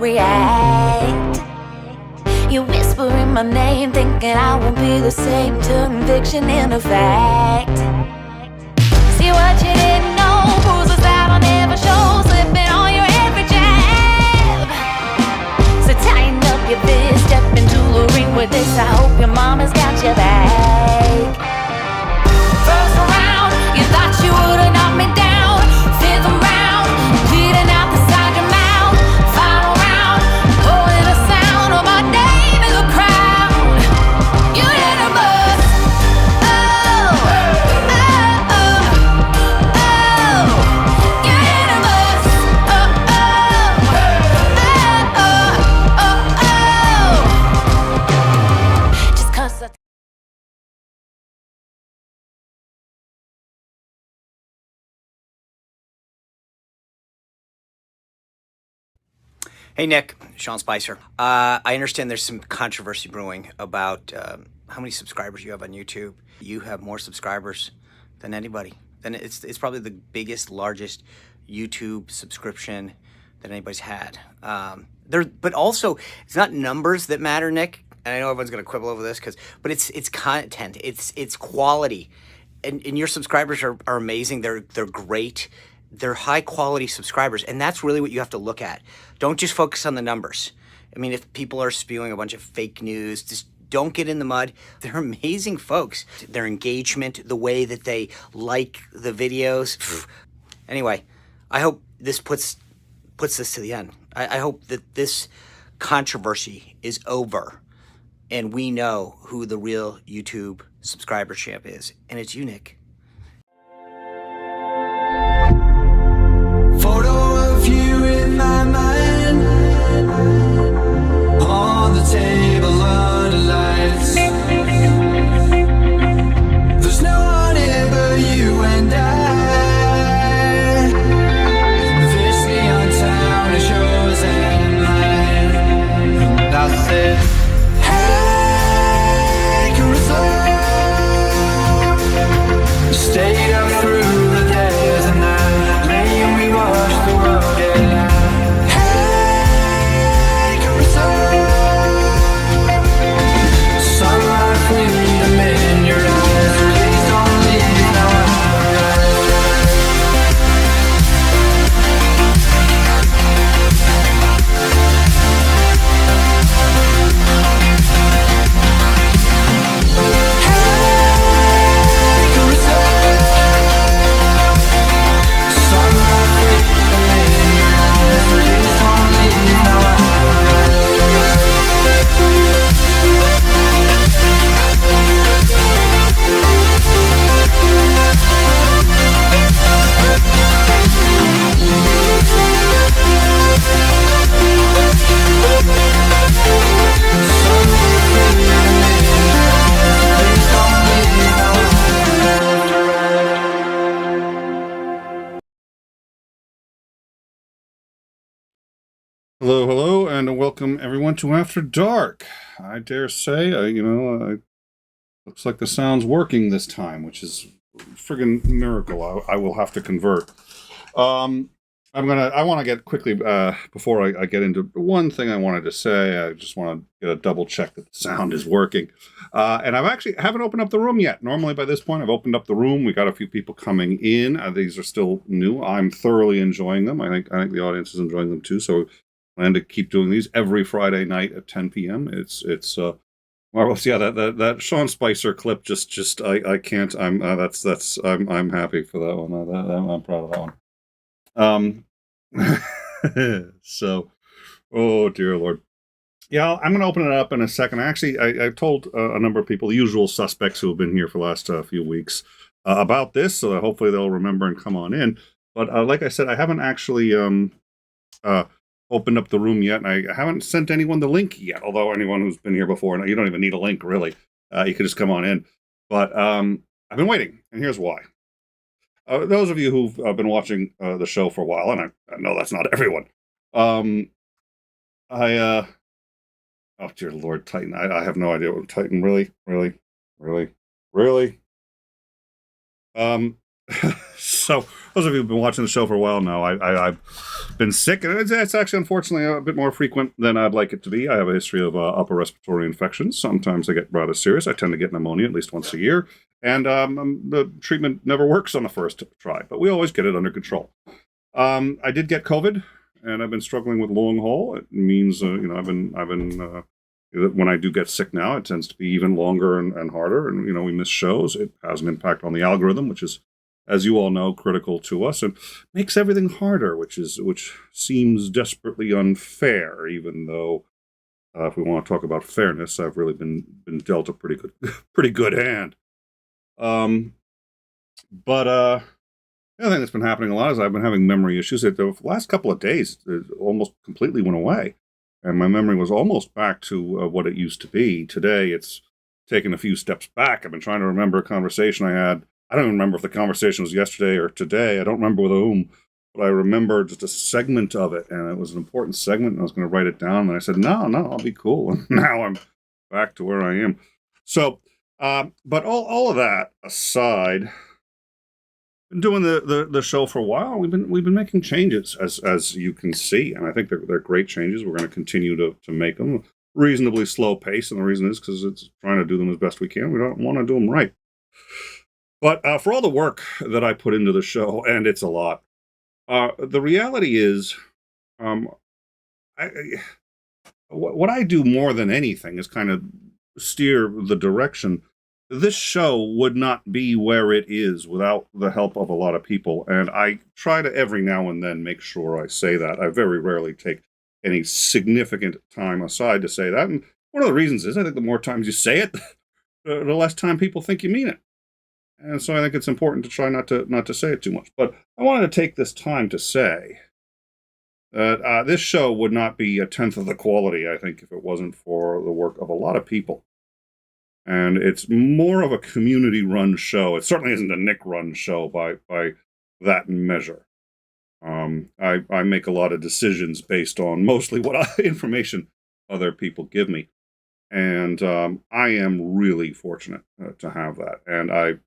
react. You whispering my name, thinking I won't be the same. Turn fiction into fact. See what you didn't know, bruises that I'll never show, slipping on your every jab. So tighten up your fist, step into the ring with this. I hope your mama's got your back. First round, you thought you would've knocked me down. Fifth round, bleeding out the side of your mouth. Final round, pulling the sound of my name in the crowd. You hit a bus. Oh, oh, oh, oh. You hit a bus. Oh, oh, oh, oh, oh, oh. Just 'cause I Hey Nick, Sean Spicer. I understand there's some controversy brewing about how many subscribers you have on YouTube. You have more subscribers than anybody. Then it's probably the biggest, largest YouTube subscription that anybody's had. But also it's not numbers that matter, Nick. And I know everyone's gonna quibble over this, but it's content, it's quality, and your subscribers are amazing. They're great. They're high quality subscribers, and that's really what you have to look at. Don't just focus on the numbers. I mean, if people are spewing a bunch of fake news, just don't get in the mud. They're amazing folks. Their engagement, the way that they like the videos. Anyway, I hope this puts this to the end. I hope that this controversy is over and we know who the real YouTube subscriber champ is, and it's you, Nick. Photo of you in my mind, on the table under lights. There's no one here but you and I. This neon town is yours and mine. And I said, hey, Caruso. Stayed up through the days and nights. Watch the world get out. Hey, Caruso. Sunlight, freedom in your eyes. Please don't leave now. Hey, Caruso. Sunlight. Hello, hello, and welcome everyone to After Dark. I dare say, looks like the sound's working this time, which is a friggin' miracle. I will have to convert. I want to get quickly, before I get into one thing I wanted to say, I just want to get a double check that the sound is working. And haven't opened up the room yet. Normally by this point, I've opened up the room. We got a few people coming in. These are still new. I'm thoroughly enjoying them. I think the audience is enjoying them too. So I plan to keep doing these every Friday night at 10 p.m. It's marvelous. Yeah, that Sean Spicer clip I can't. I'm happy for that one. I'm proud of that one. So, oh dear Lord. Yeah, I'm going to open it up in a second. Actually, I told a number of people, the usual suspects who have been here for the last few weeks, about this, so that hopefully they'll remember and come on in. But like I said, I haven't actually opened up the room yet, and I haven't sent anyone the link yet, although anyone who's been here before, you don't even need a link, really. You could just come on in. But I've been waiting, and here's why. Those of you who've been watching the show for a while, and I know that's not everyone, oh dear Lord, Titan, I have no idea what Titan, really? So those of you who've been watching the show for a while now, been sick, and it's actually unfortunately a bit more frequent than I'd like it to be. I have a history of upper respiratory infections. Sometimes they get rather serious. I tend to get pneumonia at least once a year, and the treatment never works on the first try, but we always get it under control. I did get COVID, and I've been struggling with long haul. It means I've been when I do get sick now, it tends to be even longer and harder, and we miss shows. It has an impact on the algorithm, which is, as you all know, critical to us, and makes everything harder, which seems desperately unfair. Even though, if we want to talk about fairness, I've really been dealt a pretty good hand. But the other thing that's been happening a lot is I've been having memory issues. The last couple of days, it almost completely went away, and my memory was almost back to what it used to be. Today, it's taken a few steps back. I've been trying to remember a conversation I had. I don't even remember if the conversation was yesterday or today. I don't remember with whom, but I remember just a segment of it, and it was an important segment, and I was going to write it down, and I said, no, I'll be cool. And now I'm back to where I am. So, but all of that aside, been doing the show for a while. We've been making changes, as you can see, and I think they're great changes. We're going to continue to make them reasonably slow pace, and the reason is because it's trying to do them as best we can. We don't want to do them right. But for all the work that I put into the show, and it's a lot, the reality is, what I do more than anything is kind of steer the direction. This show would not be where it is without the help of a lot of people, and I try to every now and then make sure I say that. I very rarely take any significant time aside to say that, and one of the reasons is I think the more times you say it, the less time people think you mean it. And so I think it's important to try not to say it too much. But I wanted to take this time to say that this show would not be a tenth of the quality, I think, if it wasn't for the work of a lot of people. And it's more of a community-run show. It certainly isn't a Nick-run show by that measure. I make a lot of decisions based on mostly what information other people give me. And I am really fortunate to have that. And I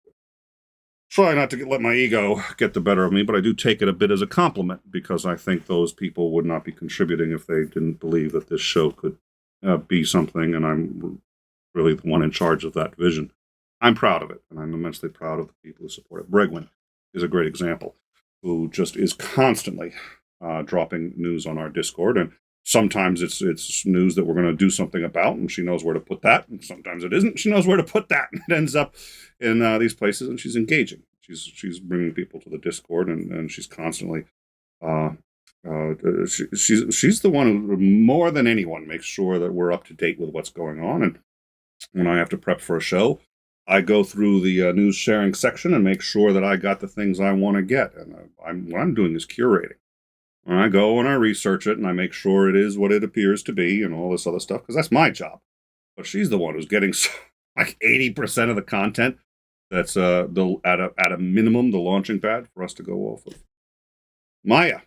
try not to let my ego get the better of me, but I do take it a bit as a compliment, because I think those people would not be contributing if they didn't believe that this show could be something, and I'm really the one in charge of that vision. I'm proud of it, and I'm immensely proud of the people who support it. Bregwin is a great example, who just is constantly dropping news on our Discord, and sometimes it's news that we're going to do something about, and she knows where to put that, and sometimes it isn't. She knows where to put that, and it ends up in these places, and she's engaging. She's bringing people to the Discord, and she's constantly she's the one who, more than anyone, makes sure that we're up to date with what's going on. And when I have to prep for a show, I go through the news sharing section and make sure that I got the things I want to get. And what I'm doing is curating. And I go and I research it, and I make sure it is what it appears to be, and all this other stuff, because that's my job. But she's the one who's getting like 80% of the content that's at a minimum the launching pad for us to go off of. Maya,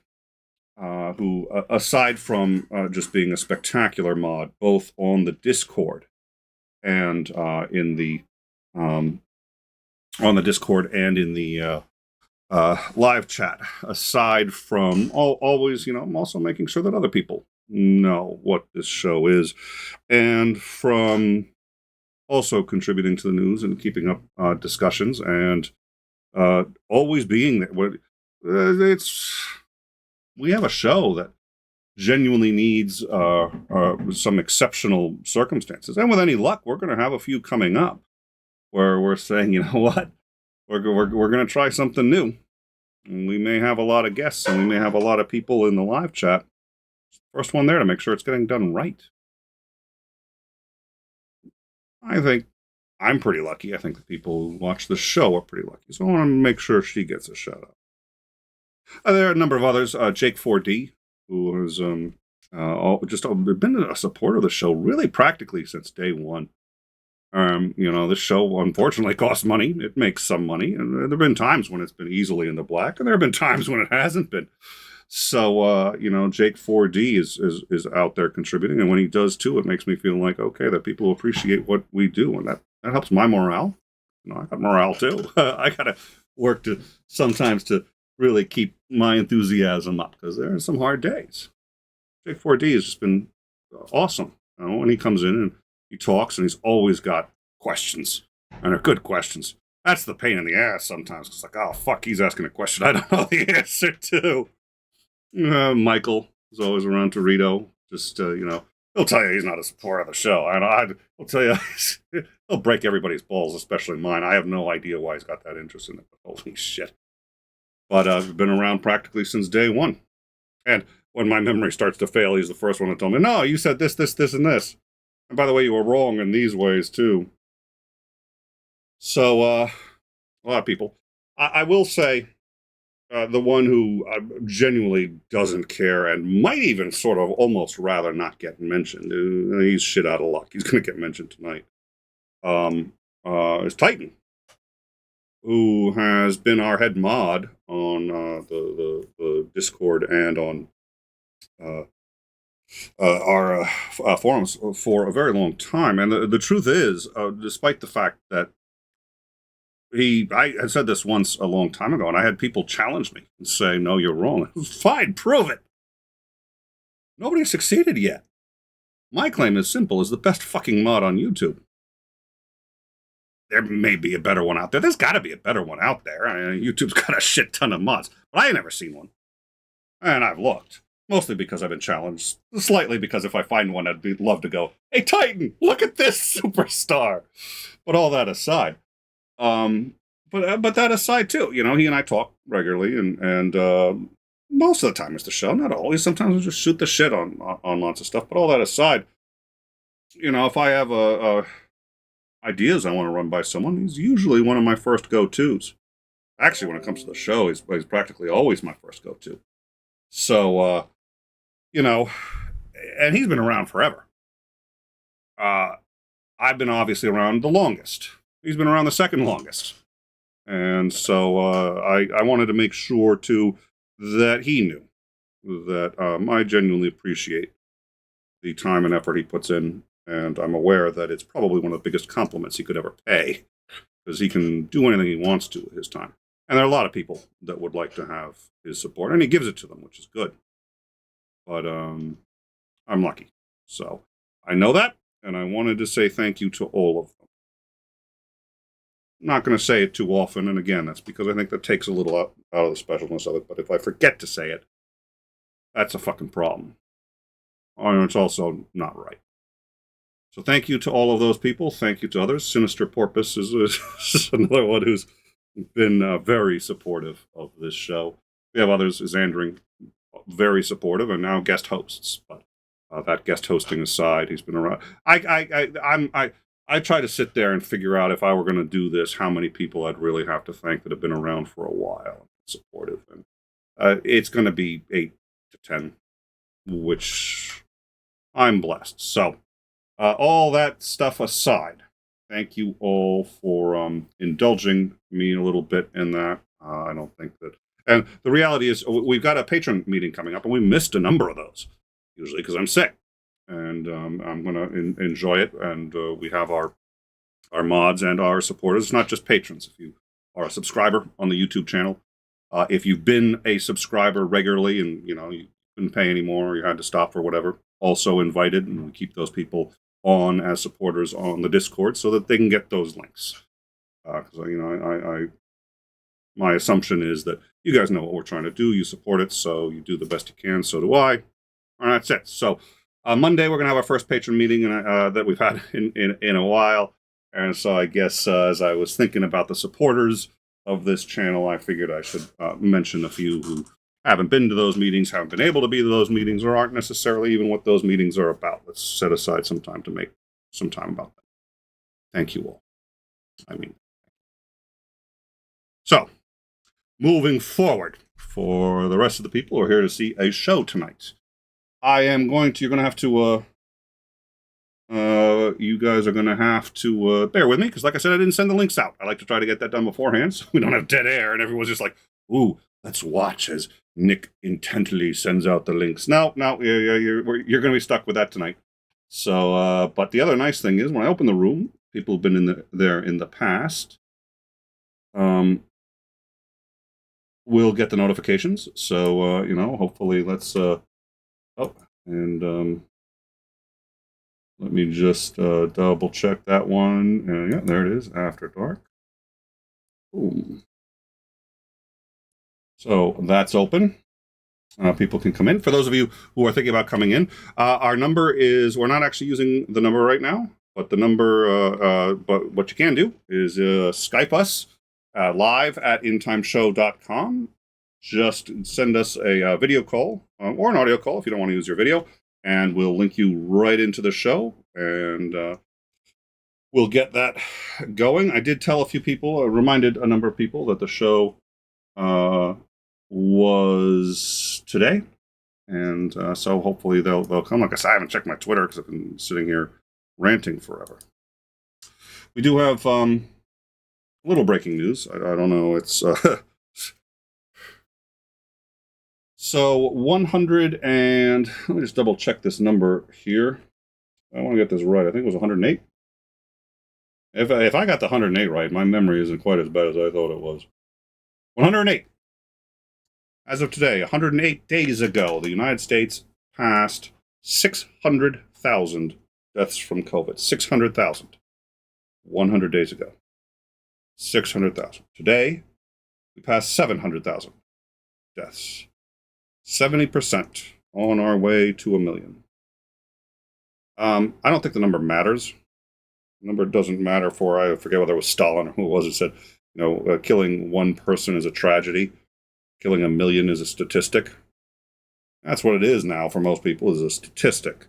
who aside from just being a spectacular mod, both on the Discord and in the on the Discord and in the live chat, aside from always, I'm also making sure that other people know what this show is, and from also contributing to the news and keeping up discussions, and always being there. We have a show that genuinely needs some exceptional circumstances, and with any luck, we're going to have a few coming up where we're saying, you know what, we're going to try something new. And we may have a lot of guests, and we may have a lot of people in the live chat. First one there to make sure it's getting done right. I think I'm pretty lucky. I think the people who watch the show are pretty lucky. So I want to make sure she gets a shout out. There are a number of others. Jake4D, who has been a supporter of the show really practically since day one. This show unfortunately costs money. It makes some money, and there have been times when it's been easily in the black, and there have been times when it hasn't been. So, Jake4D is out there contributing, and when he does too, it makes me feel like, okay, that people appreciate what we do, and that helps my morale. I got morale too. I gotta work sometimes to really keep my enthusiasm up, because there are some hard days. Jake4D has just been awesome. You know, when he comes in and he talks, and he's always got questions, and they're good questions. That's the pain in the ass sometimes. It's like, oh, fuck, he's asking a question I don't know the answer to. Michael is always around. Torito, just, you know, he'll tell you he's not a supporter of the show. I'll tell you, he'll break everybody's balls, especially mine. I have no idea why he's got that interest in it, but holy shit. But I've been around practically since day one. And when my memory starts to fail, he's the first one to tell me, no, you said this, this, this, and this. And by the way, you were wrong in these ways, too. So, a lot of people. I will say, the one who genuinely doesn't care and might even sort of almost rather not get mentioned, he's shit out of luck. He's going to get mentioned tonight, is Titan, who has been our head mod on the Discord and on our forums for a very long time. And the truth is, despite the fact that I had said this once a long time ago, and I had people challenge me and say, no, you're wrong. Fine, prove it. Nobody succeeded yet. My claim is simple: is the best fucking mod on YouTube. There may be a better one out there. There's got to be a better one out there. I mean, YouTube's got a shit ton of mods, but I ain't never seen one. And I've looked. Mostly because I've been challenged. Slightly because if I find one, I'd love to go, hey, Titan, look at this superstar. But all that aside, but that aside too, you know, he and I talk regularly, and most of the time it's the show, not always. Sometimes we just shoot the shit on lots of stuff. But all that aside, you know, if I have ideas I want to run by someone, he's usually one of my first go-tos. Actually, when it comes to the show, he's practically always my first go-to. So, you know, and he's been around forever. I've been obviously around the longest. He's been around the second longest. And so I wanted to make sure, too, that he knew that I genuinely appreciate the time and effort he puts in. And I'm aware that it's probably one of the biggest compliments he could ever pay, because he can do anything he wants to with his time. And there are a lot of people that would like to have his support, and he gives it to them, which is good. But I'm lucky. So I know that, and I wanted to say thank you to all of them. I'm not going to say it too often, and again, that's because I think that takes a little out of the specialness of it. But if I forget to say it, that's a fucking problem. And it's also not right. So thank you to all of those people. Thank you to others. Sinister Porpoise is another one who's been very supportive of this show. We have others, Xandring, very supportive, and now guest hosts. But that guest hosting aside, he's been around. I try to sit there and figure out, if I were going to do this, how many people I'd really have to thank that have been around for a while, supportive. And it's going to be 8 to 10, which I'm blessed. So all that stuff aside, thank you all for indulging me a little bit in that. I don't think that... And the reality is, we've got a patron meeting coming up, and we missed a number of those, usually because I'm sick. And I'm going to enjoy it, and we have our mods and our supporters. It's not just patrons. If you are a subscriber on the YouTube channel, if you've been a subscriber regularly and, you know, you couldn't pay anymore, or you had to stop for whatever, also invited, and we keep those people on as supporters on the Discord so that they can get those links. Because, you know, my assumption is that you guys know what we're trying to do. You support it, so you do the best you can. So do I. And that's it. So Monday, we're going to have our first patron meeting that we've had in a while. And so I guess as I was thinking about the supporters of this channel, I figured I should mention a few who haven't been to those meetings, haven't been able to be to those meetings, or aren't necessarily even what those meetings are about. Let's set aside some time to make some time about that. Thank you all. I mean, so moving forward, for the rest of the people who are here to see a show tonight, you're going to have to, you guys are going to have to bear with me, because like I said, I didn't send the links out. I like to try to get that done beforehand, so we don't have dead air, and everyone's just like, ooh, let's watch as Nick intently sends out the links. No, you're going to be stuck with that tonight. So, but the other nice thing is, when I open the room, people have been there in the past, will get the notifications. So, you know, hopefully let's, let me just double check that one. Yeah, there it is, After Dark. Boom. So that's open. People can come in. For those of you who are thinking about coming in, our number is, we're not actually using the number right now, but the number, but what you can do is Skype us live at intimeshow.com. Just send us a video call or an audio call if you don't want to use your video, and we'll link you right into the show, and we'll get that going. I did tell a few people, reminded a number of people that the show was today, and so hopefully they'll come. Like I said, I haven't checked my Twitter because I've been sitting here ranting forever. We do have a little breaking news. I don't know. It's so 100 and let me just double check this number here. I want to get this right. I think it was 108. If I got the 108 right, my memory isn't quite as bad as I thought it was. 108. As of today, 108 days ago, the United States passed 600,000 deaths from COVID. 600,000. 100 days ago. 600,000. Today, we passed 700,000 deaths. 70% on our way to 1 million. I don't think the number matters. The number doesn't matter for, I forget whether it was Stalin or who it was who said, you know, killing one person is a tragedy. Killing 1 million is a statistic. That's what it is now for most people, is a statistic,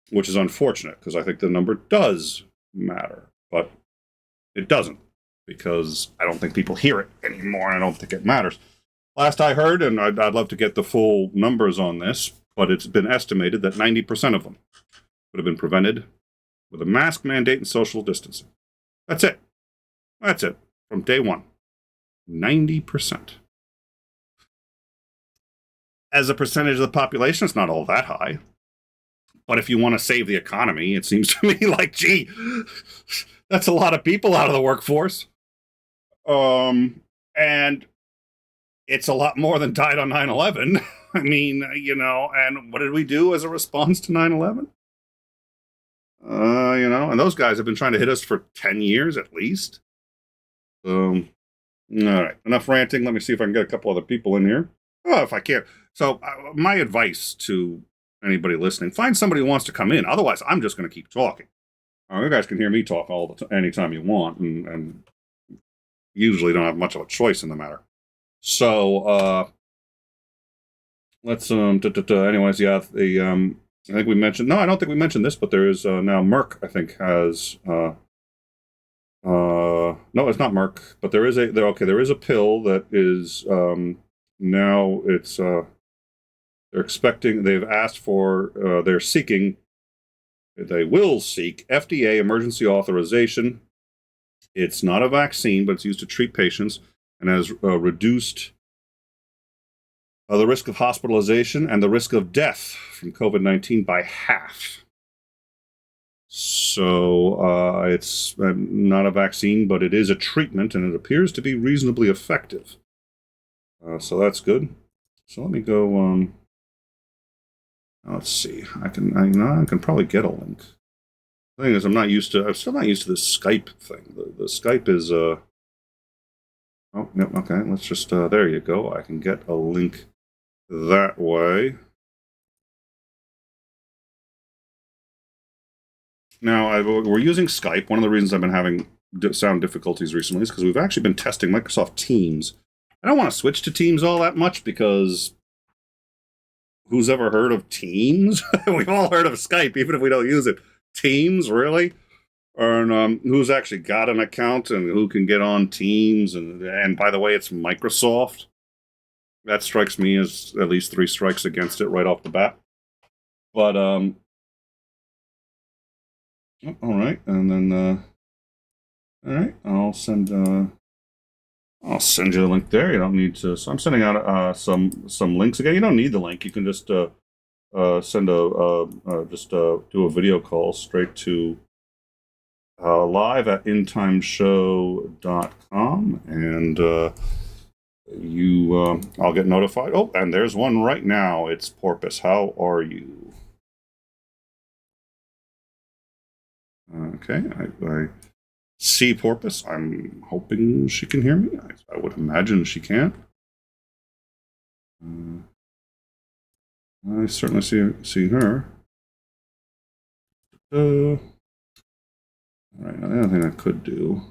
which is unfortunate because I think the number does matter, but it doesn't because I don't think people hear it anymore, and I don't think it matters. Last I heard, and I'd love to get the full numbers on this, but it's been estimated that 90% of them would have been prevented with a mask mandate and social distancing. That's it. That's it. From day one. 90%. As a percentage of the population, it's not all that high. But if you want to save the economy, it seems to me like, gee, that's a lot of people out of the workforce. And it's a lot more than died on 9/11. I mean, you know, and what did we do as a response to 9/11? You know, and those guys have been trying to hit us for 10 years at least. All right, enough ranting. Let me see if I can get a couple other people in here. Oh, if I can't. So my advice to anybody listening, find somebody who wants to come in. Otherwise, I'm just going to keep talking. You guys can hear me talk anytime you want, and usually don't have much of a choice in the matter. So let's anyways, yeah, the I think we mentioned, no, I don't think we mentioned this, but there is now Merck, I think, has no, it's not Merck, but there is a pill that is now it's they're expecting, they've asked for, they will seek FDA emergency authorization. It's not a vaccine, but it's used to treat patients and has reduced the risk of hospitalization and the risk of death from COVID-19 by half. So it's not a vaccine, but it is a treatment, and it appears to be reasonably effective. So that's good. So let me go. Let's see. I can probably get a link. The thing is, I'm still not used to this Skype thing. The Skype is oh, yep, okay. Let's just there you go. I can get a link that way. Now, we're using Skype. One of the reasons I've been having sound difficulties recently is because we've actually been testing Microsoft Teams. I don't want to switch to Teams all that much because who's ever heard of Teams? We've all heard of Skype, even if we don't use it. Teams, really? And who's actually got an account and who can get on Teams? And by the way, it's Microsoft. That strikes me as at least 3 strikes against it right off the bat. But all right, and then all right, I'll send you the link there. You don't need to. So I'm sending out some links again. You don't need the link. You can just send do a video call straight to live at intimeshow.com, and I'll get notified. Oh, and there's one right now. It's Porpoise. How are you? Okay, I see Porpoise. I'm hoping she can hear me. I would imagine she can. I certainly see her. All right, the other thing I could do.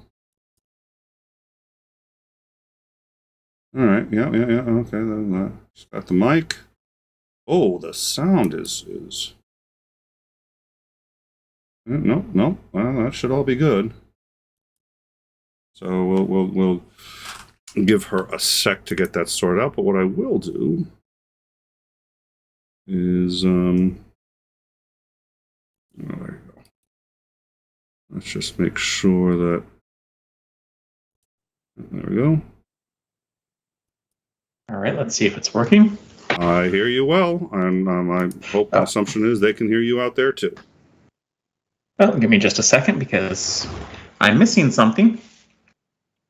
All right, yeah, okay. Just got the mic. Oh, the sound is. No. Well, that should all be good. So we'll give her a sec to get that sorted out. But what I will do is oh, there you go. Let's just make sure that. There we go. All right, let's see if it's working. I hear you well, and my hope and assumption is they can hear you out there too. Well, give me just a second because I'm missing something.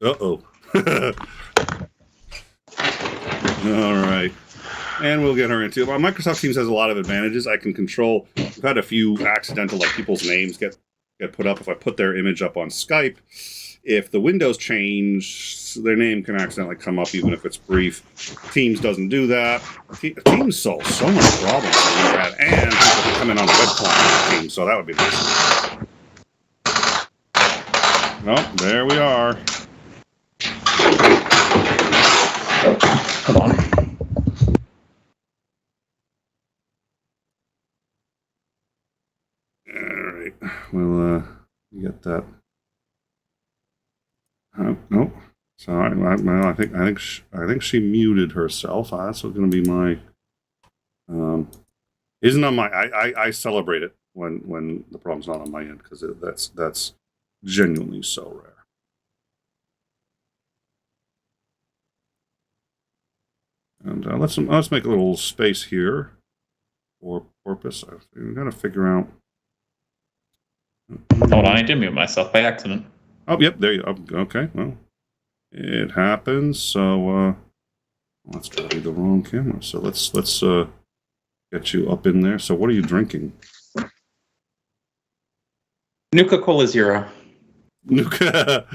Uh-oh. All right. And we'll get her into it. Well, Microsoft Teams has a lot of advantages. I can control. We've had a few accidental, like people's names get put up. If I put their image up on Skype, if the windows change, their name can accidentally come up, even if it's brief. Teams doesn't do that. Teams solves so many problems that we had, and people can come in on the web client of Teams, so that would be nice. Oh, there we are. Oh, hold on. All right. We'll get that. No. Sorry. Well, I think she muted herself. That's going to be my. Isn't on my. I celebrate it when the problem's not on my end because that's genuinely so rare. And let's make a little space here for Porpoise. We've got to figure out. Hold on, I did mute myself by accident. Oh, yep, there you go. Okay, well, it happens. So let's try to be the wrong camera. So let's get you up in there. So what are you drinking? Nuka-Cola Zero. Nuka.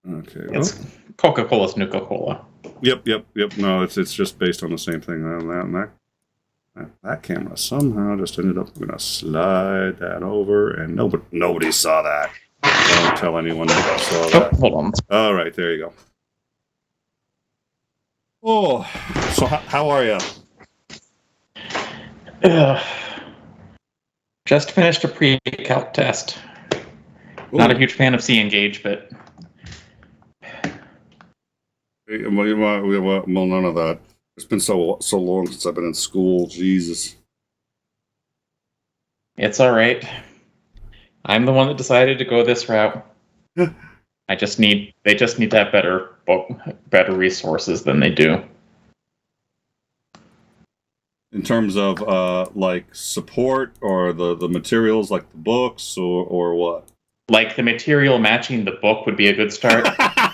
Okay. It's Coca-Cola's Nuka-Cola. Yep. No, it's just based on the same thing. That camera somehow just ended up. I'm gonna slide that over, and nobody saw that. Don't tell anyone that saw that. Hold on. All right, there you go. Oh, so how are you? Just finished a pre-calc test. Ooh. Not a huge fan of 𝐂𝐚𝐥𝐿, but well, none of that. It's been so long since I've been in school. Jesus. It's all right. I'm the one that decided to go this route. They just need to have better resources than they do. In terms of like support or the materials, like the books or what? Like the material matching the book would be a good start.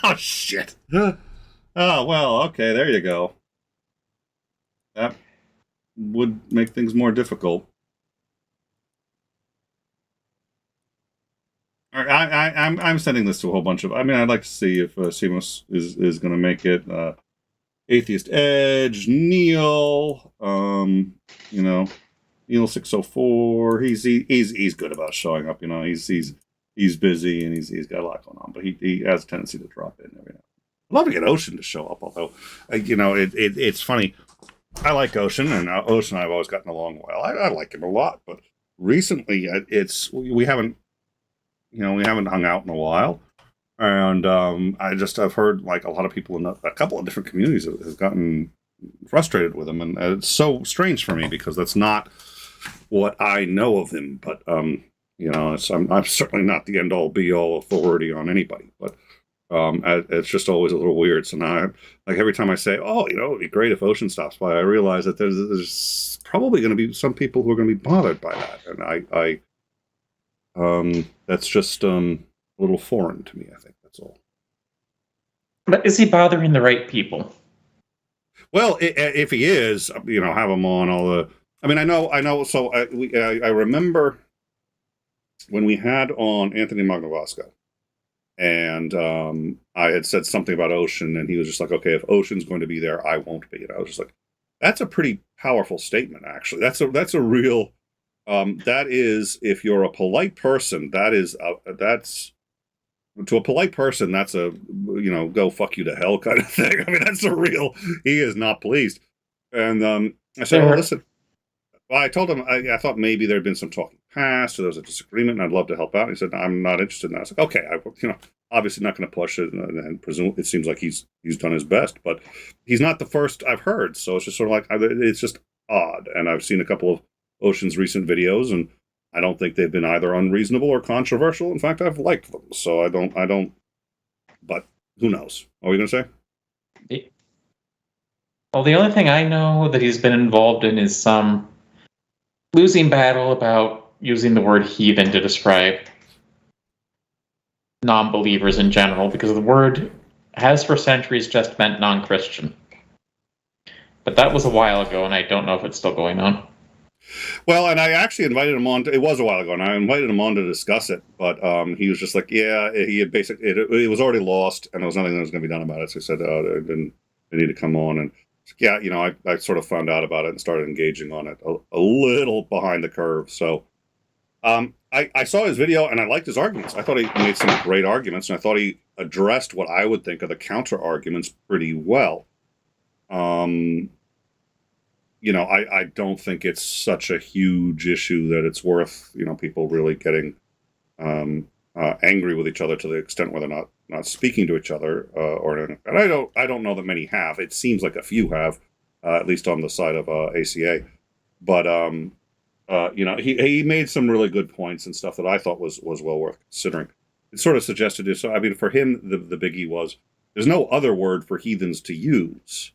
Oh shit. Oh well, okay, there you go. That would make things more difficult. All right, I'm sending this to a whole bunch of. I mean, I'd like to see if Seamus is going to make it. Atheist Edge, Neil, Neil 604. He's good about showing up. He's busy and he's got a lot going on, but he has a tendency to drop in every now. I'd love to get Ocean to show up, although it's funny. I like Ocean, and Ocean and I have always gotten along well. I like him a lot, but recently we haven't hung out in a while, and I've heard like a lot of people in a couple of different communities have gotten frustrated with him, and it's so strange for me because that's not what I know of him. But I'm certainly not the end all be all authority on anybody, but. It's just always a little weird. So now, like every time I say, "Oh, it'd be great if Ocean stops by," I realize that there's probably going to be some people who are going to be bothered by that, and that's just a little foreign to me. I think that's all. But is he bothering the right people? Well, if he is, have him on all the. I mean, I know. So I remember when we had on Anthony Magnavasco, and I had said something about Ocean, and he was just like, "Okay, if Ocean's going to be there, I won't be." And I was just like, "That's a pretty powerful statement, actually. That's a real. That is, if you're a polite person, that's to a polite person, that's a go fuck you to hell kind of thing. I mean, that's a real. He is not pleased." And I said, "Oh, listen." Well, I told him I thought maybe there had been some talking past, or there was a disagreement, and I'd love to help out. And he said, "I'm not interested in that." I was like, "Okay, obviously not going to push it, and presume it seems like he's done his best, but he's not the first I've heard. So it's just sort of like it's just odd." And I've seen a couple of Ocean's recent videos, and I don't think they've been either unreasonable or controversial. In fact, I've liked them. So I don't. But who knows? What are we going to say? Well, the only thing I know that he's been involved in is some losing battle about using the word heathen to describe non-believers in general, because the word has for centuries just meant non-Christian. But that was a while ago, and I don't know if it's still going on. Well, and I actually invited him on. It was a while ago, and I invited him on to discuss it. But he was just like, "Yeah, he had basically it was already lost, and there was nothing that was going to be done about it." So he said, they need to come on." And yeah, I sort of found out about it and started engaging on it a little behind the curve. So I saw his video, and I liked his arguments. I thought he made some great arguments, and I thought he addressed what I would think are the counter arguments pretty well. I don't think it's such a huge issue that it's worth, people really getting angry with each other to the extent where they're not speaking to each other, and I don't know that many have. It seems like a few have, at least on the side of ACA. But he made some really good points and stuff that I thought was well worth considering. It sort of suggested so. I mean, for him, the biggie was there's no other word for heathens to use.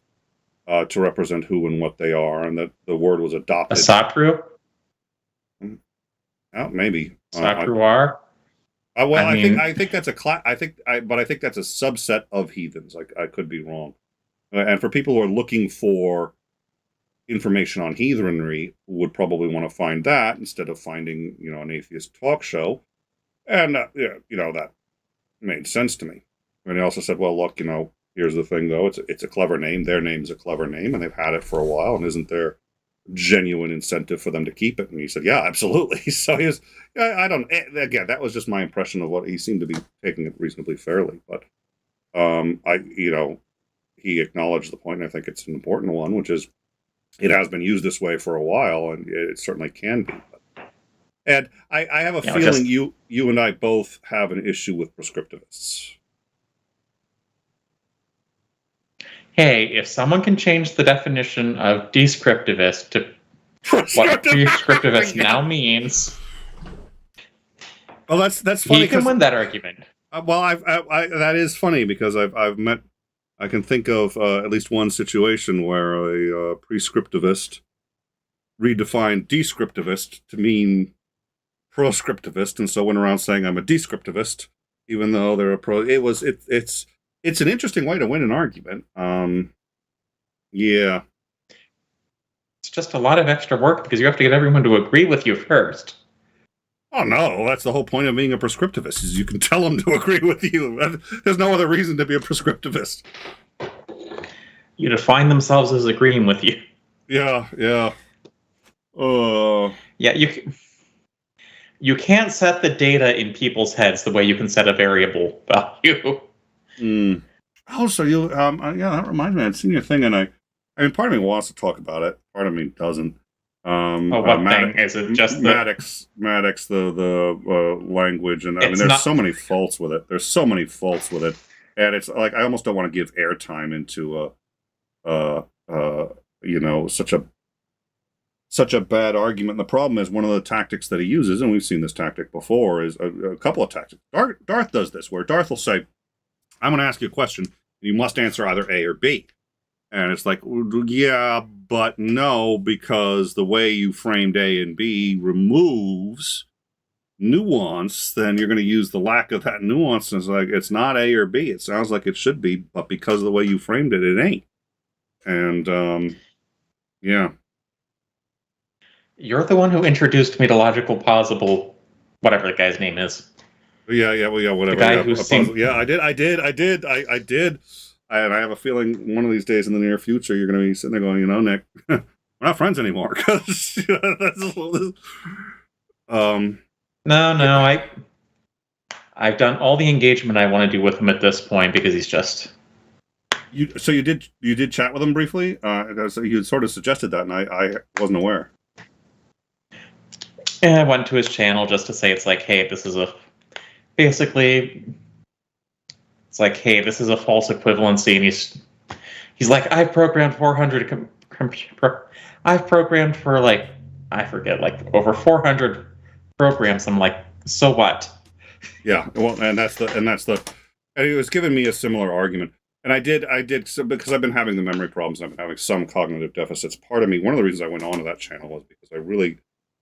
To represent who and what they are, and that the word was adopted. Asatru? Maybe. Satruar? I think that's but I think that's a subset of heathens. I could be wrong. And for people who are looking for information on heathenry, would probably want to find that instead of finding an atheist talk show, and that made sense to me. And he also said, "Well, look, here's the thing, though. It's a clever name. Their name's a clever name, and they've had it for a while. And isn't there genuine incentive for them to keep it?" And he said, "Yeah, absolutely." So he was. Again, that was just my impression of what he seemed to be taking it reasonably fairly. But he acknowledged the point, and I think it's an important one, which is it has been used this way for a while, and it certainly can be. And I have a feeling you and I both have an issue with prescriptivists. Hey, if someone can change the definition of descriptivist to what prescriptivist now means, well, that's funny. He can win that argument. Well, that is funny because I've met. I can think of at least one situation where a prescriptivist redefined descriptivist to mean proscriptivist, and so went around saying I'm a descriptivist, even though they're a pro. It's an interesting way to win an argument. Yeah. It's just a lot of extra work because you have to get everyone to agree with you first. Oh, no, that's the whole point of being a prescriptivist, is you can tell them to agree with you. There's no other reason to be a prescriptivist. You define themselves as agreeing with you. Yeah. Yeah, you can't set the data in people's heads the way you can set a variable value. Oh, so you, that reminds me, I'd seen your thing, and I mean, part of me wants to talk about it, part of me doesn't. What thing? Is it just Maddox, the language, and I mean, there's so many faults with it. And it's like, I almost don't want to give airtime into such a bad argument. And the problem is one of the tactics that he uses, and we've seen this tactic before, is a couple of tactics. Darth does this, where Darth will say, "I'm going to ask you a question. You must answer either A or B." And it's like, yeah, but no, because the way you framed A and B removes nuance, then you're going to use the lack of that nuance as like, it's not A or B. It sounds like it should be, but because of the way you framed it, it ain't. And, yeah. You're the one who introduced me to logical plausible, whatever the guy's name is. Yeah, whatever. The guy yeah, who seemed... yeah, I did. And I have a feeling one of these days in the near future, you're going to be sitting there going, Nick, we're not friends anymore. Because No, I've done all the engagement I want to do with him at this point because he's just... So you did chat with him briefly? You sort of suggested that, and I wasn't aware. Yeah, I went to his channel just to say it's like, hey, this is a... Basically, it's like, hey, this is a false equivalency, and he's like, I've programmed 400 I've programmed for like, I forget, like over 400 programs. I'm like, so what? Yeah, well, and he was giving me a similar argument, and I did so because I've been having the memory problems. I've been having some cognitive deficits. Part of me, one of the reasons I went on to that channel was because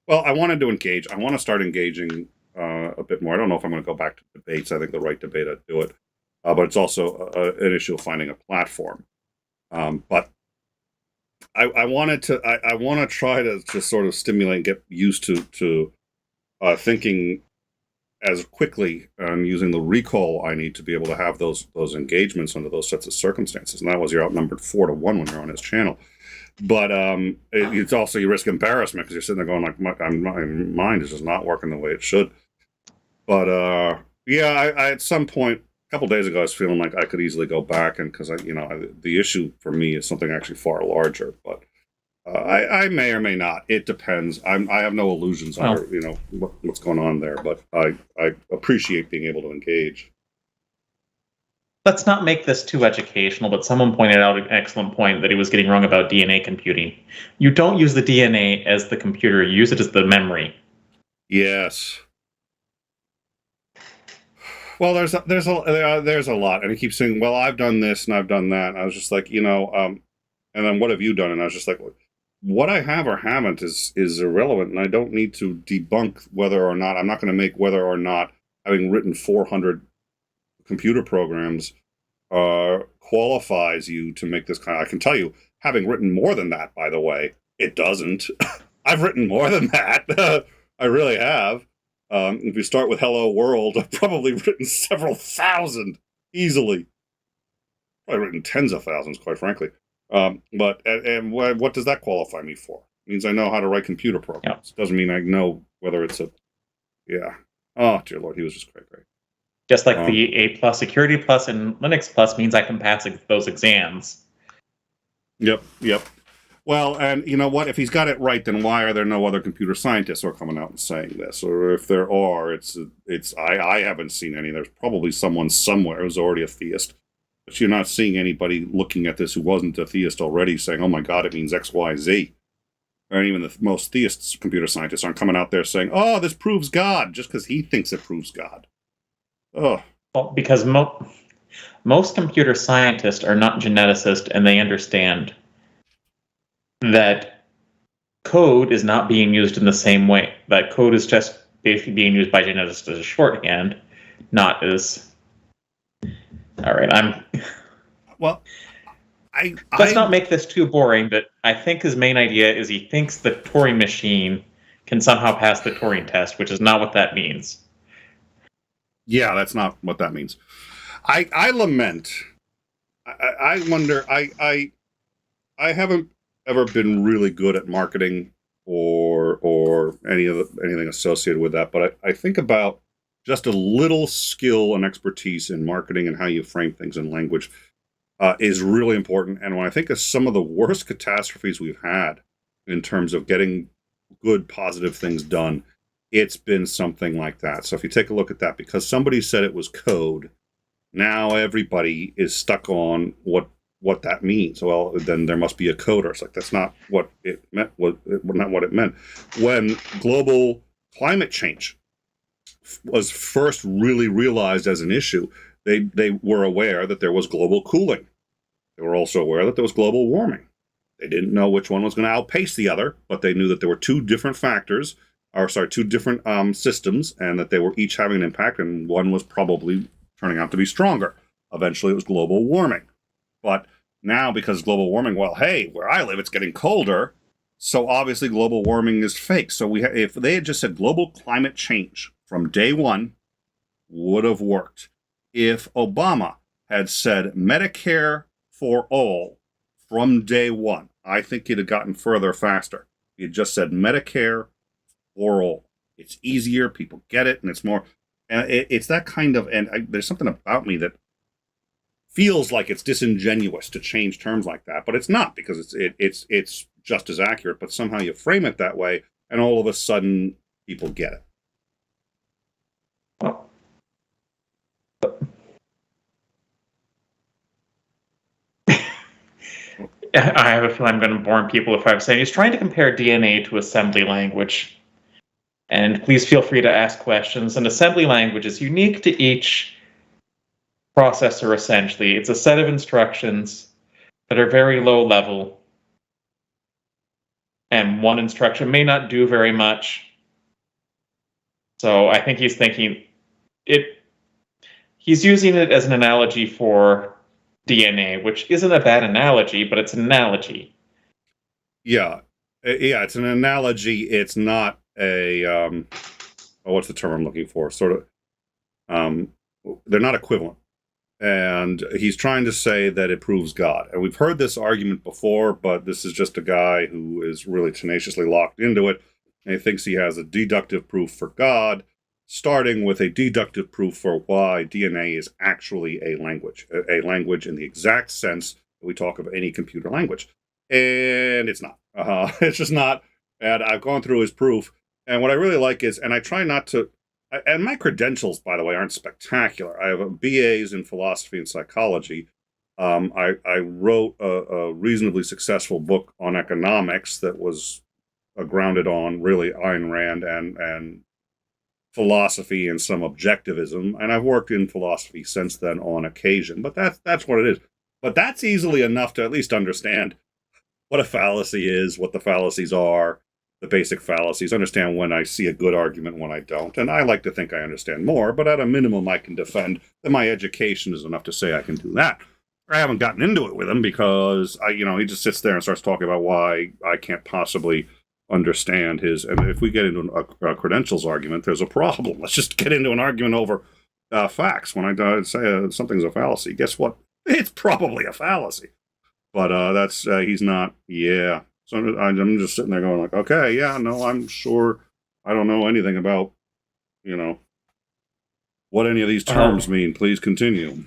I wanted to engage. I want to start engaging a bit more. I don't know if I'm going to go back to debates. I think the right debate I'd do it, but it's also an issue of finding a platform. But I wanted to. I want to try to just sort of stimulate and get used to thinking as quickly and using the recall I need to be able to have those engagements under those sets of circumstances. And that was you're outnumbered 4-1 when you're on his channel. But it's also you risk embarrassment because you're sitting there going like my mind is just not working the way it should. But yeah, I at some point a couple days ago I was feeling like I could easily go back and because the issue for me is something actually far larger. But I may or may not. It depends. I have no illusions on what's going on there. But I appreciate being able to engage. Let's not make this too educational, but someone pointed out an excellent point that he was getting wrong about DNA computing. You don't use the DNA as the computer, you use it as the memory. Yes. Well, there's a lot, and he keeps saying, "Well, I've done this and I've done that." And I was just like, and then what have you done? And I was just like, what I have or haven't is irrelevant, and I don't need to debunk whether or not. I'm not going to make whether or not having written 400 computer programs qualifies you to make this kind of... I can tell you, having written more than that, by the way, it doesn't. I've written more than that. I really have. If you start with Hello World, I've probably written several thousand easily. I've written tens of thousands, quite frankly. But what does that qualify me for? It means I know how to write computer programs. It doesn't mean I know whether it's a... Yeah. Oh, dear Lord, he was just great. Just like the A+, Security Plus, and Linux Plus means I can pass those exams. Yep. Well, and you know what? If he's got it right, then why are there no other computer scientists who are coming out and saying this? Or if there are, I haven't seen any. There's probably someone somewhere who's already a theist. But you're not seeing anybody looking at this who wasn't a theist already saying, oh my God, it means X, Y, Z. Or even the most theists, computer scientists, aren't coming out there saying, oh, this proves God, just because he thinks it proves God. Oh. Well, because most computer scientists are not geneticists, and they understand that code is not being used in the same way. That code is just basically being used by geneticists as a shorthand, not as... All right, Well, let's not make this too boring, but I think his main idea is he thinks the Turing machine can somehow pass the Turing test, which is not what that means. Yeah, that's not what that means. I lament. I wonder. I haven't ever been really good at marketing or anything associated with that, but I think about just a little skill and expertise in marketing and how you frame things in language is really important. And when I think of some of the worst catastrophes we've had in terms of getting good, positive things done, it's been something like that. So if you take a look at that, because somebody said it was code, now everybody is stuck on what that means. Well, then there must be a coder. It's like, that's not what it meant. Not what it meant. When global climate change was first really realized as an issue, they were aware that there was global cooling. They were also aware that there was global warming. They didn't know which one was going to outpace the other, but they knew that there were two different factors two different systems, and that they were each having an impact, and one was probably turning out to be stronger. Eventually, it was global warming. But now, because global warming, well, hey, where I live, it's getting colder, so obviously global warming is fake. So if they had just said global climate change from day one, would have worked. If Obama had said Medicare for all from day one, I think he'd have gotten further faster. He had just said Medicare for all. It's easier, people get it, and it's more. And it's that kind of. And there's something about me that feels like it's disingenuous to change terms like that, but it's not, because it's just as accurate. But somehow you frame it that way, and all of a sudden people get it. I have a feeling I'm going to bore people if I'm saying he's trying to compare DNA to assembly language. And please feel free to ask questions. An assembly language is unique to each processor, essentially. It's a set of instructions that are very low level. And one instruction may not do very much. So I think he's thinking he's using it as an analogy for DNA, which isn't a bad analogy, but it's an analogy. Yeah, it's an analogy. It's not a what's the term I'm looking for? Sort of, they're not equivalent. And he's trying to say that it proves God. And we've heard this argument before, but this is just a guy who is really tenaciously locked into it, and he thinks he has a deductive proof for God, starting with a deductive proof for why DNA is actually a language in the exact sense that we talk of any computer language. And it's not. It's just not. And I've gone through his proof. And what I really like is, and I try not to, and my credentials, by the way, aren't spectacular. I have a BAs in philosophy and psychology. I wrote a reasonably successful book on economics that was grounded on really Ayn Rand and philosophy and some objectivism, and I've worked in philosophy since then on occasion, but that's what it is. But that's easily enough to at least understand what a fallacy is, what the fallacies are, the basic fallacies, understand when I see a good argument, when I don't, and I like to think I understand more, but at a minimum I can defend that my education is enough to say I can do that. I haven't gotten into it with him because he just sits there and starts talking about why I can't possibly understand his, and if we get into a credentials argument, there's a problem. Let's just get into an argument over facts. When I say something's a fallacy, guess what? It's probably a fallacy. But that's he's not. Yeah. So I'm just sitting there going like, okay, yeah, no, I'm sure I don't know anything about what any of these terms mean. Please continue.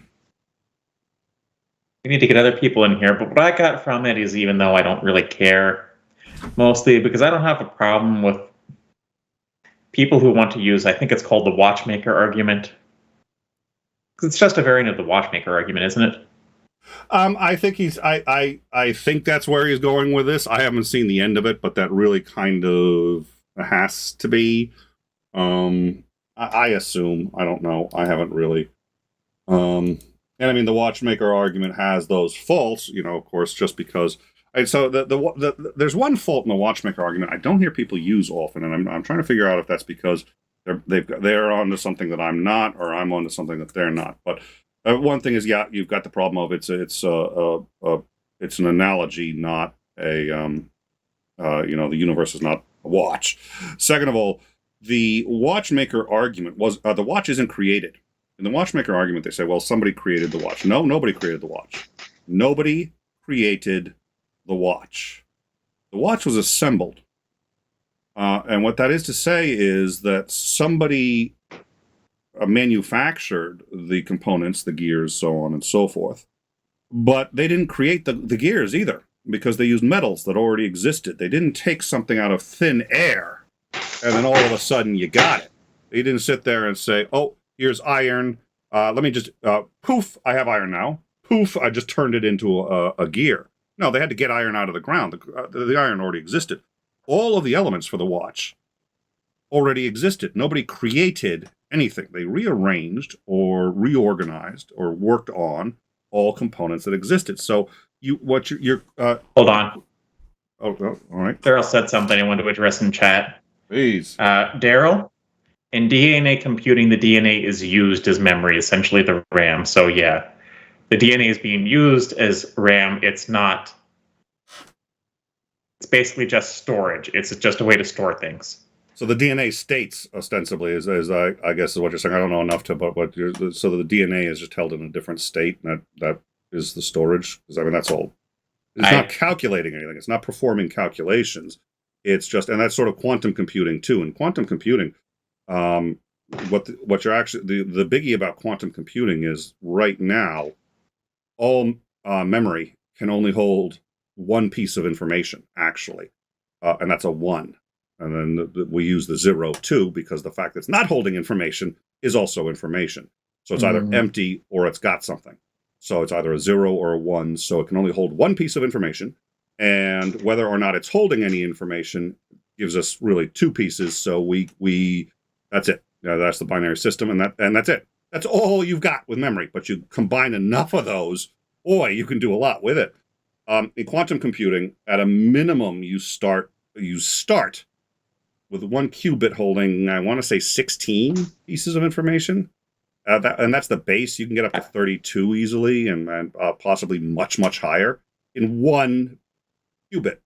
We need to get other people in here, but what I got from it is, even though I don't really care, mostly because I don't have a problem with people who want to use, I think it's called the watchmaker argument. It's just a variant of the watchmaker argument, isn't it? I think I think that's where he's going with this. I haven't seen the end of it, but that really kind of has to be. I assume. I don't know. I haven't really. And I mean, the watchmaker argument has those faults, of course, just because. And so there's one fault in the watchmaker argument I don't hear people use often, and I'm trying to figure out if that's because they're onto something that I'm not, or I'm onto something that they're not. But one thing is, yeah, you've got the problem of it's an analogy, not a the universe is not a watch. Second of all, the watchmaker argument was the watch isn't created. In the watchmaker argument, they say, well, somebody created the watch. No, nobody created the watch. Nobody created the watch. The watch was assembled. And what that is to say is that somebody manufactured the components, the gears, so on and so forth. But they didn't create the gears either, because they used metals that already existed. They didn't take something out of thin air, and then all of a sudden you got it. They didn't sit there and say, oh, here's iron. Let me just, poof, I have iron now. Poof, I just turned it into a gear. No, they had to get iron out of the ground. The iron already existed. All of the elements for the watch already existed. Nobody created anything. They rearranged or reorganized or worked on all components that existed. So hold on. Oh, all right. Daryl said something I wanted to address in chat. Please. Daryl, in DNA computing, the DNA is used as memory, essentially the RAM. So yeah, the DNA is being used as RAM. It's not. It's basically just storage. It's just a way to store things. So the DNA states ostensibly is I guess is what you're saying. I don't know enough to, but so the DNA is just held in a different state, and that is the storage. Because I mean that's all. It's not calculating anything. It's not performing calculations. It's just, and that's sort of quantum computing too. And quantum computing, what you're actually the biggie about quantum computing is right now, all memory can only hold one piece of information actually, and that's a 1. And then we use the 0 too because the fact that it's not holding information is also information. So it's either empty or it's got something. So it's either a 0 or a 1. So it can only hold one piece of information. And whether or not it's holding any information gives us really 2 pieces. So we that's it. That's the binary system, and that's it. That's all you've got with memory. But you combine enough of those, boy, you can do a lot with it. In quantum computing, at a minimum, you start with 1 qubit holding, I want to say 16 pieces of information. And that's the base. You can get up to 32 easily, and possibly much, much higher in 1 qubit.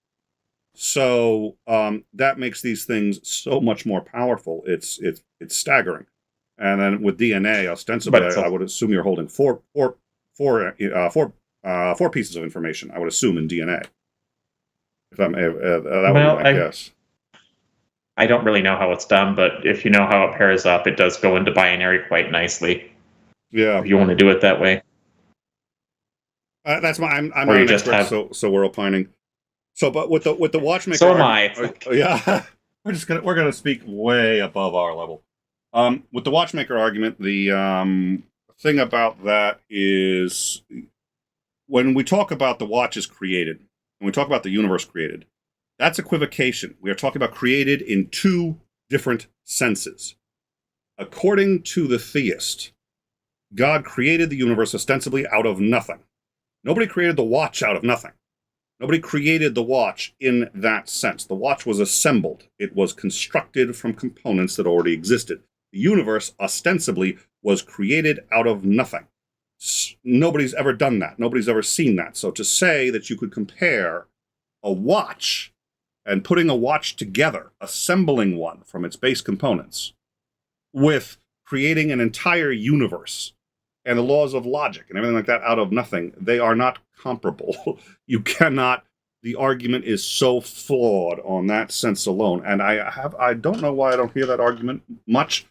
So that makes these things so much more powerful. It's staggering. And then with DNA, ostensibly, I would assume you're holding four pieces of information. I would assume in DNA. That would be my guess. I don't really know how it's done, but if you know how it pairs up, it does go into binary quite nicely. Yeah, if you want to do it that way. That's my. I'm not an expert, so we're opining. So, but with the watchmaker, so am I. Yeah, we're gonna speak way above our level. With the watchmaker argument, the thing about that is when we talk about the watch is created, when we talk about the universe created, that's equivocation. We are talking about created in 2 different senses. According to the theist, God created the universe ostensibly out of nothing. Nobody created the watch out of nothing. Nobody created the watch in that sense. The watch was assembled. It was constructed from components that already existed. The universe ostensibly was created out of nothing. Nobody's ever done that. Nobody's ever seen that. So to say that you could compare a watch and putting a watch together, assembling one from its base components, with creating an entire universe and the laws of logic and everything like that out of nothing, they are not comparable. You cannot, the argument is so flawed on that sense alone. And I don't know why I don't hear that argument much.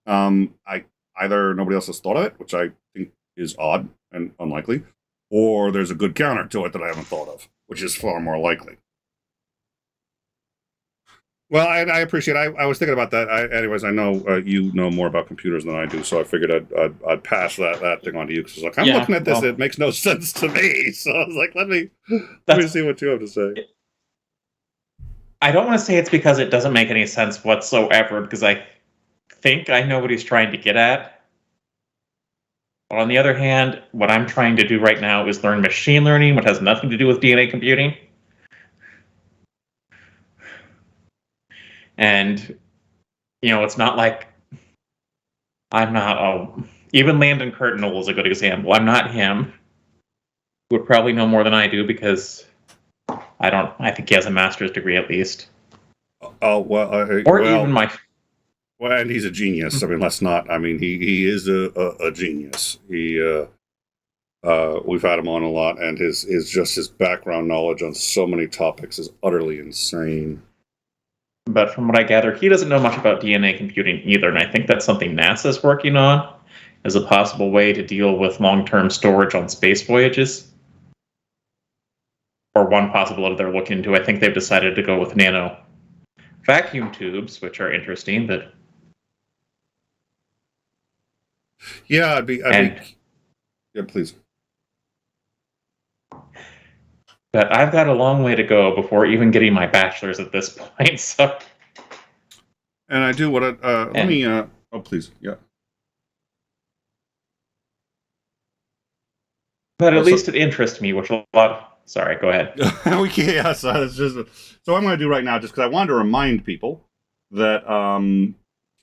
Either nobody else has thought of it, which I think is odd and unlikely, or there's a good counter to it that I haven't thought of, which is far more likely. Well, I appreciate it. I was thinking about that. Anyways, I know you know more about computers than I do, so I figured I'd pass that thing on to you. Because like, I'm looking at this, it makes no sense to me. So I was like, let me see what you have to say. I don't want to say it's because it doesn't make any sense whatsoever, because I think I know what he's trying to get at. But on the other hand, what I'm trying to do right now is learn machine learning, which has nothing to do with DNA computing. And, it's not like I'm not, even Landon Curtinel is a good example. I'm not him. He would probably know more than I do because I think he has a master's degree at least. Even my... Well, and he's a genius. I mean, let's not, he is a genius. We've had him on a lot, and his background knowledge on so many topics is utterly insane. But from what I gather, he doesn't know much about DNA computing either, and I think that's something NASA's working on as a possible way to deal with long-term storage on space voyages. Or one possibility they're looking into. I think they've decided to go with nano vacuum tubes, which are interesting, but... Yeah, yeah, please. But I've got a long way to go before even getting my bachelor's at this point, so... And I do what let me, oh, please, yeah. But at least it interests me, which a lot of... Sorry, go ahead. We can't, so I'm going to do right now, just because I wanted to remind people that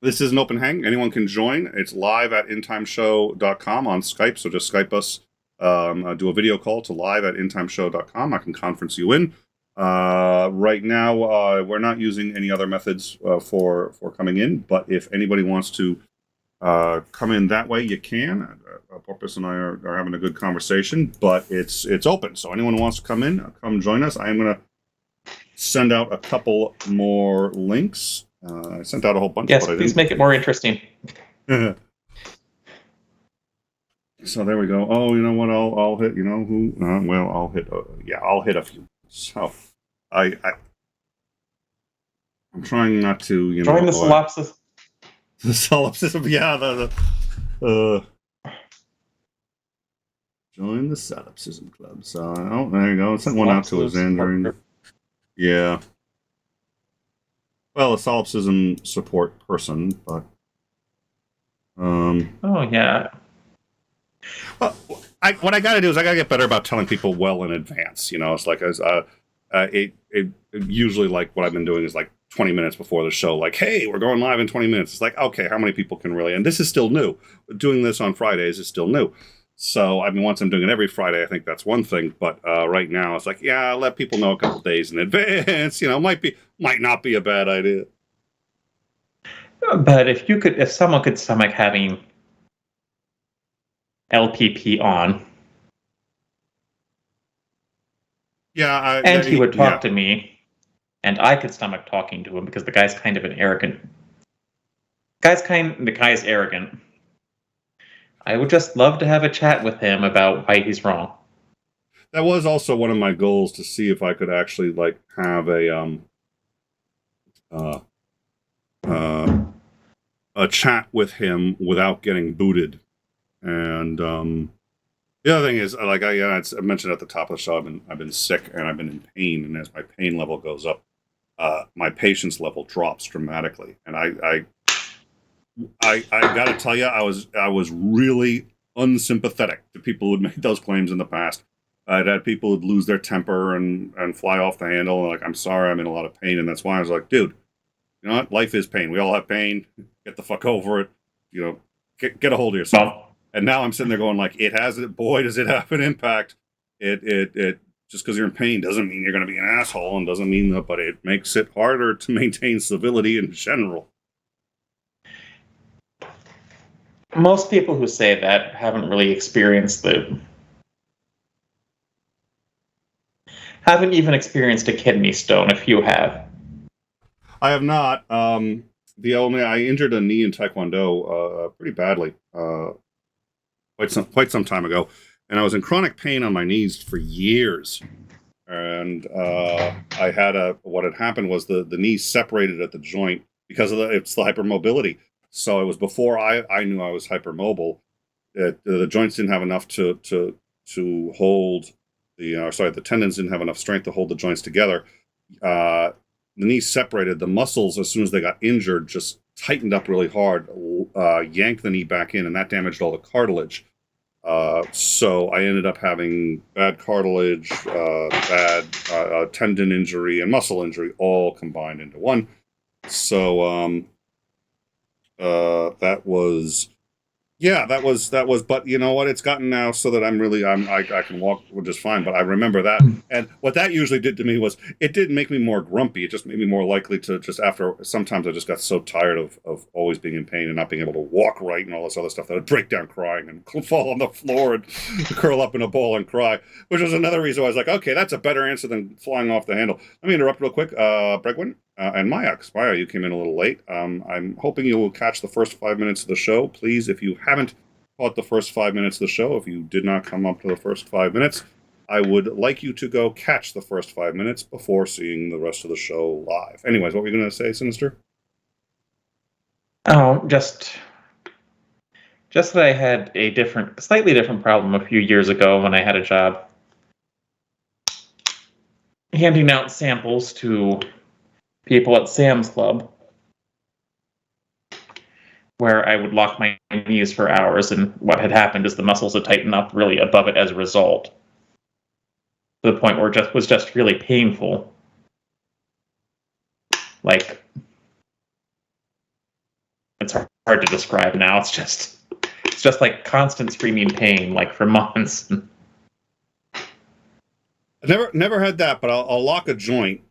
this is an open hang. Anyone can join. It's live at intimeshow.com on Skype, so just Skype us. Do a video call to live at intimeshow.com. I can conference you in. Right now, we're not using any other methods for coming in, but if anybody wants to come in that way, you can. Porpoise and I are having a good conversation, but it's open, so anyone who wants to come in, come join us. I am going to send out a couple more links. I sent out a whole bunch. Yes, but please make it more interesting. So there we go. Oh, you know what? I'll hit. You know who? Well, I'll hit. Yeah, I'll hit a few. So I'm trying not to. You Join know, the solipsis. The solipsism. Yeah. Join the solipsism club. So oh, there you go. Sent one out to Xander. Yeah. Well, a solipsism support person, but Oh yeah. well, what I got to do is I got to get better about telling people well in advance. You know, it's like it usually like what I've been doing is like 20 minutes before the show, like, hey, we're going live in 20 minutes. It's like, okay, how many people can really? And this is still new. Doing this on Fridays is still new. So, I mean, once I'm doing it every Friday, I think that's one thing. But right now, it's like, yeah, let people know a couple days in advance. You know, might not be a bad idea. But if someone could stomach having LPP on, yeah, and he would talk to me, and I could stomach talking to him because the guy's kind of an arrogant. The guy's arrogant. I would just love to have a chat with him about why he's wrong. That was also one of my goals, to see if I could actually like have a chat with him without getting booted. And the other thing is, like I mentioned at the top of the show, I've been sick and I've been in pain, and as my pain level goes up, my patience level drops dramatically. And I got to tell you, I was really unsympathetic to people who had made those claims in the past. I'd had people who'd lose their temper and fly off the handle. Like, I'm sorry, I'm in a lot of pain, and that's why I was like, dude, you know what? Life is pain. We all have pain. Get the fuck over it. You know, get a hold of yourself. And now I'm sitting there going like, boy, does it have an impact. It just because you're in pain doesn't mean you're going to be an asshole, and doesn't mean that, but it makes it harder to maintain civility in general. Most people who say that haven't even experienced a kidney stone, if you have. I have not. I injured a knee in Taekwondo pretty badly quite some time ago, and I was in chronic pain on my knees for years. And what had happened was the knee separated at the joint because of it's the hypermobility. So it was before I knew I was hypermobile. The joints didn't have enough to hold the tendons didn't have enough strength to hold the joints together. The knee separated. The muscles, as soon as they got injured, just tightened up really hard, yanked the knee back in, and that damaged all the cartilage. So I ended up having bad cartilage, bad tendon injury, and muscle injury all combined into one. So that was, but you know what? It's gotten now so that I can walk just fine. But I remember that. And what that usually did to me was, it didn't make me more grumpy. It just made me more likely to sometimes I just got so tired of always being in pain and not being able to walk right and all this other stuff that I'd break down crying and fall on the floor and curl up in a ball and cry, which was another reason why I was like, okay, that's a better answer than flying off the handle. Let me interrupt real quick. Bregwin and Maya, you came in a little late. I'm hoping you will catch the first 5 minutes of the show. Please, if you haven't caught the first 5 minutes of the show, if you did not come up to the first 5 minutes, I would like you to go catch the first 5 minutes before seeing the rest of the show live. Anyways, what were you going to say, Sinister? Oh, just that I had a slightly different problem a few years ago when I had a job handing out samples to people at Sam's Club, where I would lock my knees for hours, and what had happened is the muscles had tightened up really above it as a result, to the point where it was just really painful. Like, hard to describe now. It's just like constant screaming pain, like for months. I never had that, but I'll lock a joint,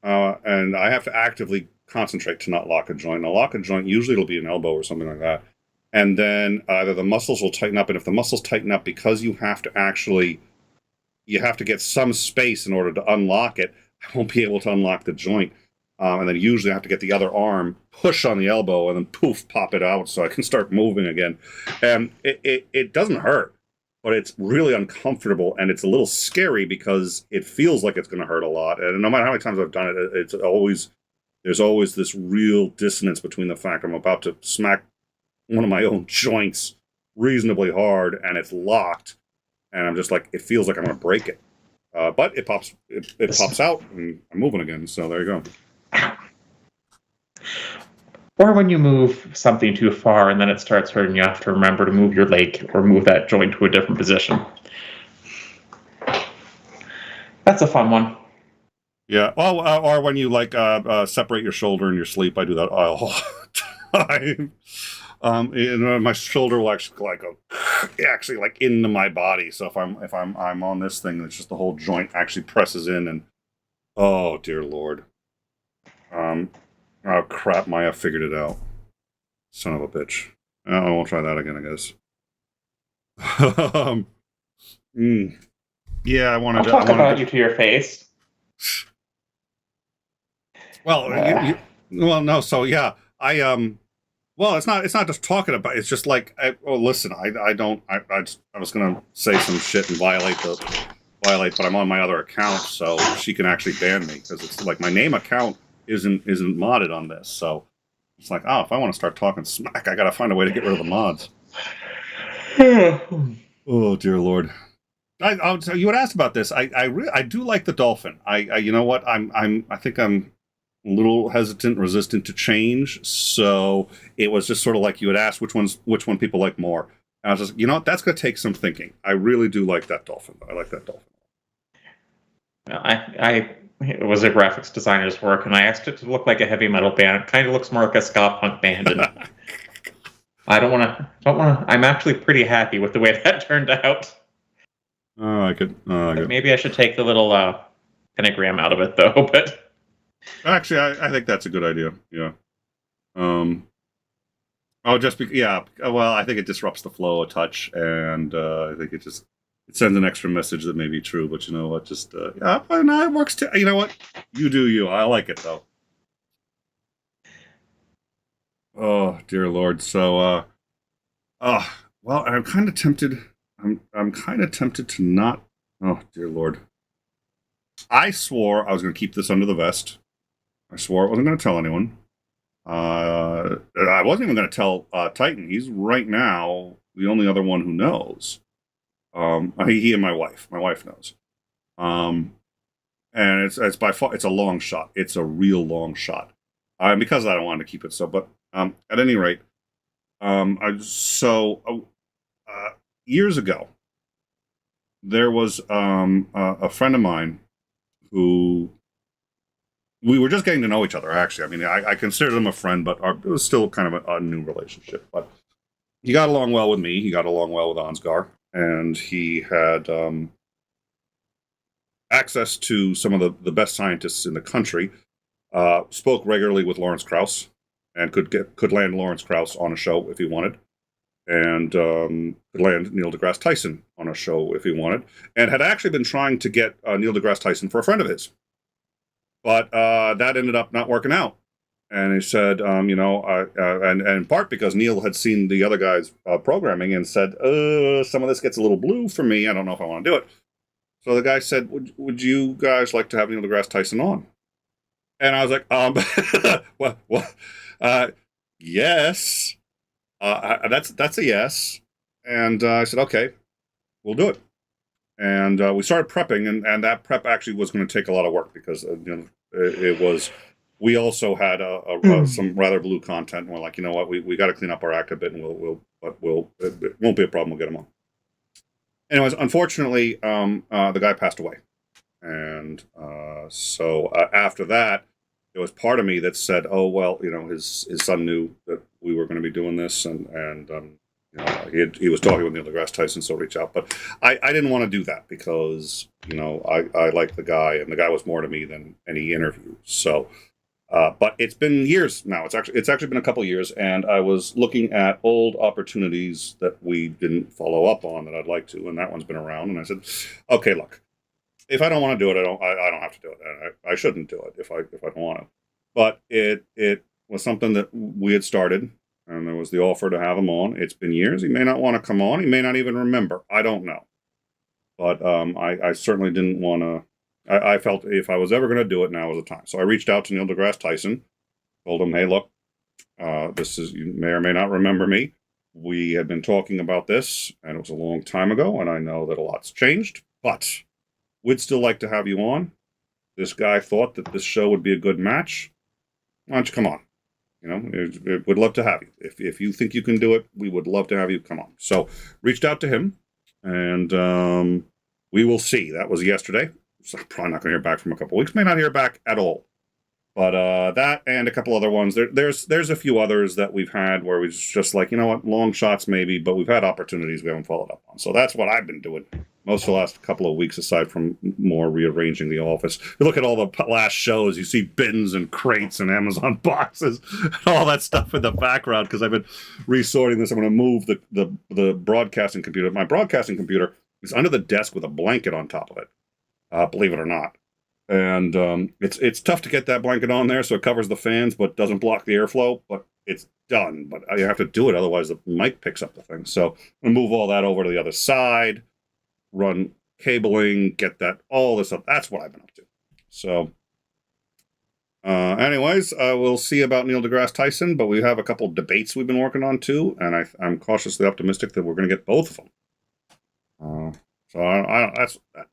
and I have to actively concentrate to not lock a joint. I'll lock a joint. Usually it'll be an elbow or something like that. And then either the muscles will tighten up, and if the muscles tighten up, because you have to get some space in order to unlock it, I won't be able to unlock the joint. And then usually I have to get the other arm, push on the elbow, and then poof, pop it out so I can start moving again. And it doesn't hurt, but it's really uncomfortable, and it's a little scary because it feels like it's going to hurt a lot. And no matter how many times I've done it, there's always this real dissonance between the fact I'm about to smack one of my own joints reasonably hard, and it's locked, and I'm just like, it feels like I'm going to break it. But it pops out, and I'm moving again, so there you go. Or when you move something too far and then it starts hurting, you have to remember to move your leg or move that joint to a different position. That's a fun one. Yeah. Oh, or when you separate your shoulder in your sleep, I do that all the time. My shoulder will actually go into my body. So if I'm on this thing, it's just the whole joint actually presses in, and oh dear Lord. Oh crap! Maya figured it out. Son of a bitch. I won't try that again, I guess. Yeah, I wanted. I'll talk about you to your face. Well, no. So yeah, well, it's not just talking about. It's just like, listen, I was gonna say some shit and violate, but I'm on my other account, so she can actually ban me because it's like my name account isn't modded on this. So it's like, if I want to start talking smack, I gotta find a way to get rid of the mods. Oh dear Lord. So you had asked about this. I do like the dolphin. You know what? I think I'm a little hesitant, resistant to change. So it was just sort of like you had asked which one people like more. And I was just, you know what? That's going to take some thinking. I really do like that dolphin. I like that dolphin. It was a graphics designer's work, and I asked it to look like a heavy metal band. It kind of looks more like a ska punk band, and I don't want to. I'm actually pretty happy with the way that turned out. I could. Maybe I should take the little pentagram out of it, though. But actually, I think that's a good idea. Yeah. Well, I think it disrupts the flow a touch, and I think it sends an extra message that may be true. But you know what? Just no, it works too. You know what? You do you. I like it though. Oh dear Lord. So, well, I'm kind of tempted. I'm kind of tempted to not. Oh dear Lord. I swore I was going to keep this under the vest. I swore I wasn't going to tell anyone. I wasn't even going to tell Titan. He's right now the only other one who knows. He and my wife. My wife knows. And it's by far, it's a long shot. It's a real long shot. Because I don't want to keep it so, but at any rate, years ago, there was a friend of mine who we were just getting to know each other. Actually, I mean, I considered him a friend, but it was still kind of a new relationship. But he got along well with me. He got along well with Ansgar, and he had access to some of the best scientists in the country. Spoke regularly with Lawrence Krauss, and could land Lawrence Krauss on a show if he wanted, and could land Neil deGrasse Tyson on a show if he wanted, and had actually been trying to get Neil deGrasse Tyson for a friend of his. But that ended up not working out. And he said, and in part because Neil had seen the other guy's programming and said, some of this gets a little blue for me. I don't know if I want to do it. So the guy said, would you guys like to have Neil deGrasse Tyson on? And I was like, yes. That's a yes. And I said, okay, we'll do it. And we started prepping, and that prep actually was going to take a lot of work because it was. We also had some rather blue content, and we're like, you know what, we got to clean up our act a bit, and it won't be a problem. We'll get him on. Anyways, unfortunately, the guy passed away, and so after that, there was part of me that said, oh, well, his son knew that we were going to be doing this, and he was talking with Neil deGrasse Tyson, so reach out. But I didn't want to do that because, I like the guy, and the guy was more to me than any interview. So, but it's been years now. It's actually been a couple years, and I was looking at old opportunities that we didn't follow up on that I'd like to, and that one's been around. And I said, okay, look, if I don't want to do it, I don't have to do it. I shouldn't do it if I don't want to. But it was something that we had started, and there was the offer to have him on. It's been years. He may not want to come on. He may not even remember. I don't know. But I certainly didn't want to. I felt if I was ever going to do it, now was the time. So I reached out to Neil deGrasse Tyson, told him, hey, look, you may or may not remember me. We had been talking about this, and it was a long time ago, and I know that a lot's changed, but we'd still like to have you on. This guy thought that this show would be a good match. Why don't you come on? We'd love to have you. If you think you can do it, we would love to have you come on. So reached out to him, and we will see. That was yesterday. So I'm probably not going to hear back from a couple weeks. May not hear back at all. But that and a couple other ones. There's a few others that we've had where we just like, long shots maybe, but we've had opportunities we haven't followed up on. So that's what I've been doing most of the last couple of weeks, aside from more rearranging the office. You look at all the last shows, you see bins and crates and Amazon boxes and all that stuff in the background because I've been resorting this. I'm going to move the broadcasting computer. My broadcasting computer is under the desk with a blanket on top of it, believe it or not. And it's tough to get that blanket on there so it covers the fans but doesn't block the airflow, but it's done. But you have to do it, otherwise the mic picks up the thing. So I'm going to move all that over to the other side, run cabling, get all this up. That's what I've been up to. So anyways, we'll see about Neil deGrasse Tyson, but we have a couple debates we've been working on too, and I'm cautiously optimistic that we're going to get both of them. So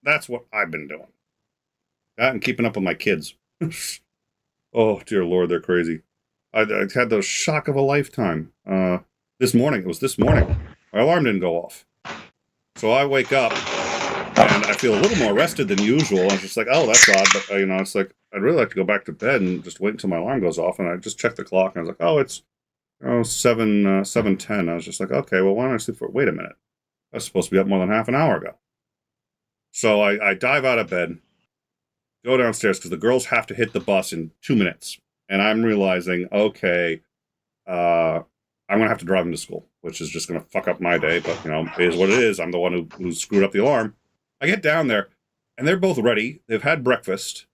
that's what I've been doing. That and keeping up with my kids. Oh, dear Lord, they're crazy. I had the shock of a lifetime. This morning, my alarm didn't go off. So I wake up, and I feel a little more rested than usual. I was just like, oh, that's odd. But, it's like, I'd really like to go back to bed and just wait until my alarm goes off. And I just checked the clock, and I was like, oh, it's 7:10. I was just like, okay, well, why don't I sleep wait a minute. I was supposed to be up more than half an hour ago. So I dive out of bed, go downstairs, because the girls have to hit the bus in 2 minutes. And I'm realizing, okay, I'm going to have to drive them to school, which is just going to fuck up my day. But, it is what it is. I'm the one who screwed up the alarm. I get down there, and they're both ready. They've had breakfast.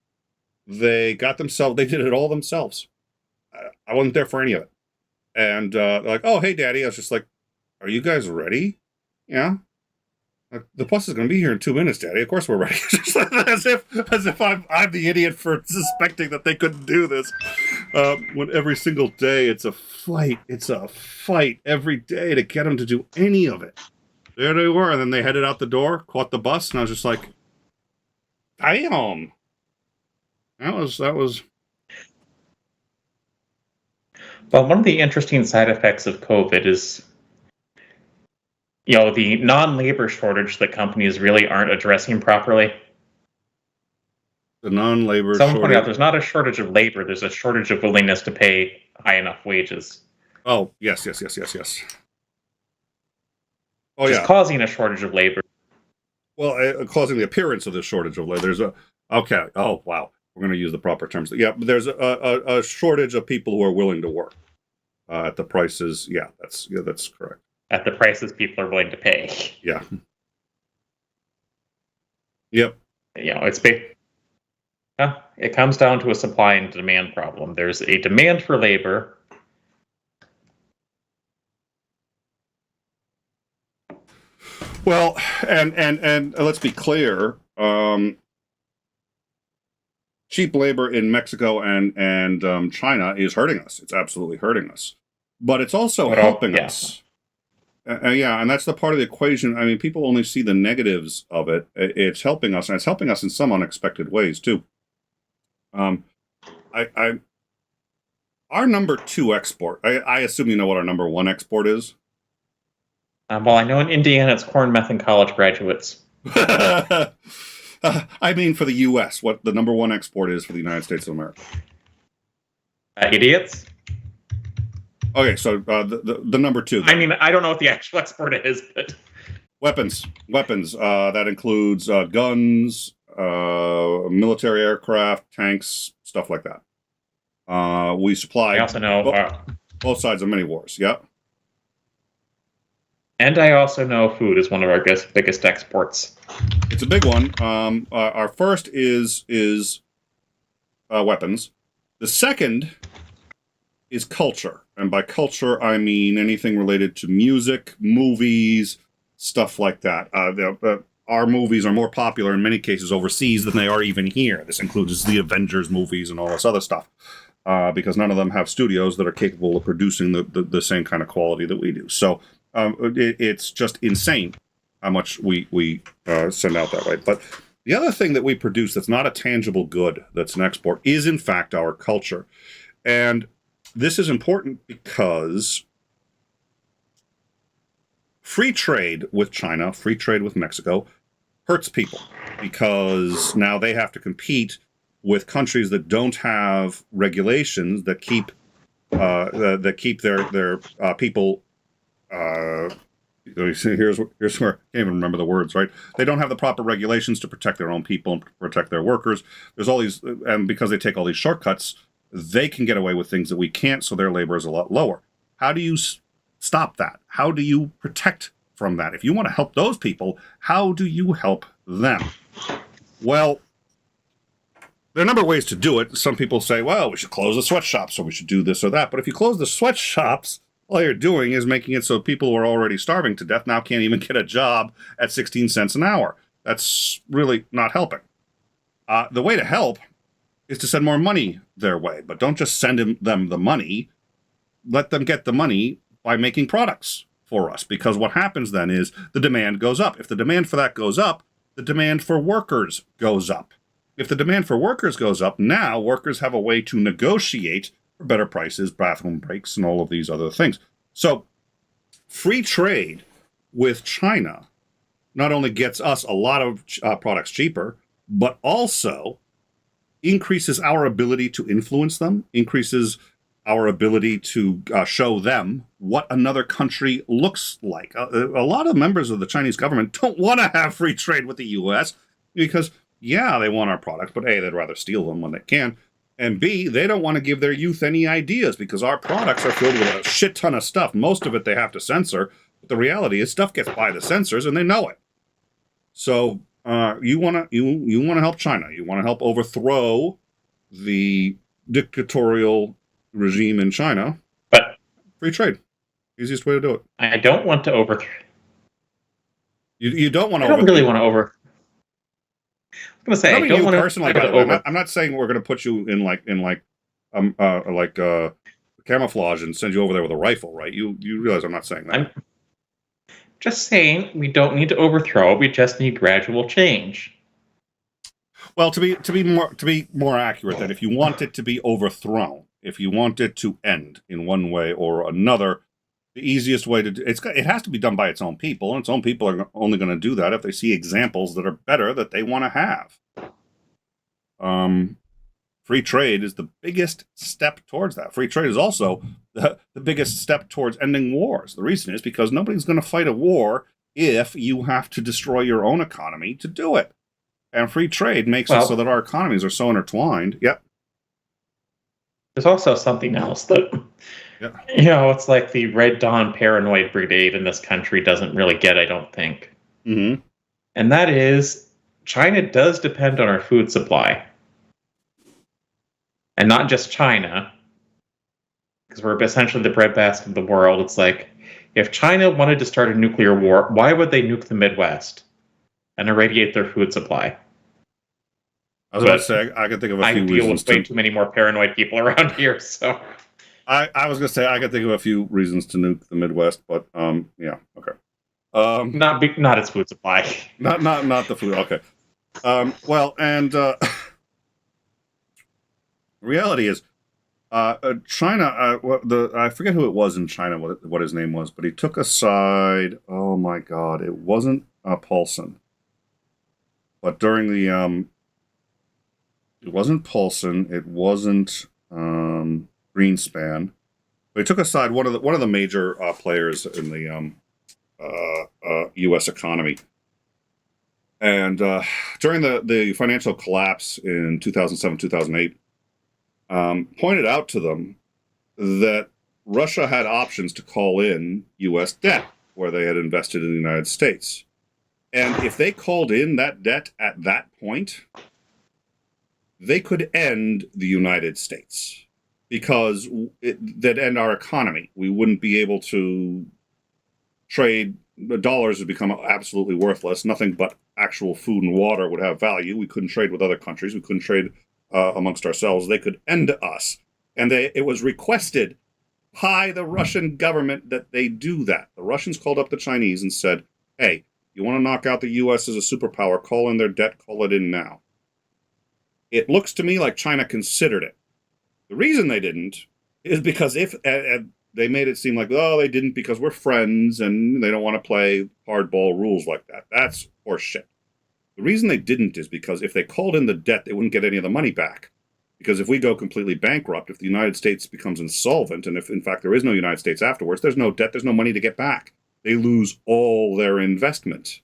They did it all themselves. I wasn't there for any of it. And they're like, oh, hey, Daddy. I was just like, are you guys ready? Yeah. The bus is going to be here in 2 minutes, Daddy. Of course we're ready. Just like, as if I'm the idiot for suspecting that they couldn't do this. When every single day it's a fight. It's a fight every day to get them to do any of it. There they were, and then they headed out the door, caught the bus, and I was just like, damn. That was. Well, one of the interesting side effects of COVID is, the non-labor shortage that companies really aren't addressing properly. The non-labor Someone shortage. pointed out there's not a shortage of labor, there's a shortage of willingness to pay high enough wages. Oh, yes. Oh, It's yeah. causing a shortage of labor. Well, causing the appearance of this shortage of labor. Okay. Oh, wow. We're going to use the proper terms. Yeah, but there's a shortage of people who are willing to work at the prices. Yeah, that's correct. At the prices people are willing to pay. Yeah. Yep. It's big. It comes down to a supply and demand problem. There's a demand for labor. Well, and let's be clear. Cheap labor in Mexico and China is hurting us. It's absolutely hurting us. But it's also helping us. Yeah, and that's the part of the equation. I mean, people only see the negatives of it. It's helping us, and it's helping us in some unexpected ways too. Our number 2 export. I assume you know what our number 1 export is. Well, I know in Indiana it's corn meth and college graduates. I mean, for the U.S., what the number 1 export is for the United States of America. Idiots. Okay, so the number two. I mean, I don't know what the actual export is, but Weapons. That includes guns, military aircraft, tanks, stuff like that. We supply. I also know. Both sides of many wars. Yeah. And I also know food is one of our biggest exports. It's a big one. Our first is weapons. The second is culture, and by culture I mean anything related to music, movies, stuff like that. Our movies are more popular in many cases overseas than they are even here. This includes the Avengers movies and all this other stuff, because none of them have studios that are capable of producing the same kind of quality that we do. So it's just insane how much we send out that way. But the other thing that we produce that's not a tangible good, that's an export, is in fact our culture. And this is important because free trade with China, free trade with Mexico, hurts people, because now they have to compete with countries that don't have regulations that keep their people. Here's where I can't even remember the words. Right? They don't have the proper regulations to protect their own people and protect their workers. There's all these, and because they take all these shortcuts, they can get away with things that we can't. So their labor is a lot lower. How do you stop that? How do you protect from that? If you want to help those people, how do you help them? Well, there are a number of ways to do it. Some people say, well, we should close the sweatshops, or we should do this or that. But if you close the sweatshops, all you're doing is making it so people who are already starving to death now can't even get a job at 16 cents an hour. That's really not helping. The way to help is to send more money their way. But don't just send them the money. Let them get the money by making products for us, because what happens then is the demand goes up. If the demand for that goes up, the demand for workers goes up. If the demand for workers goes up, now workers have a way to negotiate for better prices, bathroom breaks, and all of these other things. So free trade with China not only gets us a lot of products cheaper, but also increases our ability to influence them, increases our ability to show them what another country looks like. A lot of members of the Chinese government don't want to have free trade with the U.S. because, yeah, they want our products, but A, they'd rather steal them when they can, and B, they don't want to give their youth any ideas because our products are filled with a shit ton of stuff. Most of it they have to censor, but the reality is stuff gets by the censors and they know it. So you want to help China. You want to help overthrow the dictatorial regime in China. But free trade, easiest way to do it. I don't want to overthrow. You don't want to. I don't really want to over. I'm gonna say I don't want to personally. I'm not saying we're going to put you in camouflage and send you over there with a rifle, right? You realize I'm not saying that. I'm just saying we don't need to overthrow it. We just need gradual change. Well, to be more accurate, then, if you want it to be overthrown, if you want it to end in one way or another, the easiest way to do it has to be done by its own people, and its own people are only going to do that if they see examples that are better that they want to have. Free trade is the biggest step towards that. Free trade is also the biggest step towards ending wars. The reason is because nobody's going to fight a war if you have to destroy your own economy to do it. And free trade makes it so that our economies are so intertwined. Yep. There's also something else that, it's like the Red Dawn paranoid brigade in this country doesn't really get, I don't think. Mm-hmm. And that is, China does depend on our food supply. And not just China, because we're essentially the breadbasket of the world. It's like, if China wanted to start a nuclear war, why would they nuke the Midwest and irradiate their food supply? I was about to say, I can think of a few reasons. I deal with way too many more paranoid people around here, so... I was going to say, I can think of a few reasons to nuke the Midwest, but, yeah, okay. Not its food supply. Not the food, okay. Well, and... reality is, China. I forget who it was in China. What his name was, but he took a side. Oh my God! It wasn't Paulson. But during the it wasn't Paulson. It wasn't Brzezinski. Greenspan. They took aside one of the major players in the U.S. economy. And during the financial collapse in 2007, 2008, pointed out to them that Russia had options to call in U.S. debt where they had invested in the United States. And if they called in that debt at that point, they could end the United States because that'd end our economy. We wouldn't be able to trade. The dollars would become absolutely worthless. Nothing but actual food and water would have value. We couldn't trade with other countries. We couldn't trade amongst ourselves. They could end us. And it was requested by the Russian government that they do that. The Russians called up the Chinese and said, hey, you want to knock out the U.S. as a superpower, call in their debt, call it in now. It looks to me like China considered it. The reason they didn't is because if they made it seem like, oh, they didn't because we're friends and they don't want to play hardball rules like that. That's horseshit. The reason they didn't is because if they called in the debt, they wouldn't get any of the money back. Because if we go completely bankrupt, if the United States becomes insolvent, and if, in fact, there is no United States afterwards, there's no debt, there's no money to get back. They lose all their investment.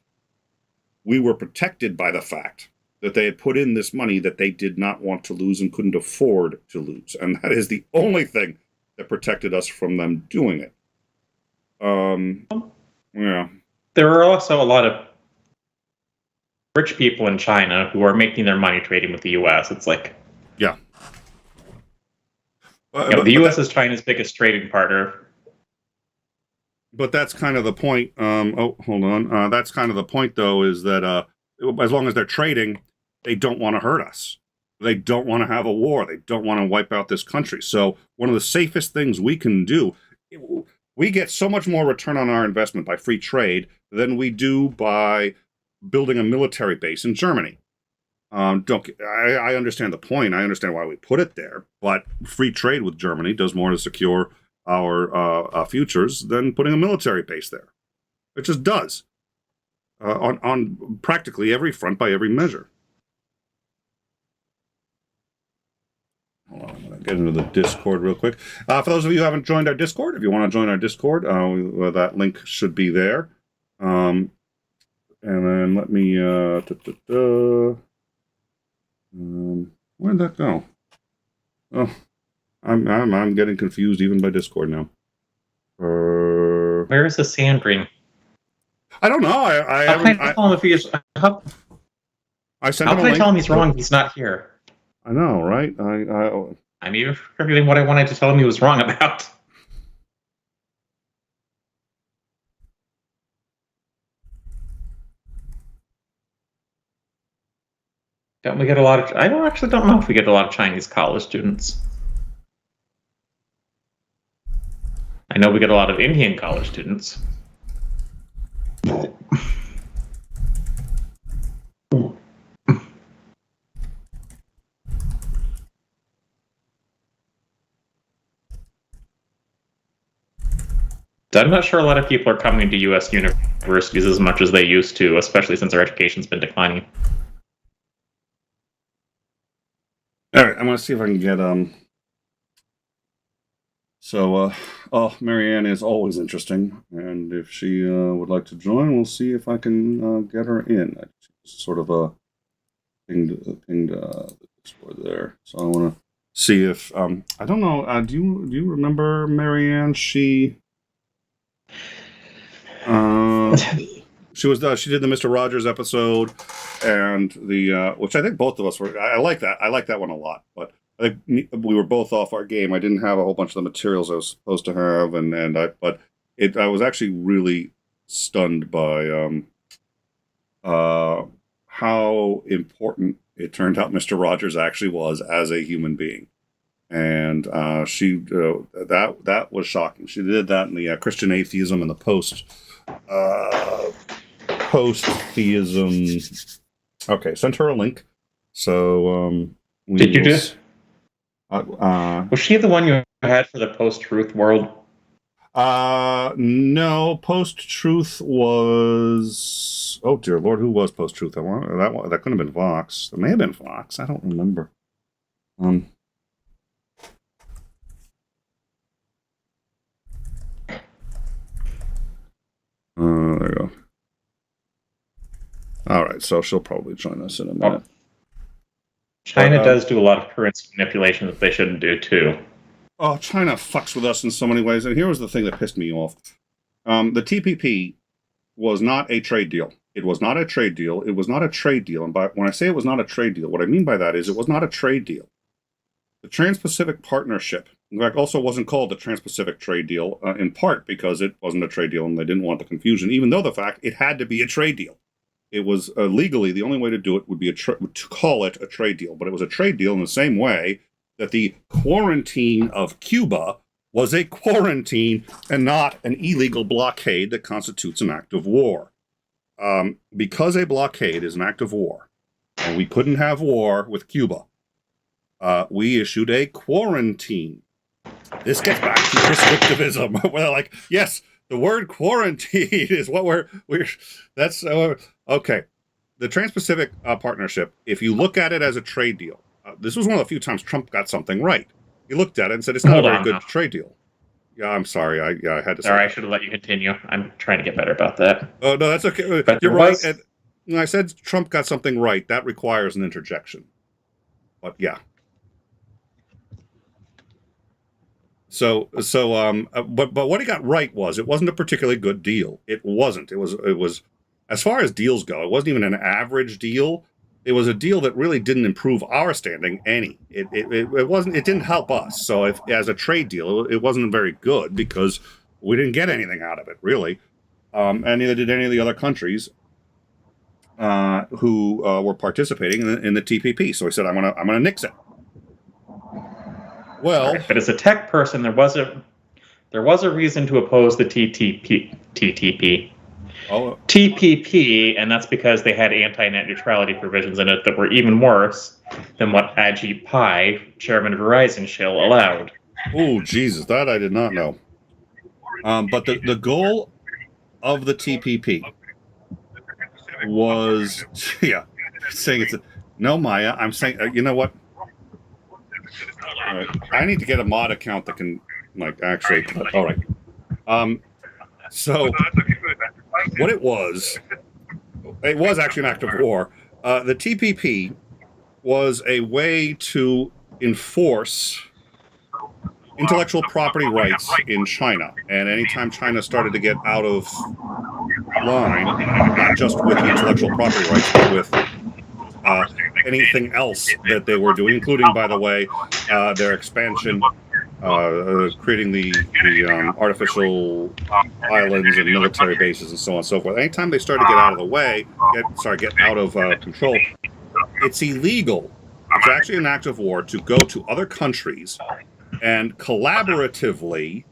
We were protected by the fact that they had put in this money that they did not want to lose and couldn't afford to lose. And that is the only thing that protected us from them doing it. Yeah. There are also a lot of rich people in China who are making their money trading with the U.S. It's like, yeah. The U.S. is China's biggest trading partner. But that's kind of the point. Oh, hold on. That's kind of the point, though, is that as long as they're trading, they don't want to hurt us. They don't want to have a war. They don't want to wipe out this country. So one of the safest things we can do, we get so much more return on our investment by free trade than we do by building a military base in Germany. I understand the point. I understand why we put it there. But free trade with Germany does more to secure our futures than putting a military base there. It just does. On practically every front by every measure. Hold on, I'm going to get into the Discord real quick. For those of you who haven't joined our Discord, if you want to join our Discord, that link should be there. And then let me... where'd that go? Oh, I'm getting confused even by Discord now. Where is the sand ring? I don't know. How can I tell him if he is? How can I tell him he's wrong? He's not here. I know, right? I'm even forgetting what I wanted to tell him he was wrong about. Don't we get a lot of? I don't know if we get a lot of Chinese college students. I know we get a lot of Indian college students. I'm not sure a lot of people are coming to U.S. universities as much as they used to, especially since our education's been declining. All right, I'm going to see if I can get oh, Marianne is always interesting, and if she would like to join, we'll see if I can get her in. I sort of pinged the Discord there, so I want to see if I don't know. Do you remember Marianne? She she did the Mr. Rogers episode, and the which I think both of us were. I like that. I like that one a lot, but I think we were both off our game. I didn't have a whole bunch of the materials I was supposed to have, I was actually really stunned by how important it turned out Mr. Rogers actually was as a human being, and that was shocking. She did that in the Christian atheism and the post-theism. Okay, sent her a link. So did you do? Was she the one you had for the post-truth world? No, post-truth was. Oh dear Lord, who was post-truth? That couldn't have been Vox. It may have been Vox. I don't remember. All right, so she'll probably join us in a minute. China does do a lot of currency manipulation that they shouldn't do, too. Oh, China fucks with us in so many ways. And here was the thing that pissed me off. The TPP was not a trade deal. It was not a trade deal. It was not a trade deal. And when I say it was not a trade deal, what I mean by that is it was not a trade deal. The Trans-Pacific Partnership, in fact, also wasn't called the Trans-Pacific Trade Deal, in part because it wasn't a trade deal and they didn't want the confusion, even though the fact it had to be a trade deal. It was legally, the only way to do it would be to call it a trade deal. But it was a trade deal in the same way that the quarantine of Cuba was a quarantine and not an illegal blockade that constitutes an act of war. Because a blockade is an act of war, and we couldn't have war with Cuba, we issued a quarantine. This gets back to prescriptivism. Well, like, yes, the word quarantine is what that's okay. The Trans-Pacific Partnership, if you look at it as a trade deal, this was one of the few times Trump got something right. He looked at it and said, it's not a very good trade deal. Yeah, I'm sorry. I had to say. Sorry, I should have let you continue. I'm trying to get better about that. Oh, no, that's okay. But you're right. And when I said Trump got something right, that requires an interjection. But yeah. But what he got right was it wasn't a particularly good deal. It wasn't. It was as far as deals go, it wasn't even an average deal. It was a deal that really didn't improve our standing any. It wasn't. It didn't help us. So if as a trade deal, it wasn't very good because we didn't get anything out of it really, and neither did any of the other countries who were participating in the TPP. So he said, "I'm gonna nix it." Well, right, but as a tech person, there was a reason to oppose the TTP. Oh. TPP, and that's because they had anti-net neutrality provisions in it that were even worse than what Ajit Pai, chairman of Verizon Shill, allowed. Oh, Jesus, that I did not know. But the goal of the TPP was, yeah, saying it's no, Maya. I'm saying, you know what? All right, I need to get a mod account that can actually. All right. So. What it was actually an act of war. The TPP was a way to enforce intellectual property rights in China. And anytime China started to get out of line, not just with the intellectual property rights, but with anything else that they were doing, including, by the way, their expansion, creating the artificial islands and military bases and so on and so forth. Anytime they start to get out of the way, get out of control, it's illegal. It's actually an act of war to go to other countries and collaboratively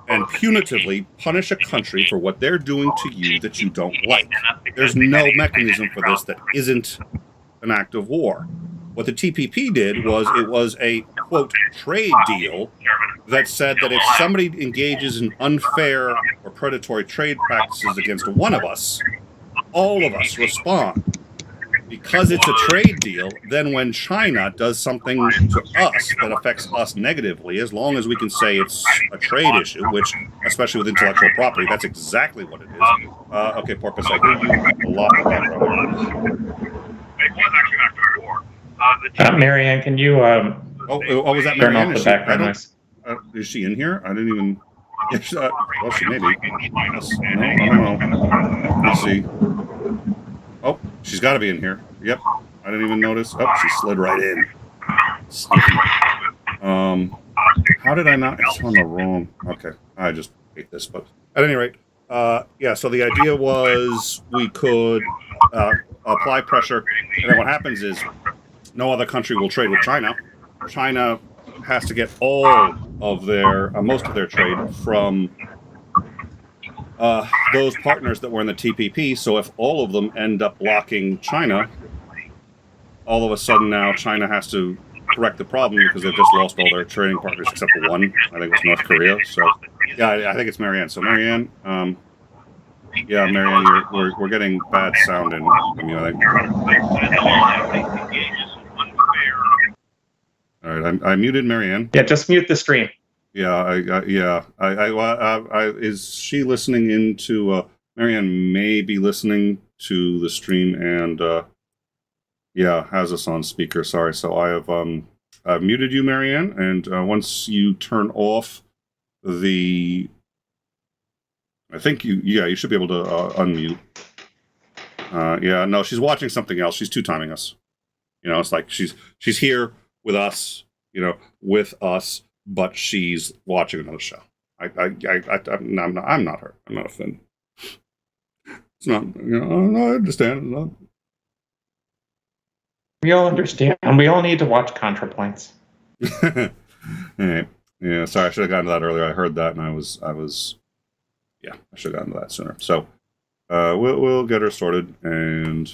and punitively punish a country for what they're doing to you that you don't like. There's no mechanism for this that isn't an act of war. What the TPP did was it was a, quote, trade deal that said that if somebody engages in unfair or predatory trade practices against one of us, all of us respond. Because it's a trade deal, then when China does something to us that affects us negatively, as long as we can say it's a trade issue, which, especially with intellectual property, that's exactly what it is. Okay, Porpoise, I hear you a lot in the background. It was actually after the war. Marianne, can you was that turn Marianne? off the background noise? Is she in here? I didn't even. Well, she may be. No, I don't know. Let's see. Oh, she's got to be in here. Yep. I didn't even notice. Oh, she slid right in. How did I not? It's on the wrong. Okay. I just hate this. But at any rate, yeah, so the idea was we could apply pressure. And then what happens is no other country will trade with China. China has to get all of their, most of their trade from those partners that were in the TPP. So if all of them end up blocking China, all of a sudden now China has to correct the problem because they've just lost all their trading partners except for one. I think it's North Korea. So yeah, I think it's Marianne. So Marianne, yeah, Marianne, we're getting bad sound in from you, I think. All right, I muted Marianne. Yeah, just mute the stream. Yeah, is she listening into? Marianne may be listening to the stream and has us on speaker. Sorry. So I have I've muted you, Marianne, and once you turn off the, I think you should be able to unmute. No, she's watching something else. She's two-timing us. It's like she's here with us, but she's watching another show. I'm not her. I'm not offended. It's not, I understand. It's not. We all understand. We all need to watch ContraPoints. All right. Yeah, sorry, I should have gotten to that earlier. I heard that, and I should have gotten to that sooner. So, we'll get her sorted, and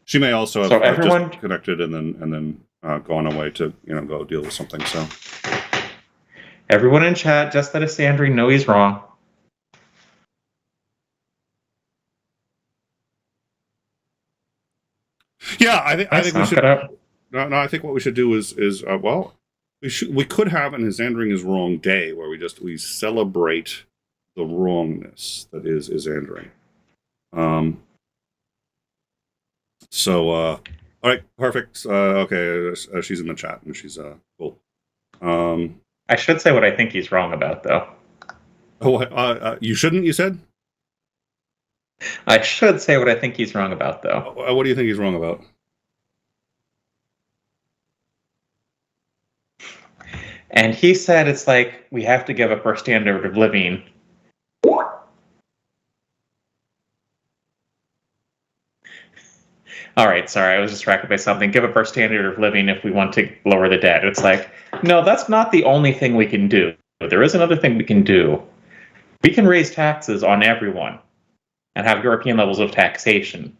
she may also have just connected and then gone away to go deal with something. So, everyone in chat, just let Sandry know he's wrong. Yeah, I think we should. No, I think what we should do is we could have an Isandering is Wrong day where we celebrate the wrongness that is Isandering. All right, perfect. Okay, she's in the chat and she's cool. I should say what I think he's wrong about, though. Oh, you shouldn't. You said. I should say what I think he's wrong about, though. What do you think he's wrong about? And he said it's like we have to give up our standard of living. All right, sorry, I was distracted by something. Give up our standard of living if we want to lower the debt. It's like, no, that's not the only thing we can do. There is another thing we can do. We can raise taxes on everyone and have European levels of taxation.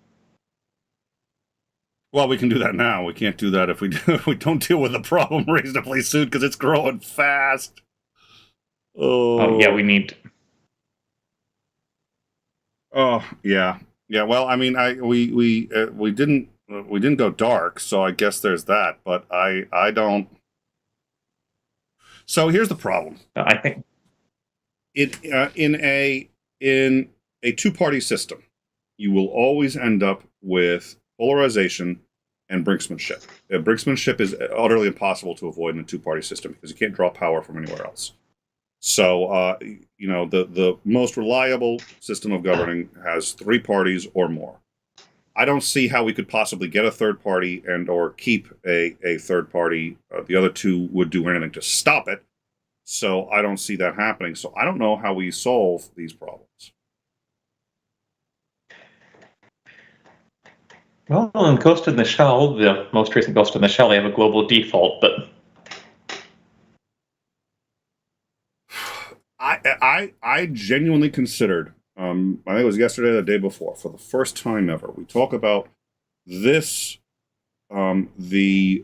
Well, we can do that now. We can't do that if we don't deal with the problem reasonably soon because it's growing fast. Oh yeah, we need. Oh yeah. Well, I mean, we didn't go dark, so I guess there's that. But I don't. So here's the problem. I think in a two-party system, you will always end up with polarization and brinksmanship. Brinksmanship is utterly impossible to avoid in a two-party system because you can't draw power from anywhere else. So, the most reliable system of governing has three parties or more. I don't see how we could possibly get a third party and or keep a third party. The other two would do anything to stop it. So I don't see that happening. So I don't know how we solve these problems. Well, in Ghost in the Shell, the most recent Ghost in the Shell, they have a global default, but I genuinely considered, I think it was yesterday or the day before, for the first time ever, we talk about this, the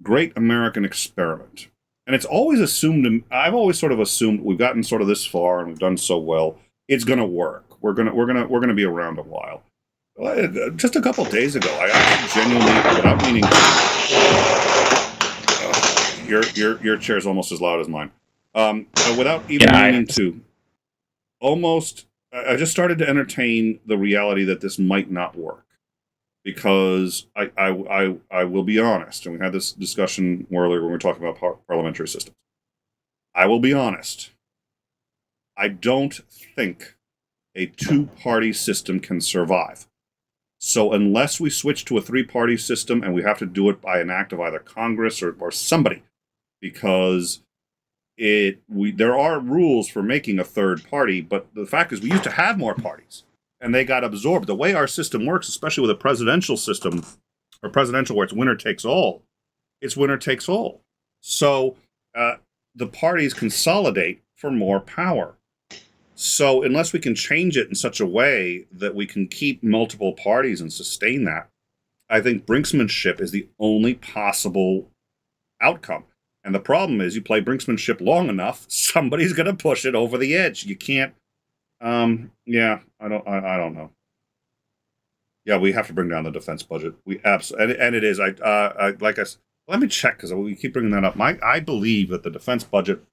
great American experiment. And it's always assumed, I've always sort of assumed we've gotten sort of this far and we've done so well, it's going to work. We're going to be around a while. Just a couple of days ago, I actually genuinely, without meaning to, your chair's almost as loud as mine. Without even meaning to, I just started to entertain the reality that this might not work, because I will be honest, and we had this discussion earlier when we were talking about parliamentary systems. I will be honest. I don't think a two-party system can survive. So unless we switch to a three-party system, and we have to do it by an act of either Congress or somebody, because there are rules for making a third party, but the fact is we used to have more parties, and they got absorbed. The way our system works, especially with a presidential system, or presidential where it's winner takes all, it's winner takes all. So the parties consolidate for more power. So unless we can change it in such a way that we can keep multiple parties and sustain that, I think brinksmanship is the only possible outcome. And the problem is, you play brinksmanship long enough, somebody's going to push it over the edge. You can't. I don't know. Yeah, we have to bring down the defense budget. We absolutely, and it is. Let me check, because we keep bringing that up. I believe that the defense budget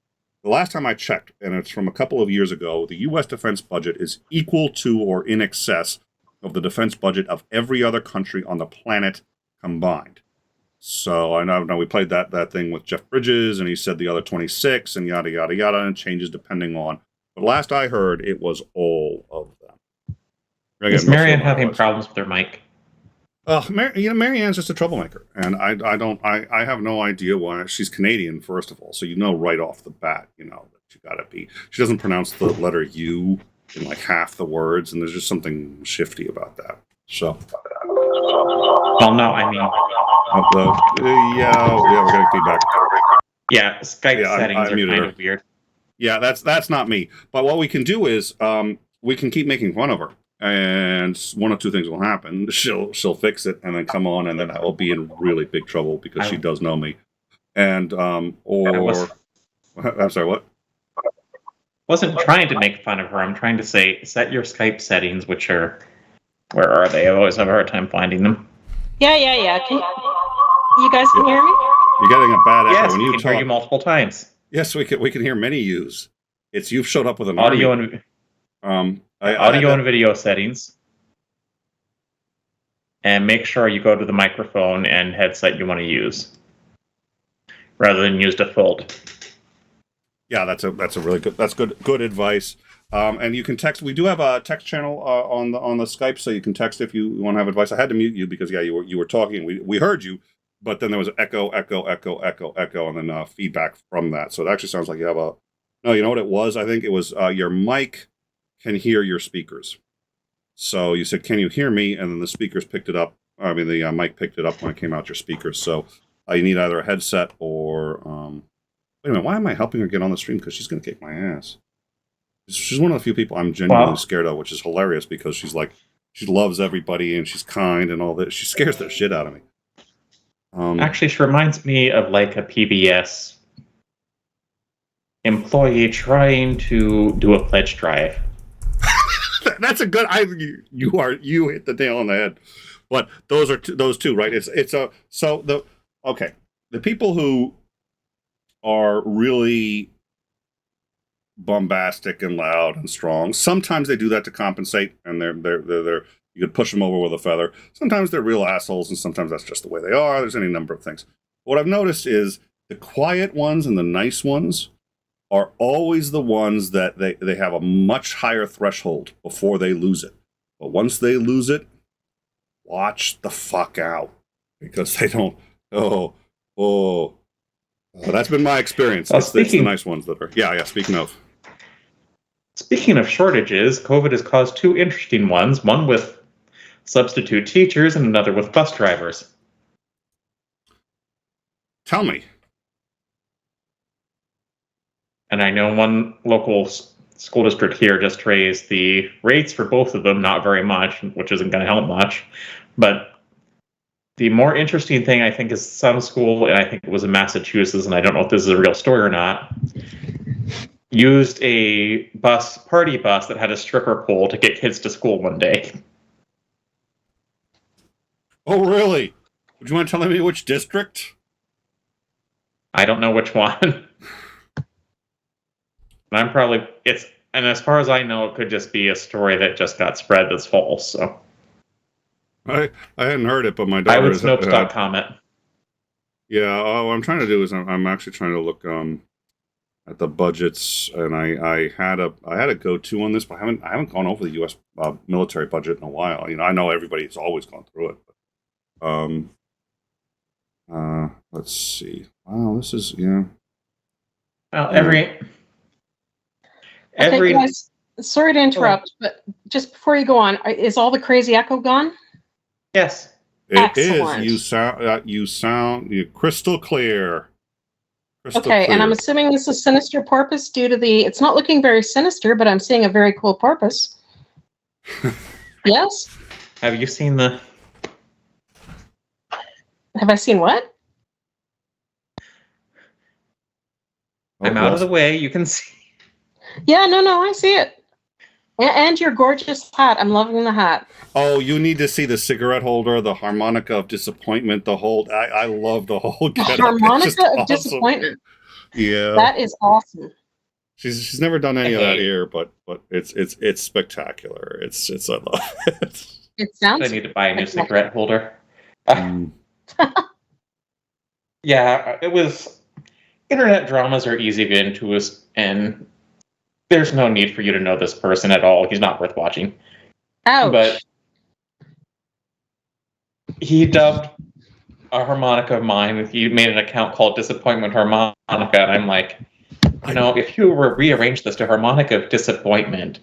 the last time I checked, and it's from a couple of years ago, the U.S. defense budget is equal to or in excess of the defense budget of every other country on the planet combined. So I know we played that thing with Jeff Bridges, and he said the other 26, and yada, yada, yada, and it changes depending on. But last I heard, it was all of them. Is Marianne having problems with her mic? Marianne's just a troublemaker, and I have no idea why. She's Canadian, first of all, so right off the bat, that you gotta be. She doesn't pronounce the letter U in like half the words, and there's just something shifty about that. So. Well, no, I mean. Yeah, we're getting feedback. Yeah, Skype settings are kind of weird. Yeah, that's not me. But what we can do is we can keep making fun of her, and one of two things will happen. She'll fix it and then come on, and then I will be in really big trouble because she does know me. And I'm sorry, what? Wasn't trying to make fun of her. I'm trying to say set your Skype settings, which are where are they? I always have a hard time finding them. Yeah. You guys can hear me? You're getting a bad echo when you talk. Yes, we can hear you multiple times. Yes, we can hear many yous. You've showed up with an audio army. Audio and video settings, and make sure you go to the microphone and headset you want to use, rather than use default. Yeah, that's a really good advice. And you can text. We do have a text channel on the Skype, so you can text if you want to have advice. I had to mute you because you were talking. We heard you, but then there was an echo, and then feedback from that. So it actually sounds like you have a. No, you know what it was? I think it was your mic can hear your speakers. So you said, "Can you hear me?" And then the speakers picked it up. I mean, the mic picked it up when it came out your speakers. So you need either a headset or. Wait a minute. Why am I helping her get on the stream? Because she's going to kick my ass. She's one of the few people I'm genuinely scared of, which is hilarious because she's like, she loves everybody and she's kind and all that. She scares the shit out of me. Actually, she reminds me of like a PBS employee trying to do a pledge drive. That's a good. You hit the nail on the head. But those are those two, right? The people who are really bombastic and loud and strong. Sometimes they do that to compensate, and they're you could push them over with a feather. Sometimes they're real assholes, and sometimes that's just the way they are. There's any number of things. What I've noticed is the quiet ones and the nice ones are always the ones that they have a much higher threshold before they lose it. But once they lose it, watch the fuck out because they don't. That's been my experience. It's the nice ones that are. Yeah. Speaking of shortages, COVID has caused two interesting ones, one with substitute teachers and another with bus drivers. Tell me. And I know one local school district here just raised the rates for both of them, not very much, which isn't going to help much. But the more interesting thing, I think, is some school, and I think it was in Massachusetts, and I don't know if this is a real story or not, used a party bus that had a stripper pole to get kids to school one day. Oh, really? Would you mind telling me which district? I don't know which one. And as far as I know, it could just be a story that just got spread that's false, so. I hadn't heard it, but my daughter... I would Snopes.com it. Yeah, what I'm trying to do is I'm actually trying to look at the budgets, and I had a go-to on this, but I haven't gone over the U.S. Military budget in a while. I know everybody's always gone through it. But, let's see. Wow, this is Well, every guys, sorry to interrupt, but just before you go on, is all the crazy echo gone? Yes. It is. You sound crystal clear. And I'm assuming this is sinister porpoise due to it's not looking very sinister, but I'm seeing a very cool porpoise. Yes? Have you seen Have I seen what? I'm out of the way. You can see. Yeah, no, I see it. And your gorgeous hat. I'm loving the hat. Oh, you need to see the cigarette holder, the harmonica of disappointment, the whole... I love the whole... The harmonica of disappointment. Yeah. That is awesome. She's never done any of that here, but it's spectacular. It's I love it. It sounds. I need to buy a new cigarette holder. Yeah, it was. Internet dramas are easy to get into, and there's no need for you to know this person at all. He's not worth watching. Ouch. But he dubbed a harmonica of mine. He made an account called Disappointment Harmonica, and I'm like, if you were rearrange this to Harmonica of Disappointment,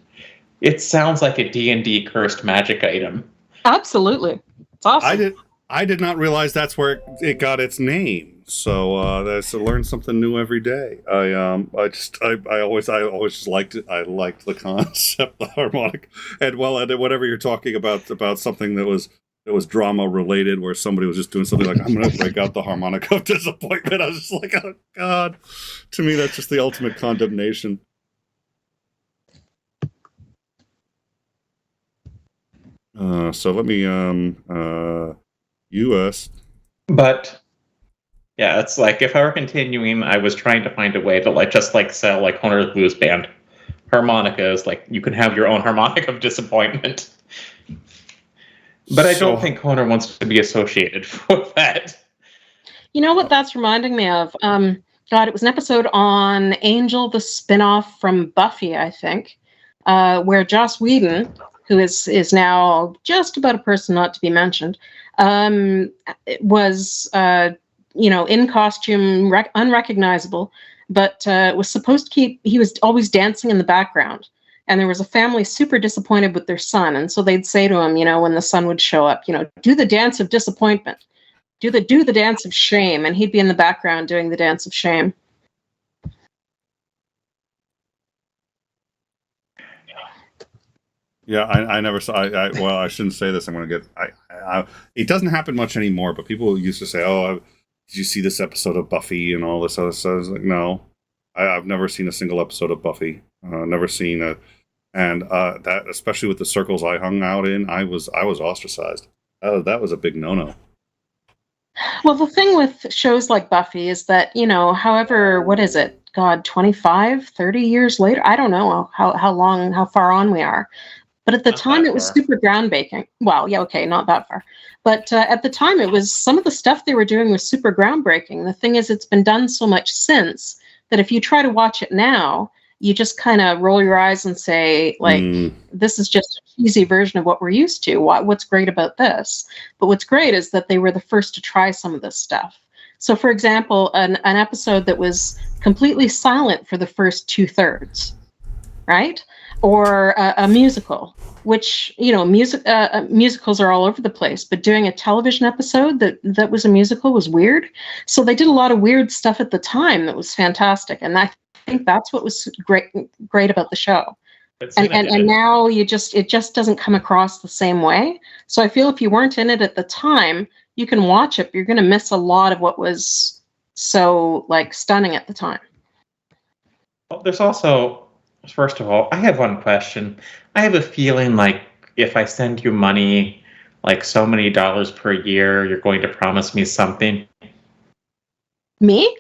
it sounds like a D&D cursed magic item. Absolutely. It's awesome. I did not realize that's where it got its name. So that's learn something new every day. I always just liked it. I liked the concept, the harmonic, and whatever you're talking about something that was drama related, where somebody was just doing something like, I'm going to break out the harmonica of disappointment. I was just like, oh God. To me, that's just the ultimate condemnation. So let me US. But yeah, it's like if I were continuing, I was trying to find a way to sell like Honer the Blues Band harmonicas. Like you can have your own harmonica of disappointment. But I don't think Honer wants to be associated with that. You know what that's reminding me of? God, it was an episode on Angel, the spinoff from Buffy, I think, where Joss Whedon, who is now just about a person not to be mentioned, was in costume, unrecognizable, but was supposed to he was always dancing in the background. And there was a family super disappointed with their son. And so they'd say to him, when the son would show up, do the dance of disappointment, do the dance of shame. And he'd be in the background doing the dance of shame. Yeah, I never saw. Well, I shouldn't say this. I'm going to get. It doesn't happen much anymore. But people used to say, "Oh, did you see this episode of Buffy and all this other stuff?" I was like, "No, I've never seen a single episode of Buffy. Never seen it." And that, especially with the circles I hung out in, I was ostracized. That was a big no-no. Well, the thing with shows like Buffy is that however, what is it? God, 25, 30 years later, I don't know how far on we are. But at the time, it was super groundbreaking. Well, yeah, okay, not that far. But at the time, it was some of the stuff they were doing was super groundbreaking. The thing is, it's been done so much since that if you try to watch it now, you just kind of roll your eyes and say, this is just a cheesy version of what we're used to. What's great about this? But what's great is that they were the first to try some of this stuff. So, for example, an episode that was completely silent for the first 2/3, right? Or a musical, which, musicals are all over the place, but doing a television episode that was a musical was weird. So they did a lot of weird stuff at the time that was fantastic. And I think that's what was great about the show. And now it just doesn't come across the same way. So I feel if you weren't in it at the time, you can watch it, but you're going to miss a lot of what was so stunning at the time. Well, there's also, first of all, I have one question. I have a feeling if I send you money, so many dollars per year, you're going to promise me something. Me?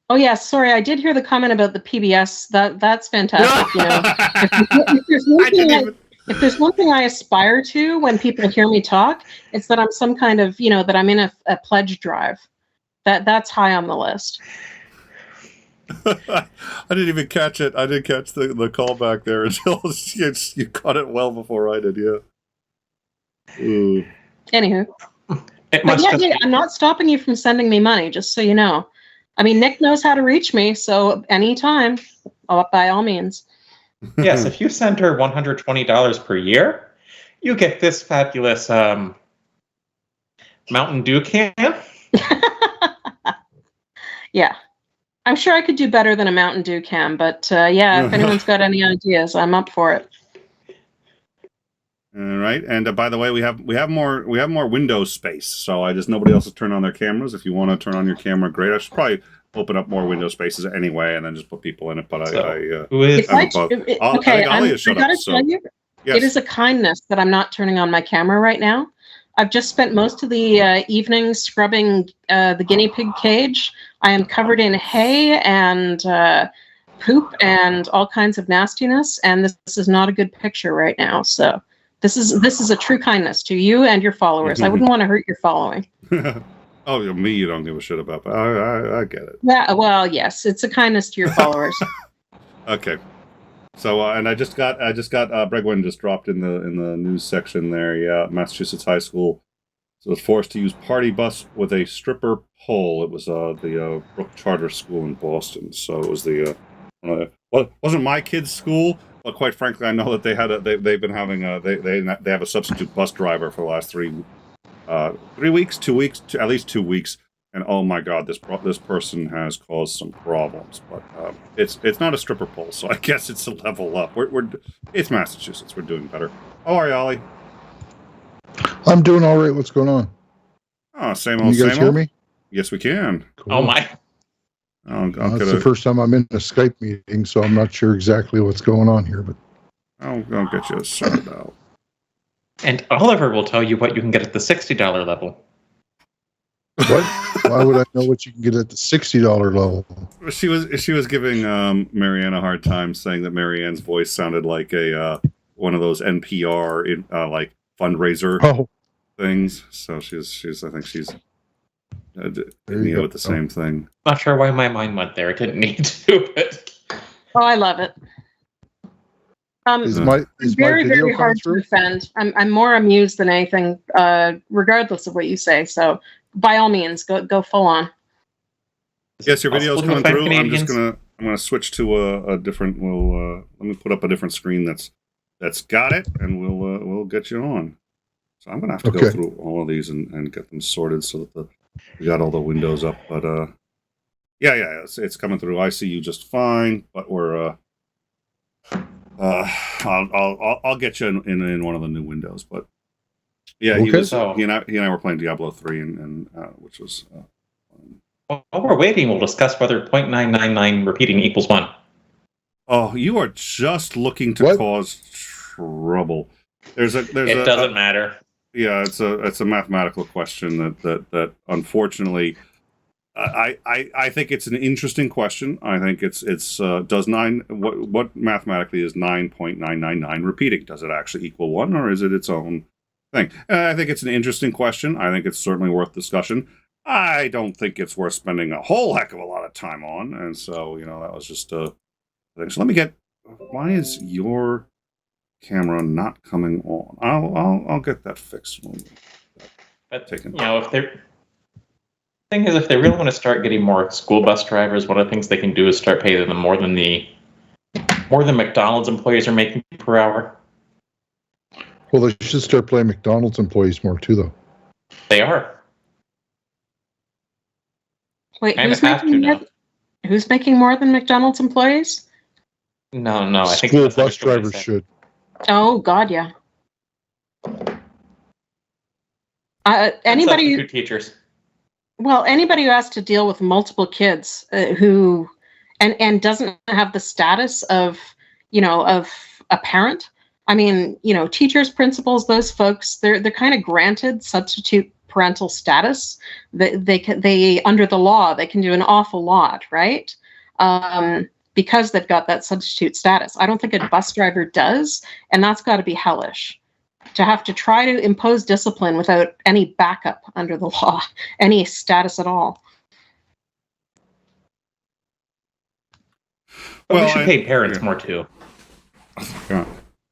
Oh yeah, sorry, I did hear the comment about the PBS. That's fantastic. If there's one thing I aspire to when people hear me talk, it's that I'm some kind of, that I'm in a pledge drive. That's high on the list. I didn't even catch it. I didn't catch the callback there until you caught it well before I did. Yeah. Ooh. Anywho, I'm not stopping you from sending me money. Just so you know. I mean, Nick knows how to reach me, so anytime, by all means. Yes, if you send her $120 per year, you get this fabulous Mountain Dew can. Yeah. I'm sure I could do better than a Mountain Dew can, but if anyone's got any ideas, I'm up for it. All right, and by the way, we have more window space. So nobody else has turned on their cameras. If you want to turn on your camera, great. I should probably open up more window spaces anyway, and then just put people in it. But I gotta tell you, it is a kindness that I'm not turning on my camera right now. I've just spent most of the evening scrubbing the guinea pig cage. I am covered in hay and poop and all kinds of nastiness, and this is not a good picture right now. So this is a true kindness to you and your followers. I wouldn't want to hurt your following. Oh, me, you don't give a shit about, but I get it. Yeah, well, yes, it's a kindness to your followers. Okay. So, and I just got Bregwin just dropped in the news section there. Yeah, Massachusetts high school was forced to use party bus with a stripper pole. It was the Brook Charter School in Boston. So it was well, wasn't my kid's school, but quite frankly, I know that they've been having they have a substitute bus driver for the last 3 weeks, 2 weeks, at least 2 weeks. And oh my God, this person has caused some problems. But it's not a stripper pole, so I guess it's a level up. It's Massachusetts. We're doing better. How are you, Ollie? I'm doing all right. What's going on? Oh, same Can old. you guys same hear old? me? Yes, we can. Cool. Oh my! It's the first time I'm in a Skype meeting, so I'm not sure exactly what's going on here. But I'll get you sorted out. And Oliver will tell you what you can get at the $60 level. what? Why would I know what you can get at the $60 level? She was giving Marianne a hard time, saying that Marianne's voice sounded like a one of those NPR like fundraiser things. So she's I think she's with the same thing. Not sure why my mind went there. It didn't need to, but Oh, I love it. Is my Very, video very coming hard to through? defend. I'm more amused than anything, regardless of what you say. So by all means, go full on. Yes, your video's coming Five through. Canadians. I'm gonna switch to a different. Let me put up a different screen that's got it, and we'll get you on. So I'm gonna have to go through all of these and get them sorted so that we got all the windows up. But yeah, it's coming through. I see you just fine, but we're I'll get you in one of the new windows. But yeah, he and I were playing Diablo 3 and which was. While we're waiting, we'll discuss whether 0.999 repeating equals 1. Oh, you are just looking to cause trouble. It doesn't matter. Yeah, it's a mathematical question that unfortunately, I think it's an interesting question. I think it's what mathematically is 9.999 repeating? Does it actually equal 1, or is it its own thing? And I think it's an interesting question. I think it's certainly worth discussion. I don't think it's worth spending a whole heck of a lot of time on, and so that was just a thing. So let me get. Why is your camera not coming on? I'll get that fixed. But if they're thing is, if they really want to start getting more school bus drivers, one of the things they can do is start paying them more than McDonald's employees are making per hour. Well, they should start paying McDonald's employees more too, though. They are. Wait, who's making more than McDonald's employees? No. I think school bus drivers should. Oh God, yeah. Anybody teachers. Well, anybody who has to deal with multiple kids who doesn't have the status of a parent. I mean, teachers, principals, those folks, they're kind of granted substitute parental status. They under the law, they can do an awful lot, right? Because they've got that substitute status. I don't think a bus driver does, and that's got to be hellish. To have to try to impose discipline without any backup under the law, any status at all. Well, we should pay parents more too. Yeah.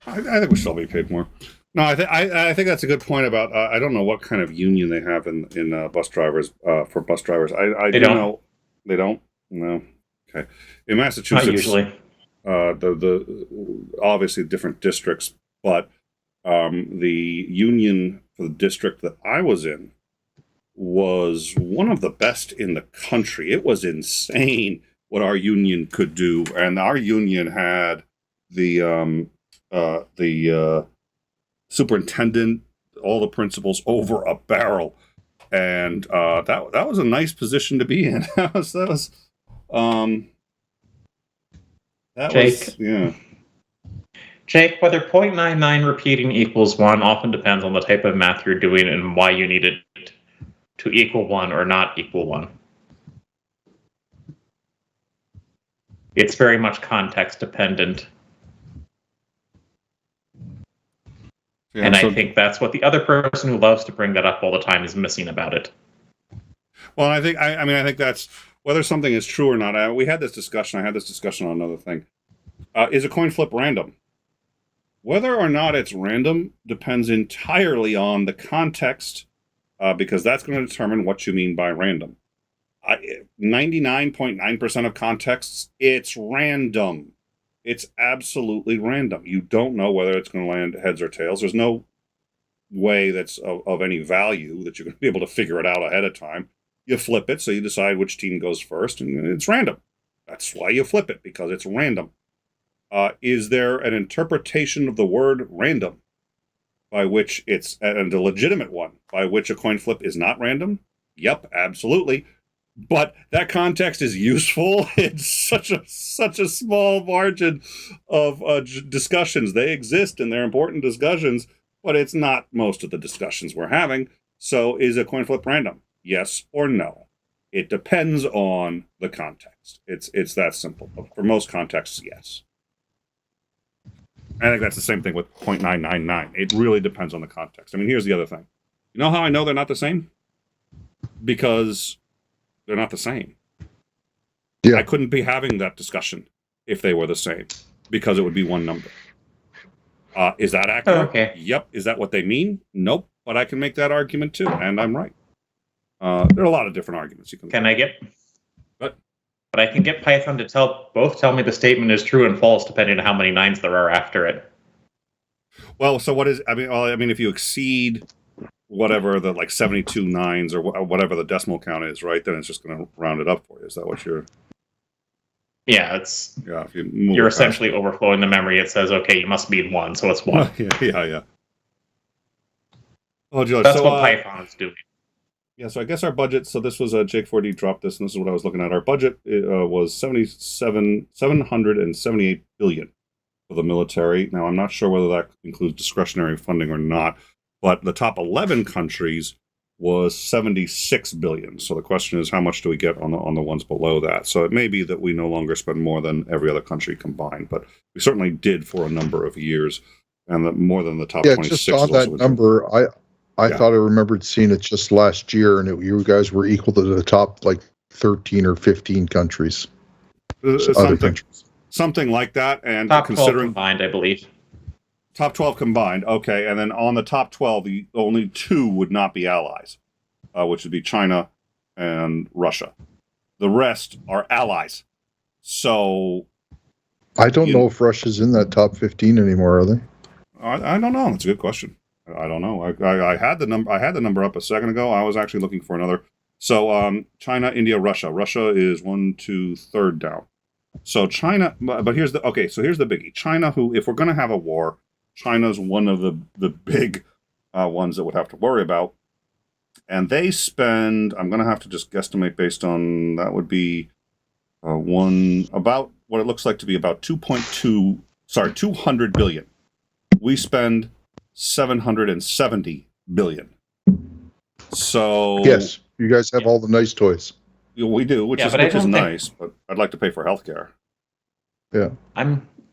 I think we should all be paid more. No, I think that's a good point about. I don't know what kind of union they have in bus drivers for bus drivers. They don't know. They don't. No. Okay. In Massachusetts, not usually. The obviously different districts, but. The union for the district that I was in was one of the best in the country. It was insane what our union could do, and our union had the superintendent, all the principals over a barrel, and that was a nice position to be in. that was yeah. Jake, whether 0.99 repeating equals 1 often depends on the type of math you're doing and why you need it to equal 1 or not equal 1. It's very much context dependent. Yeah, and so, I think that's what the other person who loves to bring that up all the time is missing about it. well, I think that's whether something is true or not. We had this discussion. I had this discussion on another thing. Is a coin flip random? Whether or not it's random depends entirely on the context, because that's going to determine what you mean by random. 99.9% of contexts, it's random. It's absolutely random. You don't know whether it's going to land heads or tails. There's no way that's of any value that you're going to be able to figure it out ahead of time. You flip it, so you decide which team goes first, and it's random. That's why you flip it, because it's random. Is there an interpretation of the word random by which it's, and a legitimate one, by which a coin flip is not random? Yep, absolutely. But that context is useful in such a small margin of discussions. They exist and they're important discussions, but it's not most of the discussions we're having. So is a coin flip random? Yes or no? It depends on the context. It's that simple. But for most contexts, yes. I think that's the same thing with 0.999. It really depends on the context. I mean, here's the other thing. You know how I know they're not the same? Because they're not the same. Yeah. I couldn't be having that discussion if they were the same, because it would be one number. Is that accurate? Oh, okay. Yep. Is that what they mean? Nope. But I can make that argument too, and I'm right. There are a lot of different arguments you can. Can I get? But I can get Python to tell me the statement is true and false depending on how many nines there are after it. Well, so what is? I mean, if you exceed whatever the 72 nines or whatever the decimal count is, right? Then it's just going to round it up for you. Is that what you're? Yeah, it's. Yeah, if you're essentially overflowing the memory. It says, okay, you must mean 1, so it's 1. yeah. Oh, Joe, that's what Python is doing. Yeah, so I guess our budget. So this was Jake4D dropped this, and this is what I was looking at. Our budget was 778 billion for the military. Now I'm not sure whether that includes discretionary funding or not. But the top 11 countries was 76 billion. So the question is, how much do we get on the ones below that? So it may be that we no longer spend more than every other country combined, but we certainly did for a number of years, and more than the top 26. Yeah, just on that number, I thought I remembered seeing it just last year, and you guys were equal to the top 13 or 15 countries. Something like that, and top considering 12 combined, I believe. Top 12 combined, okay, and then on the top 12, the only 2 would not be allies, which would be China and Russia. The rest are allies. So I don't know if Russia's in that top 15 anymore, are they? I don't know. It's a good question. I don't know. I had the number up a second ago. I was actually looking for another. So China, India, Russia. Russia is 1, 2, 3rd down. So China, but here's the biggie. China, who, if we're going to have a war, China's one of the big ones that would have to worry about. And they spend, I'm going to have to just guesstimate based on, that would be about what it looks like to be about 200 billion. We spend 770 billion. So yes, you guys have all the nice toys. We do, which is nice, but I'd like to pay for healthcare. Yeah.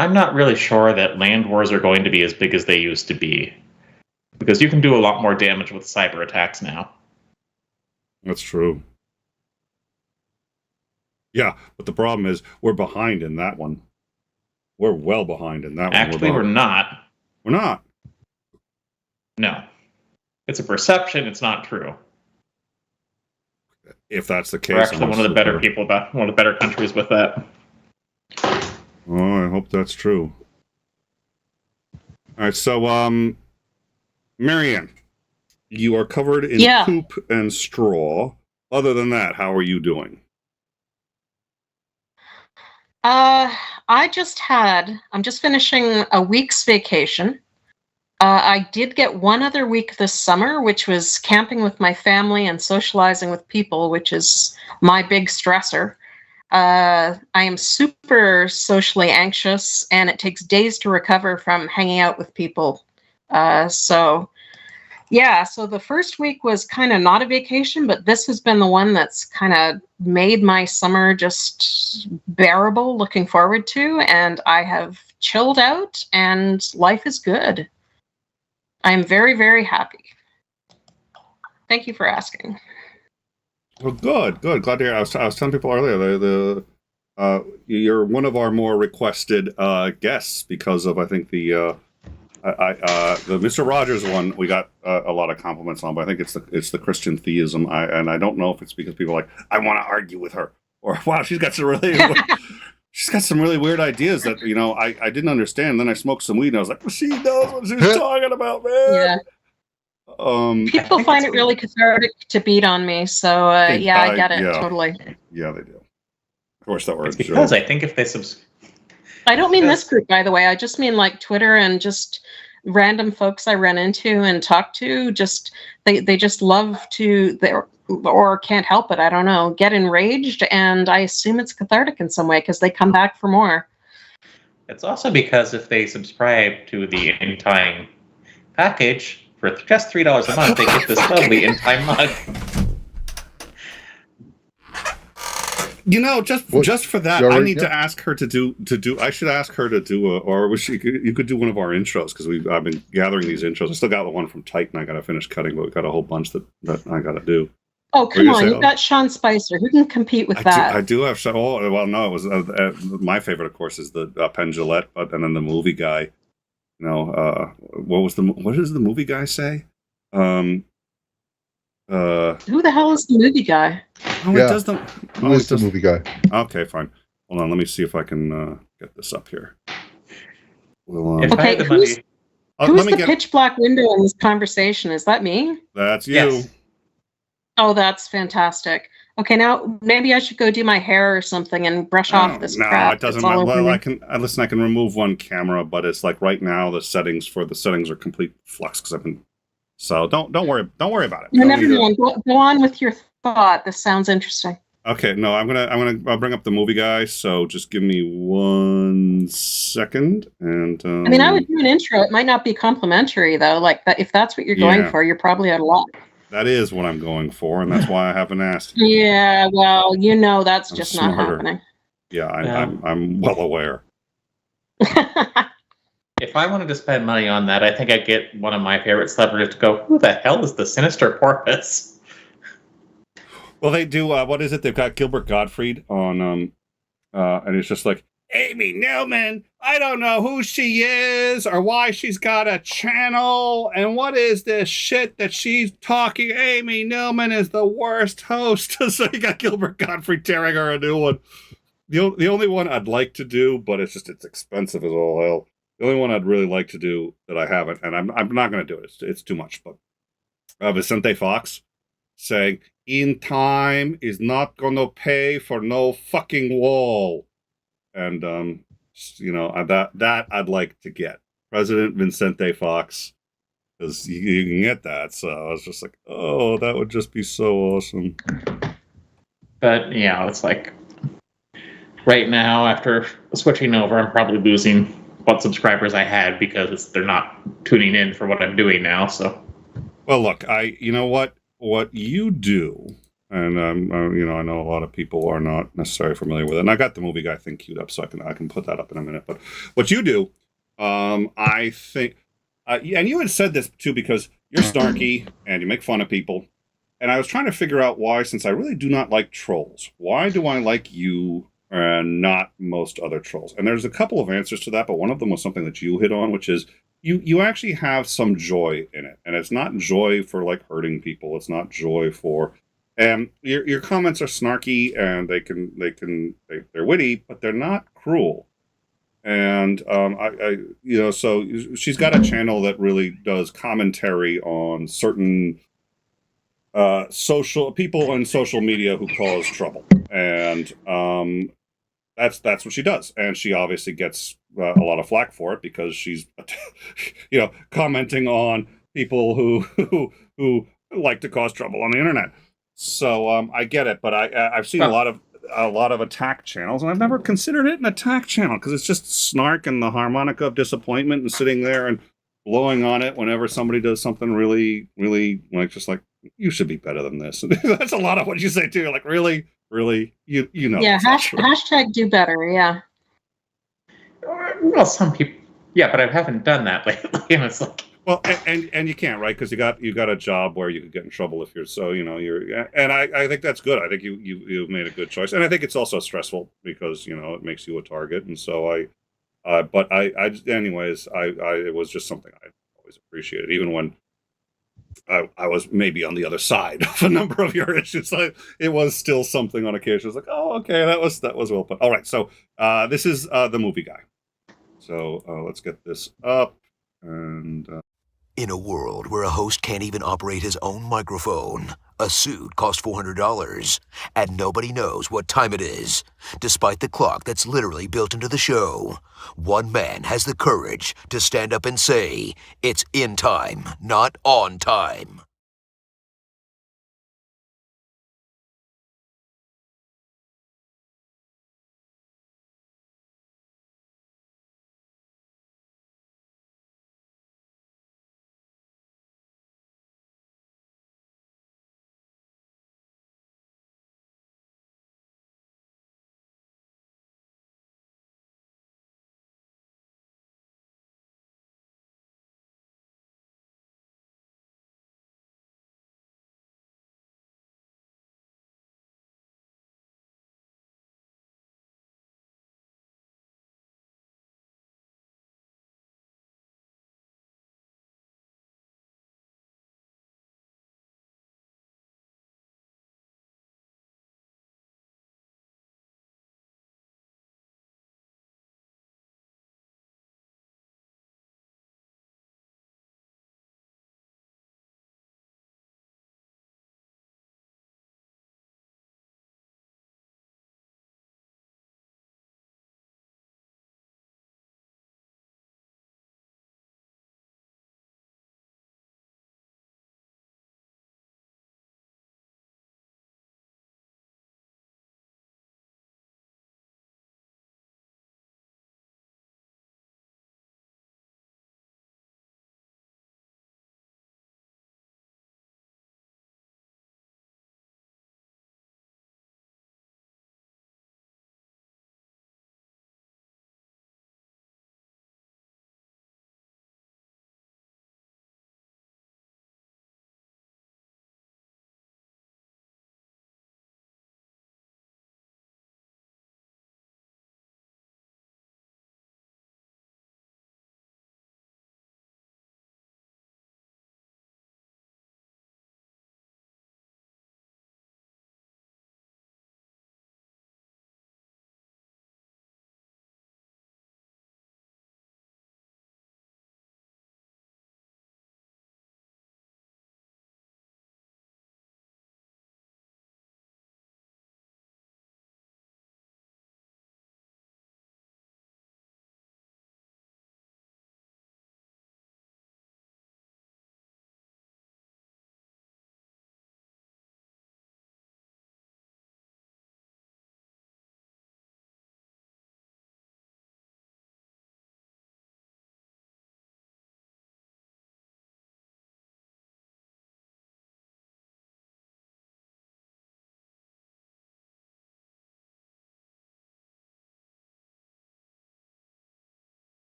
I'm not really sure that land wars are going to be as big as they used to be, because you can do a lot more damage with cyber attacks now. That's true. Yeah, but the problem is we're behind in that one. We're well behind in that one. Actually, we're not. We're not. No. It's a perception, it's not true. If that's the case, we're actually one of the better countries with that. Oh, I hope that's true. All right, so Marianne, you are covered in poop and straw. Other than that, how are you doing? I'm just finishing a week's vacation. I did get one other week this summer, which was camping with my family and socializing with people, which is my big stressor. I am super socially anxious, and it takes days to recover from hanging out with people. So Yeah, so the first week was kind of not a vacation, but this has been the one that's kind of made my summer just bearable, looking forward to, and I have chilled out and life is good. I'm very, very happy. Thank you for asking. Well, good. Glad to hear. I was telling people earlier, you're one of our more requested guests because of, I think, the Mr. Rogers one. We got a lot of compliments on, but I think it's the Christian theism. And I don't know if it's because people are like, I want to argue with her, or wow, she's got some really weird ideas that I didn't understand. And then I smoked some weed and I was like, well, she knows what she's talking about, man. Yeah. People find it really cathartic to beat on me, so I get it totally. Yeah, they do. Of course, that works. Because I think if they I don't mean this group, by the way. I just mean like Twitter and just random folks I run into and talk to. Just they just love to, or can't help it. I don't know. Get enraged, and I assume it's cathartic in some way because they come back for more. It's also because if they subscribe to the In Time package for just $3 a month, they get this lovely In Time mug. Just for that, I need to ask her to do. I should ask her to do you could do one of our intros because I've been gathering these intros. I still got the one from Titan I got to finish cutting, but we've got a whole bunch that I got to do. Oh, come on, you've got Sean Spicer. Who can compete with that? I do have. Well, no, it was my favorite, of course, is the Penn Jillette, and then the movie guy. What is the movie guy say? Who the hell is the movie guy? Oh, yeah. It does the. Who is the movie guy? Okay, fine. Hold on, let me see if I can get this up here. Well, okay, who's the pitch black window in this conversation? Is that me? That's you. Yes. Oh, that's fantastic. Okay, now maybe I should go do my hair or something and brush off this crap. No, it doesn't matter. Well, I can remove one camera, but it's like right now the settings are complete flux because I've been. So don't worry about it. No, never mind. Go on with your thought. This sounds interesting. Okay, no, I'll bring up the movie guy. So just give me 1 second, and I mean, I would do an intro. It might not be complimentary though. Like that, if that's what you're going for, you're probably out of luck. That is what I'm going for, and that's why I haven't asked. Yeah, well, that's just not happening. Yeah, I'm well aware. If I wanted to spend money on that, I think I'd get one of my favorite celebrities to go, who the hell is the Sinister Porpoise? Well, they do, what is it? They've got Gilbert Gottfried on, and it's just like, Amy Newman, I don't know who she is or why she's got a channel, and what is this shit that she's talking? Amy Newman is the worst host. So you got Gilbert Gottfried tearing her a new one. The only one I'd like to do, but it's expensive as all hell. The only one I'd really like to do that I haven't, and I'm not going to do it. It's too much. But Vicente Fox saying, In Time is not going to pay for no fucking wall. And, that I'd like to get. President Vicente Fox, because you can get that. So I was just like, oh, that would just be so awesome. But, it's like, right now, after switching over, I'm probably losing what subscribers I had because they're not tuning in for what I'm doing now. So, well, look, what you do, and I know a lot of people are not necessarily familiar with it. And I got the movie guy thing queued up, so I can put that up in a minute. But what you do, I think, and you had said this too because you're snarky and you make fun of people. And I was trying to figure out why, since I really do not like trolls. Why do I like you and not most other trolls? And there's a couple of answers to that, but one of them was something that you hit on, which is you actually have some joy in it, and it's not joy for like hurting people. It's not joy for, and your comments are snarky and they're witty, but they're not cruel. And so she's got a channel that really does commentary on certain social people on social media who cause trouble, and that's what she does, and she obviously gets a lot of flack for it because she's commenting on people who like to cause trouble on the internet. So I get it, but I've seen a lot of attack channels, and I've never considered it an attack channel because it's just snark and the harmonica of disappointment and sitting there and blowing on it whenever somebody does something really, really like just like you should be better than this. That's a lot of what you say too. You're like, really, you know. Yeah, That's not true. hashtag do better. Yeah. Well, some people, yeah, but I haven't done that lately. And it's like, Well, and you can't, right? Because you got a job where you could get in trouble if you're so, you know, and I think that's good. I think you've made a good choice, and I think it's also stressful because you know it makes you a target, and so but anyways, it was just something I always appreciated, even when I was maybe on the other side of a number of your issues. It was still something on occasion. It's like, oh, okay, that was well put. All right, so this is the movie guy. So let's get this up and. In a world where a host can't even operate his own microphone, a suit costs $400, and nobody knows what time it is, despite the clock that's literally built into the show. One man has the courage to stand up and say, it's in time, not on time.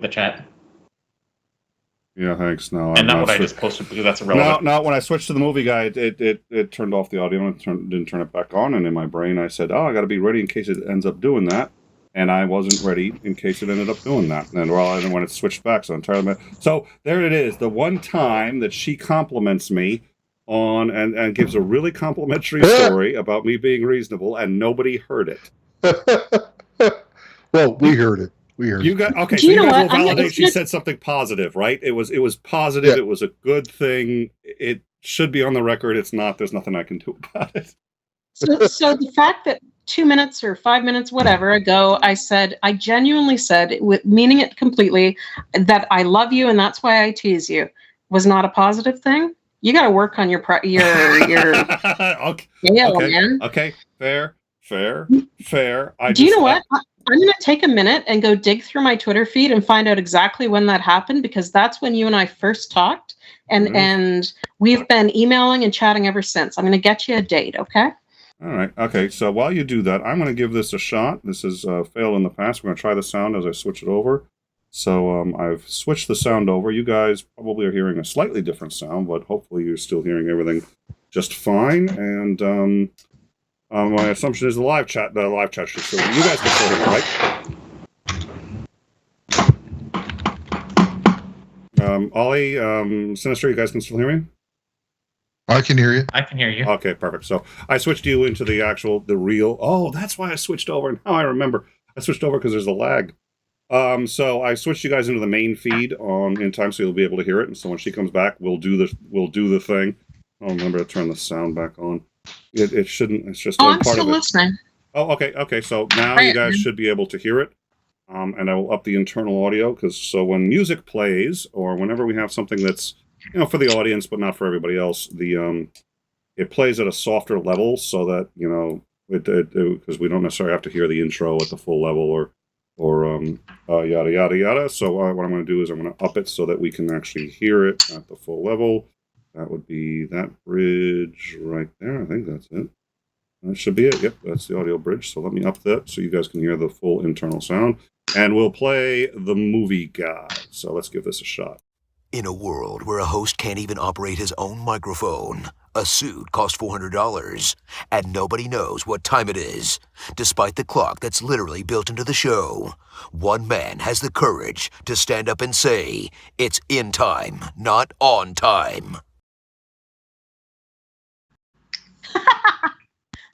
the chat. Yeah, thanks. No, And not what I just posted because that's irrelevant. No, when I switched to the movie guy, it turned off the audio and didn't turn it back on. And in my brain, I said, "Oh, I got to be ready in case it ends up doing that." And I wasn't ready in case it ended up doing that. And then when it switched back, so entirely. So there it is. The one time that she compliments me on and gives a really complimentary story about me being reasonable, and nobody heard it. Well, we heard it. You got okay. Do So you you know guys what? will validate she said something positive, right? It was positive. Yeah. It was a good thing. It should be on the record. It's not. There's nothing I can do about it. So the fact that 2 minutes or 5 minutes, whatever ago, I genuinely said, with meaning it completely, that I love you and that's why I tease you, was not a positive thing. You got to work on your okay. scale, Okay. man. Okay. Fair. Do you know what? I'm going to take a minute and go dig through my Twitter feed and find out exactly when that happened, because that's when you and I first talked, and we've been emailing and chatting ever since. I'm going to get you a date, okay? All right. Okay. So while you do that, I'm going to give this a shot. This has failed in the past. We're going to try the sound as I switch it over. So I've switched the sound over. You guys probably are hearing a slightly different sound, but hopefully you're still hearing everything just fine. And my assumption is the live chat should still. You guys can still hear me, right? Ollie, Sinister, you guys can still hear me? I can hear you. I can hear you. Okay, perfect. So I switched you into the real. Oh, that's why I switched over. Now I remember. I switched over because there's a lag. So I switched you guys into the main feed in time, so you'll be able to hear it. And so when she comes back, we'll do the thing. I'll remember to turn the sound back on. It shouldn't. It's just I'm part still of it. listening. Oh, okay. Okay. So now you guys should be able to hear it. And I will up the internal audio so when music plays or whenever we have something that's for the audience but not for everybody else, it plays at a softer level so that because we don't necessarily have to hear the intro at the full level or yada yada yada. So what I'm going to do is I'm going to up it so that we can actually hear it at the full level. That would be that bridge right there. I think that's it. That should be it. Yep, that's the audio bridge. So let me up that so you guys can hear the full internal sound. And we'll play the movie guy. So let's give this a shot. In a world where a host can't even operate his own microphone, a suit costs $400, and nobody knows what time it is, despite the clock that's literally built into the show. One man has the courage to stand up and say, it's in time, not on time.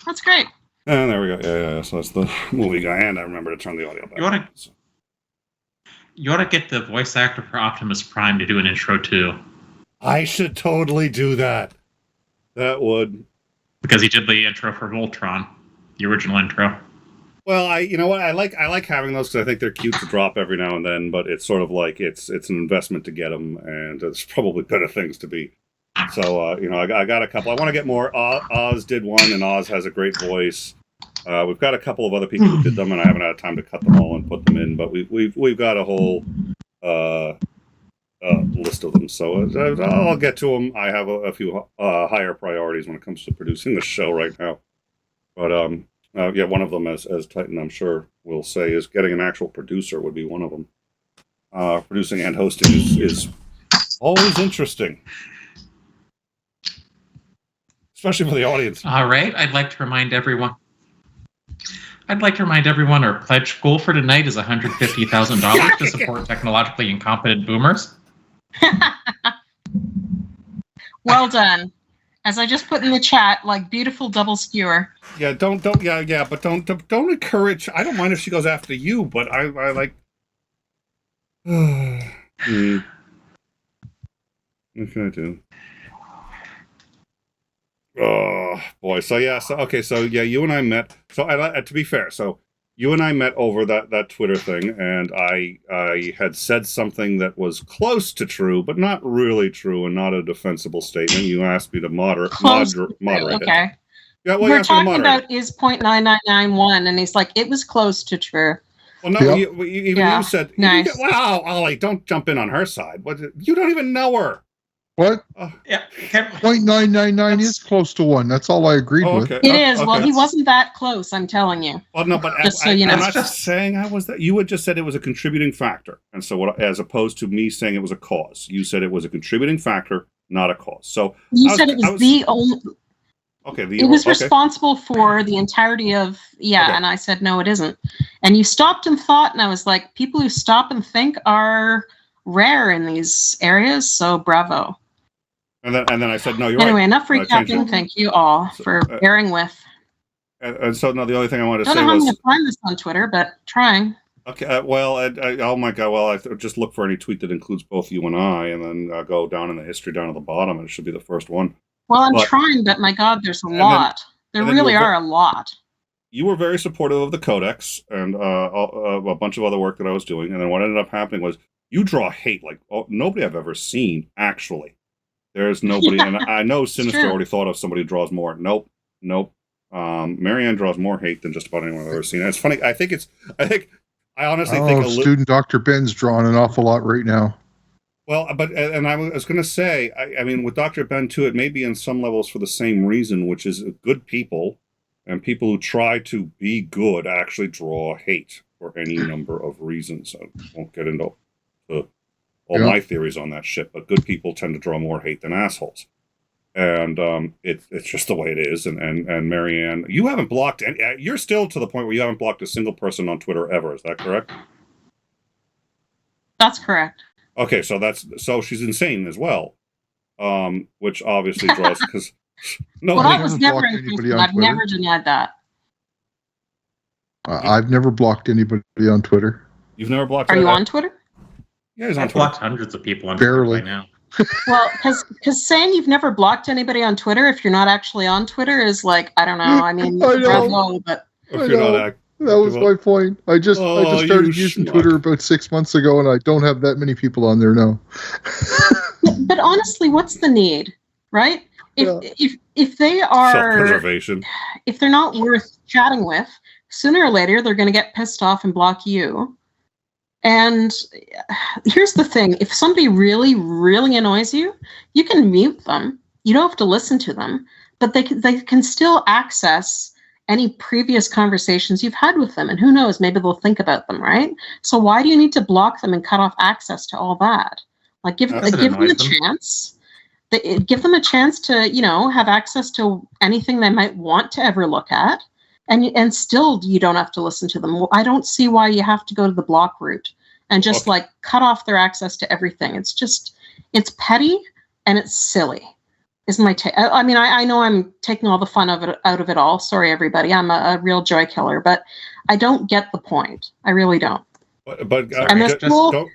That's great. And there we go. Yeah. So that's the movie guy. And I remember to turn the audio back. You ought to get the voice actor for Optimus Prime to do an intro too. I should totally do that. That would. Because he did the intro for Voltron, the original intro. Well, you know what? I like having those because I think they're cute to drop every now and then. But it's sort of like it's an investment to get them, and there's probably better things to be. So I got a couple. I want to get more. Oz did one, and Oz has a great voice. We've got a couple of other people who did them, and I haven't had time to cut them all and put them in. But we've got a whole list of them. So I'll get to them. I have a few higher priorities when it comes to producing the show right now. But one of them, as Titan, I'm sure will say, is getting an actual producer would be one of them. Producing and hosting is always interesting. Especially for the audience. All right. I'd like to remind everyone our pledge goal for tonight is $150,000 to support technologically incompetent boomers. Well done. As I just put in the chat, like beautiful double skewer. Yeah, but don't encourage. I don't mind if she goes after you, but I like. What can I do? Oh boy! So you and I met. So to be fair, so you and I met over that Twitter thing, and I had said something that was close to true, but not really true, and not a defensible statement. You asked me to moderate. Okay. Yeah, well, we're talking about is 0.9991, and he's like, it was close to true. Well, no, you said, nice. Wow, Ollie, don't jump in on her side. You don't even know her. What? Yeah. 0.999 is close to 1. That's all I agreed with. It is. Well, he wasn't that close, I'm telling you. Well, no, but Just so you know. I'm not saying I was that. You had just said it was a contributing factor, and so as opposed to me saying it was a cause, you said it was a contributing factor, not a cause. So you said it was the only. Okay. It was responsible for the entirety of and I said no, it isn't. And you stopped and thought, and I was like, people who stop and think are rare in these areas. So bravo. And then I said no, you're anyway, right. Enough recapping. Thank you all for bearing with. And so, no, the only thing I wanted to say was... I don't know how I'm going to find this on Twitter, but trying. Okay, oh my God, well, I just look for any tweet that includes both you and I, and then go down in the history down at the bottom, and it should be the first one. Well, I'm trying, but my God, there's a lot. There really are a lot. You were very supportive of the Codex and a bunch of other work that I was doing, and then what ended up happening was you draw hate like nobody I've ever seen, actually. There's nobody, and I know Sinister already thought of somebody who draws more. Nope. Marianne draws more hate than just about anyone I've ever seen. And it's funny. I honestly think student Dr. Ben's drawing an awful lot right now. Well, and I was going to say, I mean, with Dr. Ben too, it may be in some levels for the same reason, which is good people and people who try to be good actually draw hate for any number of reasons. I won't get into all my theories on that shit, but good people tend to draw more hate than assholes. And it's just the way it is. And Marianne, you haven't blocked any, you're still to the point where you haven't blocked a single person on Twitter ever. Is that correct? That's correct. Okay, so she's insane as well, which obviously draws because that was never inclusive. I've never denied that. I've never blocked anybody on Twitter. You've never blocked? Are you on Twitter? Yeah, he's on I've Twitter. blocked hundreds of people on Twitter right now. Well, because saying you've never blocked anybody on Twitter if you're not actually on Twitter is like, I don't know. I mean, bravo, but if you're not that was my point. I just started using Twitter about 6 months ago, and I don't have that many people on there now. But honestly, what's the need, right? If they are self-preservation, if they're not worth chatting with, sooner or later they're going to get pissed off and block you. And here's the thing: if somebody really, really annoys you, you can mute them. You don't have to listen to them, but they can still access any previous conversations you've had with them. And who knows, maybe they'll think about them, right? So why do you need to block them and cut off access to all that? Like give them a chance. Give them a chance to, have access to anything they might want to ever look at. And still you don't have to listen to them. Well, I don't see why you have to go to the block route and just cut off their access to everything. It's petty and it's silly. Is my take. I mean, I know I'm taking all the fun out of it all. Sorry, everybody. I'm a real joy killer, but I don't get the point. I really don't. But and there's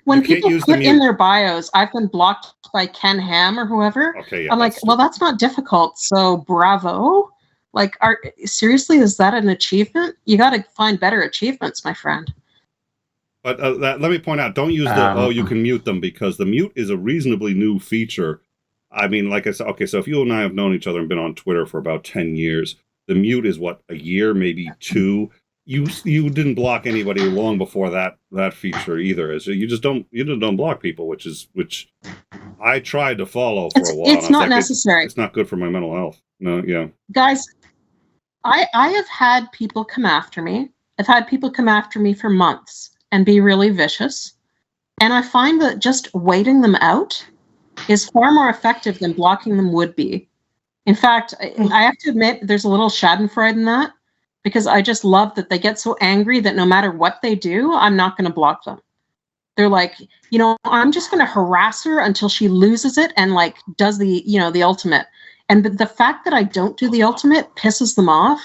when people put in their bios, I've been blocked by Ken Ham or whoever. Okay, yeah, I'm like, well, that's not difficult. So bravo. Like, seriously, is that an achievement? You got to find better achievements, my friend. But let me point out, don't use you can mute them, because the mute is a reasonably new feature. I mean, like I said, okay, so if you and I have known each other and been on Twitter for about 10 years, the mute is what, a year, maybe 2. You didn't block anybody long before that feature either. So you just don't block people, which I tried to follow for a while. It's not necessary. It's not good for my mental health. No, yeah. Guys, I have had people come after me. I've had people come after me for months and be really vicious. And I find that just waiting them out is far more effective than blocking them would be. In fact, I have to admit there's a little schadenfreude in that, because I just love that they get so angry that no matter what they do, I'm not going to block them. They're like, I'm just going to harass her until she loses it and does the ultimate. And the fact that I don't do the ultimate pisses them off.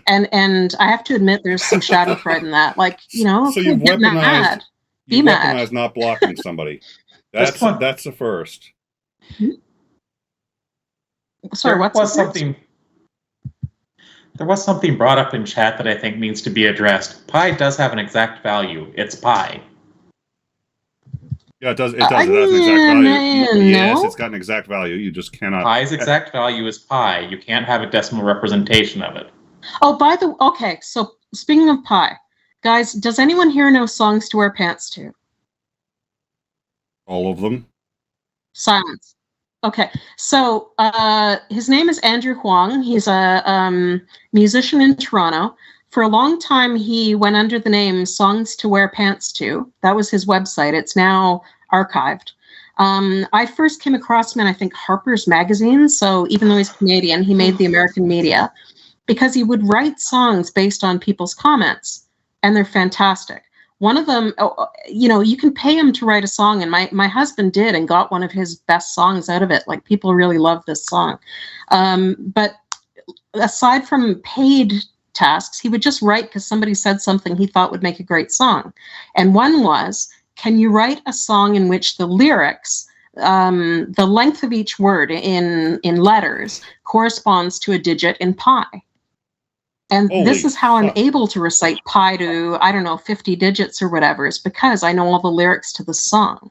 And I have to admit there's some schadenfreude in that. So you've weaponized, weaponized not blocking somebody. That's the first. Sorry, there was something brought up in chat that I think needs to be addressed. Pi does have an exact value. It's pi. Yeah, it does. It has an exact value. Yes, it's got an exact value. You just cannot. Pi's exact value is pi. You can't have a decimal representation of it. Oh, okay. So speaking of pi, guys, does anyone here know songs to wear pants to? All of them. Silence. Okay, so his name is Andrew Huang. He's a musician in Toronto. For a long time, he went under the name Songs to Wear Pants To. That was his website. It's now archived. I first came across him in, I think, Harper's Magazine. So even though he's Canadian, he made the American media because he would write songs based on people's comments, and they're fantastic. One of them, you can pay him to write a song, and my husband did and got one of his best songs out of it. Like, people really love this song. But aside from paid tasks, he would just write because somebody said something he thought would make a great song. And one was, can you write a song in which the lyrics, the length of each word in letters corresponds to a digit in pi? And this is how I'm able to recite pi to, 50 digits or whatever, is because I know all the lyrics to the song.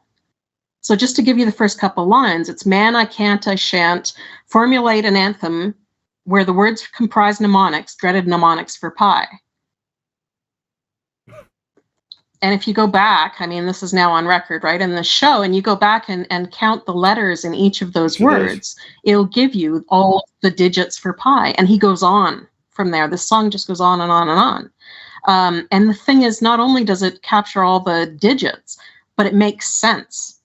So just to give you the first couple lines, it's man, I can't, I shan't, formulate an anthem where the words comprise mnemonics, dreaded mnemonics for pi. And if you go back, this is now on record, right, in the show, and you go back and count the letters in each of those words, it'll give you all the digits for pi. And he goes on from there. The song just goes on and on and on. And the thing is, not only does it capture all the digits, but it makes sense,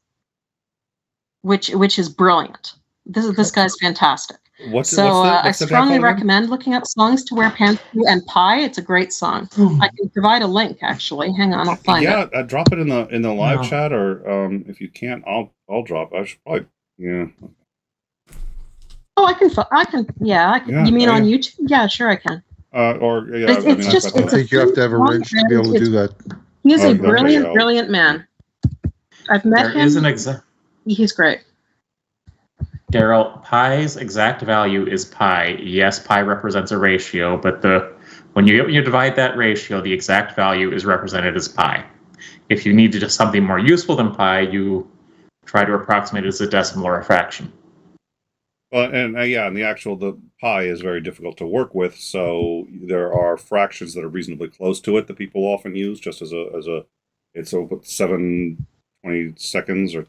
which is brilliant. This guy's fantastic. I strongly recommend looking up Songs to Wear Pants To and Pi. It's a great song. I can provide a link, actually. Hang on, I'll find it. Yeah, drop it in the live chat, or if you can't, I'll drop. I should probably, yeah. Oh, I can. Yeah, you mean on YouTube? Yeah, sure, I can. I think you have to have a wrench to be able to do that. He is a brilliant man. I've met him. He's great. Daryl, pi's exact value is pi. Yes, pi represents a ratio, but when you divide that ratio, the exact value is represented as pi. If you need to do something more useful than pi, you try to approximate it as a decimal or a fraction. Well, and the pi is very difficult to work with, so there are fractions that are reasonably close to it that people often use, just as it's 7/20 seconds or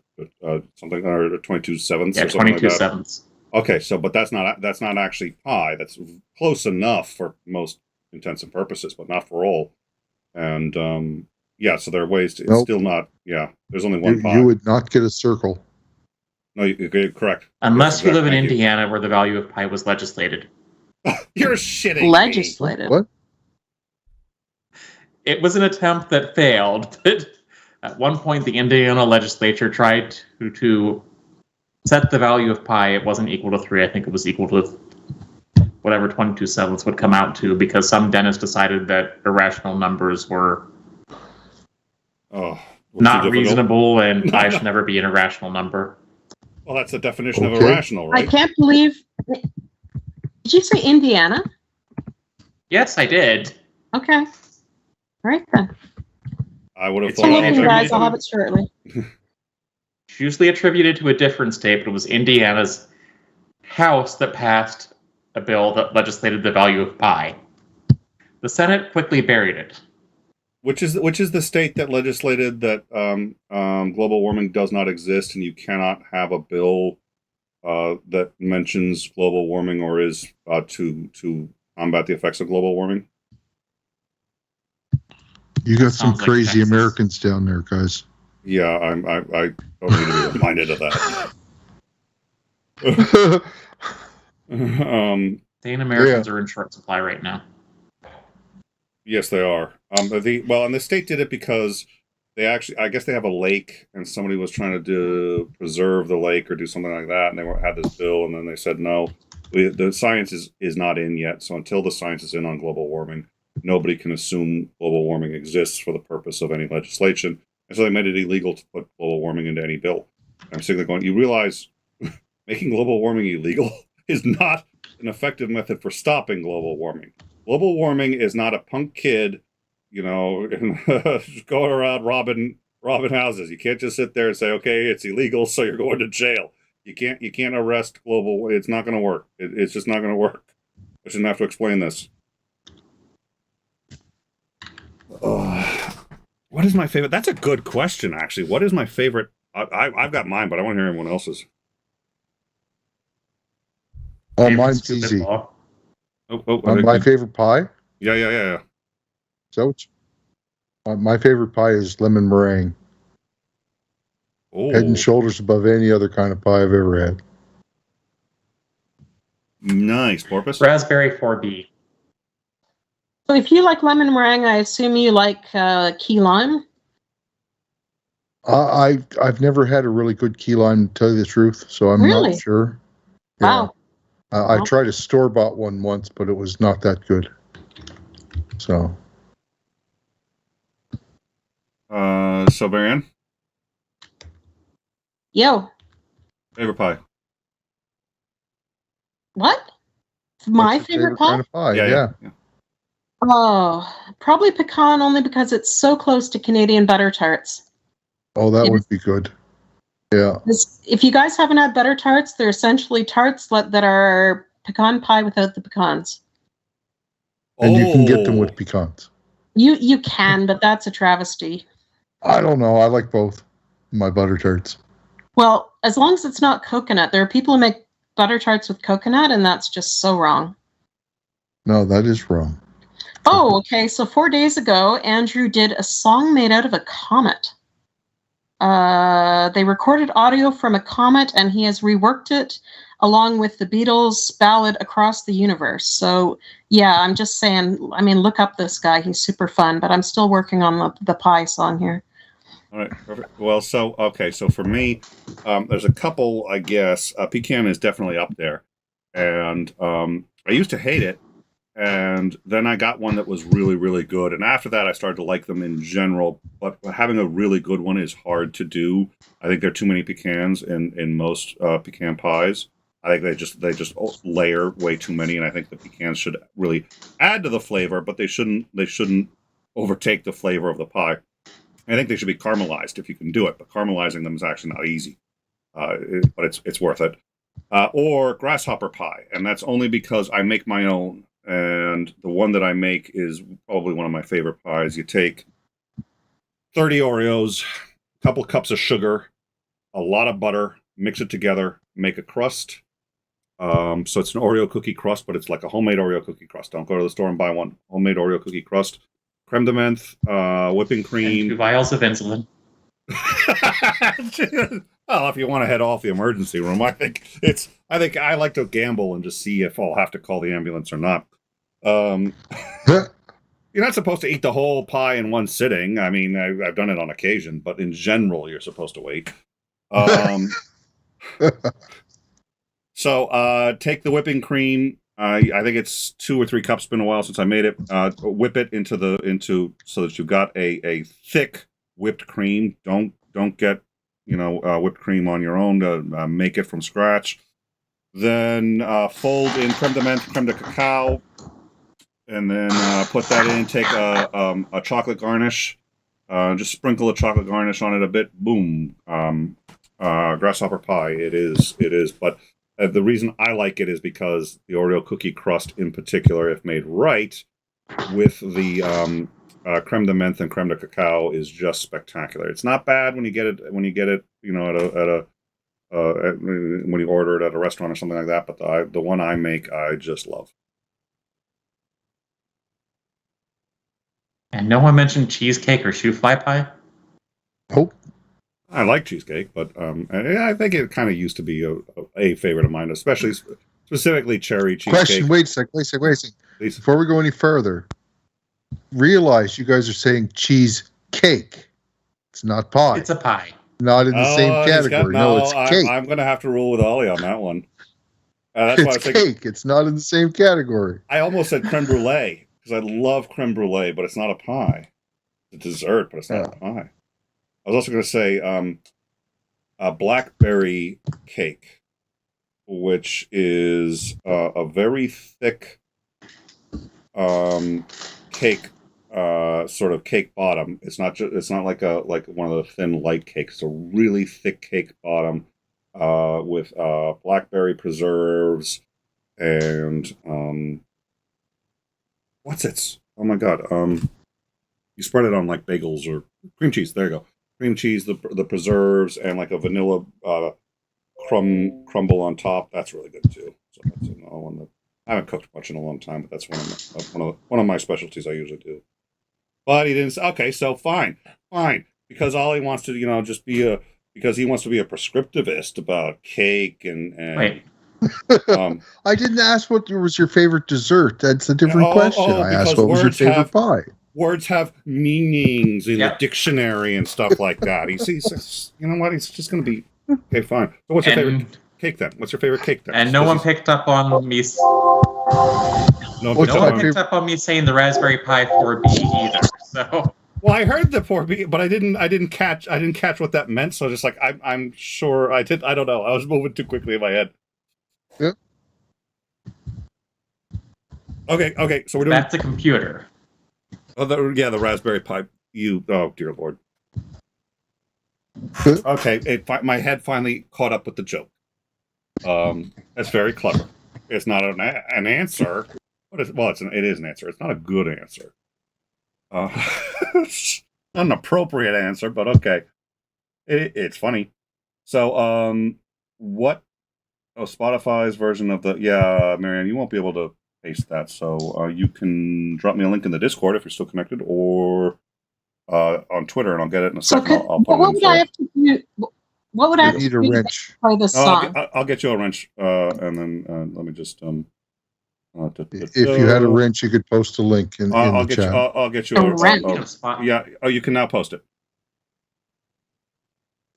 something, or 22 sevenths. Yeah, or something 22 like that. sevenths. Okay, so but that's not actually pi. That's close enough for most intents and purposes, but not for all. And so there are ways to. It's still not. Yeah, there's only one pi. You would not get a circle. No, you're correct. Unless you live in Indiana, where the value of pi was legislated. You're shitting. Legislated. What? It was an attempt that failed, but at one point the Indiana legislature tried to set the value of pi. It wasn't equal to 3. I think it was equal to whatever 22 sevenths would come out to, because some dentists decided that irrational numbers were not reasonable, and pi should never be an irrational number. Well, that's the definition of irrational, right? I can't believe... Did you say Indiana? Yes, I did. Okay. All right, then. I would have It's thought... Thank you, guys. I'll have it shortly. It's usually attributed to a different state, but it was Indiana's House that passed a bill that legislated the value of pi. The Senate quickly buried it. Which is the state that legislated that global warming does not exist, and you cannot have a bill that mentions global warming or is to combat the effects of global warming? You got some crazy Americans down there, guys. Yeah, I don't need to be reminded of that. Sane Americans are in short supply right now. Yes, they are. And the state did it because they actually, I guess they have a lake, and somebody was trying to preserve the lake or do something like that, and they had this bill, and then they said, no, the science is not in yet, so until the science is in on global warming, nobody can assume global warming exists for the purpose of any legislation, and so they made it illegal to put global warming into any bill. I'm sitting there going, you realize making global warming illegal is not an effective method for stopping global warming. Global warming is not a punk kid, just going around robbing houses. You can't just sit there and say, okay, it's illegal, so you're going to jail. You can't arrest global. It's not going to work. It's just not going to work. I shouldn't have to explain this. What is my favorite? That's a good question, actually. What is my favorite? I've got mine, but I want to hear everyone else's. Oh, favorite mine's stupid easy. law. My favorite pie. Yeah. So, my favorite pie is lemon meringue. Oh, Head and shoulders above any other kind of pie I've ever had. nice, Porpoise. Raspberry 4B. So if you like lemon meringue, I assume you like key lime. I've never had a really good key lime, to tell you the truth, so I'm Really? not sure. Wow. I tried a store-bought one once, but it was not that good. So. So Marianne, Yo. favorite pie? What? My What's your favorite pie? kind of pie? Yeah. Oh, probably pecan, only because it's so close to Canadian butter tarts. Oh, that would be good. Yeah. If you guys haven't had butter tarts, they're essentially tarts that are pecan pie without the pecans. And you can get them with pecans. You can, but that's a travesty. I don't know. I like both my butter tarts. Well, as long as it's not coconut. There are people who make butter tarts with coconut, and that's just so wrong. No, that is wrong. Oh, okay. So 4 days ago, Andrew did a song made out of a comet. They recorded audio from a comet, and he has reworked it along with the Beatles' ballad Across the Universe. So, yeah, I'm just saying, I mean, look up this guy. He's super fun, but I'm still working on the pie song here. All right, perfect. Well, so for me, there's a couple, I guess. Pecan is definitely up there, and I used to hate it, and then I got one that was really, really good, and after that, I started to like them in general. But having a really good one is hard to do. I think there are too many pecans in most pecan pies. I think they just layer way too many, and I think the pecans should really add to the flavor, but they shouldn't overtake the flavor of the pie. I think they should be caramelized if you can do it, but caramelizing them is actually not easy. But it's worth it. Or grasshopper pie, and that's only because I make my own, and the one that I make is probably one of my favorite pies. You take 30 Oreos, a couple cups of sugar, a lot of butter, mix it together, make a crust. So it's an Oreo cookie crust, but it's like a homemade Oreo cookie crust. Don't go to the store and buy one. Homemade Oreo cookie crust. Creme de menthe, whipping cream. And 2 vials of insulin. Well, if you want to head off the emergency room, I think I like to gamble and just see if I'll have to call the ambulance or not. You're not supposed to eat the whole pie in one sitting. I mean, I've done it on occasion, but in general, you're supposed to wait. So take the whipping cream. I think it's 2 or 3 cups. Been a while since I made it. Whip it into so that you've got a thick whipped cream. Don't get whipped cream on your own to make it from scratch. Then fold in creme de menthe, creme de cacao, and then put that in. Take a chocolate garnish. Just sprinkle a chocolate garnish on it a bit. Boom. Grasshopper pie. It is. But the reason I like it is because the Oreo cookie crust, in particular, if made right, with the creme de menthe and creme de cacao, is just spectacular. It's not bad when you get it. When you order it at a restaurant or something like that. But the one I make, I just love. And no one mentioned cheesecake or shoe fly pie? Oh. I like cheesecake, but I think it kind of used to be a favorite of mine, especially specifically cherry cheesecake. Question, wait a second. Please. Before we go any further, realize you guys are saying cheesecake. It's not pie. It's a pie. Not in the same category. It's cake. I'm going to have to rule with Ollie on that one. That's why it's cake. It's not in the same category. I almost said creme brulee because I love creme brulee, but it's not a pie. It's a dessert, but it's not a pie. I was also going to say a blackberry cake, which is a very thick cake, sort of cake bottom. It's not like one of the thin light cakes. It's a really thick cake bottom with blackberry preserves and what's it? Oh my god! You spread it on like bagels or cream cheese. There you go. Cream cheese, the preserves, and like a vanilla crumble on top. That's really good too. So that's another one that I haven't cooked much in a long time, but that's one of my specialties I usually do. But he didn't. Okay, so fine, because all he wants to, just be because he wants to be a prescriptivist about cake and Wait. I didn't ask what was your favorite dessert. That's a different question. I asked what was your favorite pie. Words have meanings in the dictionary and stuff like that. He's you know what? He's just going to be okay. Fine. So what's your favorite cake then? What's your favorite cake then? And no one picked up on me. No one picked up on me saying the Raspberry Pi 4B either. So. Well, I heard the 4B, but I didn't catch what that meant. So just like I'm sure I did. I don't know. I was moving too quickly in my head. Yep. Okay. So we're doing. That's a computer. Oh, the Raspberry Pi. Oh dear Lord. Okay, my head finally caught up with the joke. That's very clever. It's not an answer. It is an answer. It's not a good answer. Not an appropriate answer, but okay. It's funny. So, what? Oh, Spotify's version of Marianne, you won't be able to paste that. So you can drop me a link in the Discord if you're still connected, or on Twitter, and I'll get it in a second. What would I have to do? What would I have to do to play this song? I'll get you a wrench, and then let me just if you had a wrench, you could post a link in the chat. I'll get you a wrench. Yeah. Oh, you can now post it.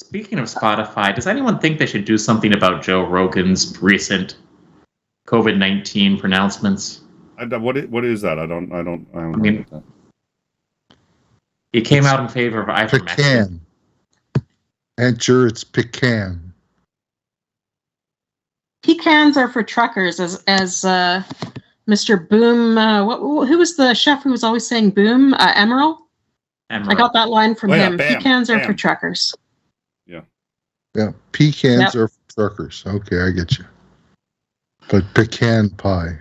Speaking of Spotify, does anyone think they should do something about Joe Rogan's recent COVID-19 pronouncements? What is that? I don't mean, that. He came out in favor of ivermectin. Pecan. Enter it's pecan. Pecans are for truckers, as Mr. Boom. Who was the chef who was always saying boom? Emerald. I got that line from him. Bam, Pecans are bam. for truckers. Yeah, pecans are for truckers. Okay, I get you. But pecan pie.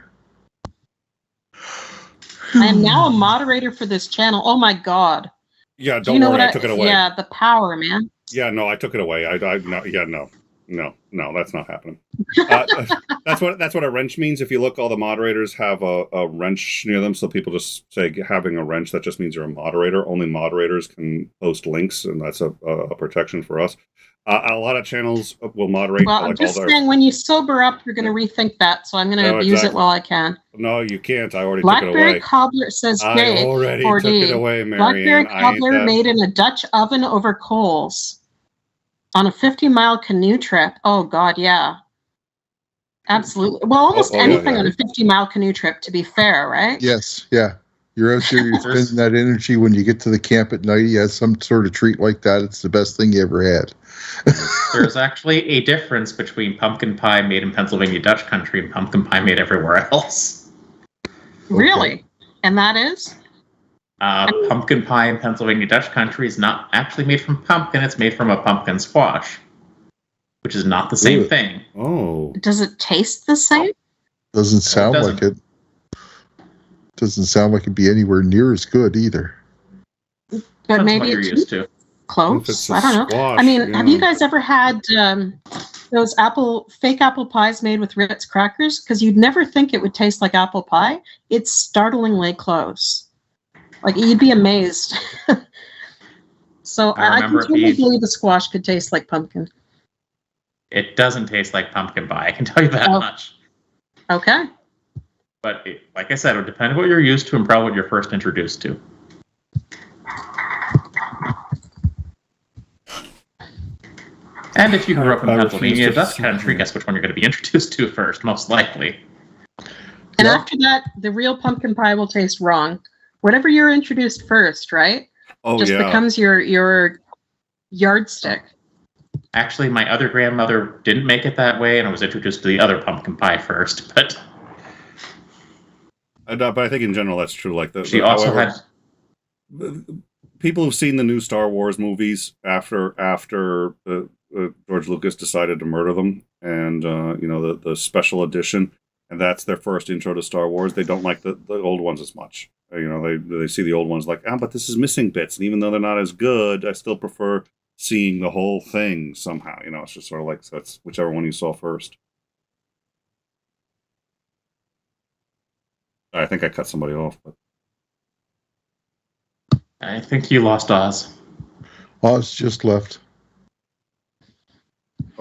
I am now a moderator for this channel. Oh my God. Yeah, don't worry, I took it away. Yeah, the power, man. Yeah, no, I took it away. No, that's not happening. That's what a wrench means. If you look, all the moderators have a wrench near them, so people just say having a wrench. That just means you're a moderator. Only moderators can post links, and that's a protection for us. A lot of channels will moderate. Well, I'm just saying, when you sober up, you're going to rethink that. So I'm going to use it while I can. No, you can't. I already Blackberry took it away. Cobbler says I already took it away, Marianne. Blackberry Cobbler made in a Dutch oven over coals on a 50-mile canoe trip. Oh God, yeah, absolutely. Well, almost anything on a 50-mile canoe trip, to be fair, right? Yes, yeah. You're out there, you're spending that energy. When you get to the camp at night, you have some sort of treat like that. It's the best thing you ever had. There's actually a difference between pumpkin pie made in Pennsylvania Dutch country and pumpkin pie made everywhere else. Really? And that is? Pumpkin pie in Pennsylvania Dutch country is not actually made from pumpkin. It's made from a pumpkin squash, which is not the same thing. Oh. Does it taste the same? Doesn't sound like it. Doesn't sound like it'd be anywhere near as good either. But maybe you're used to. Close. I don't know. Squash, I mean, have you guys ever had those fake apple pies made with Ritz crackers? Because you'd never think it would taste like apple pie. It's startlingly close. Like, you'd be amazed. So I can totally believe the squash could taste like pumpkin. It doesn't taste like pumpkin pie. I can tell you that much. Okay. But like I said, it would depend on what you're used to and probably what you're first introduced to. And if you grew up in Pennsylvania, Dutch country, guess which one you're going to be introduced to first, most likely. And after that, the real pumpkin pie will taste wrong. Whatever you're introduced first, right? Just becomes your yardstick. Actually, my other grandmother didn't make it that way, and I was introduced to the other pumpkin pie first. But I think in general that's true. Like she also had people who've seen the new Star Wars movies after George Lucas decided to murder them, and the special edition, and that's their first intro to Star Wars. They don't like the old ones as much. They see the old ones like, but this is missing bits, and even though they're not as good, I still prefer seeing the whole thing somehow. You know, it's just sort of like that's whichever one you saw first. I think I cut somebody off, but I think you lost Oz. Oz just left.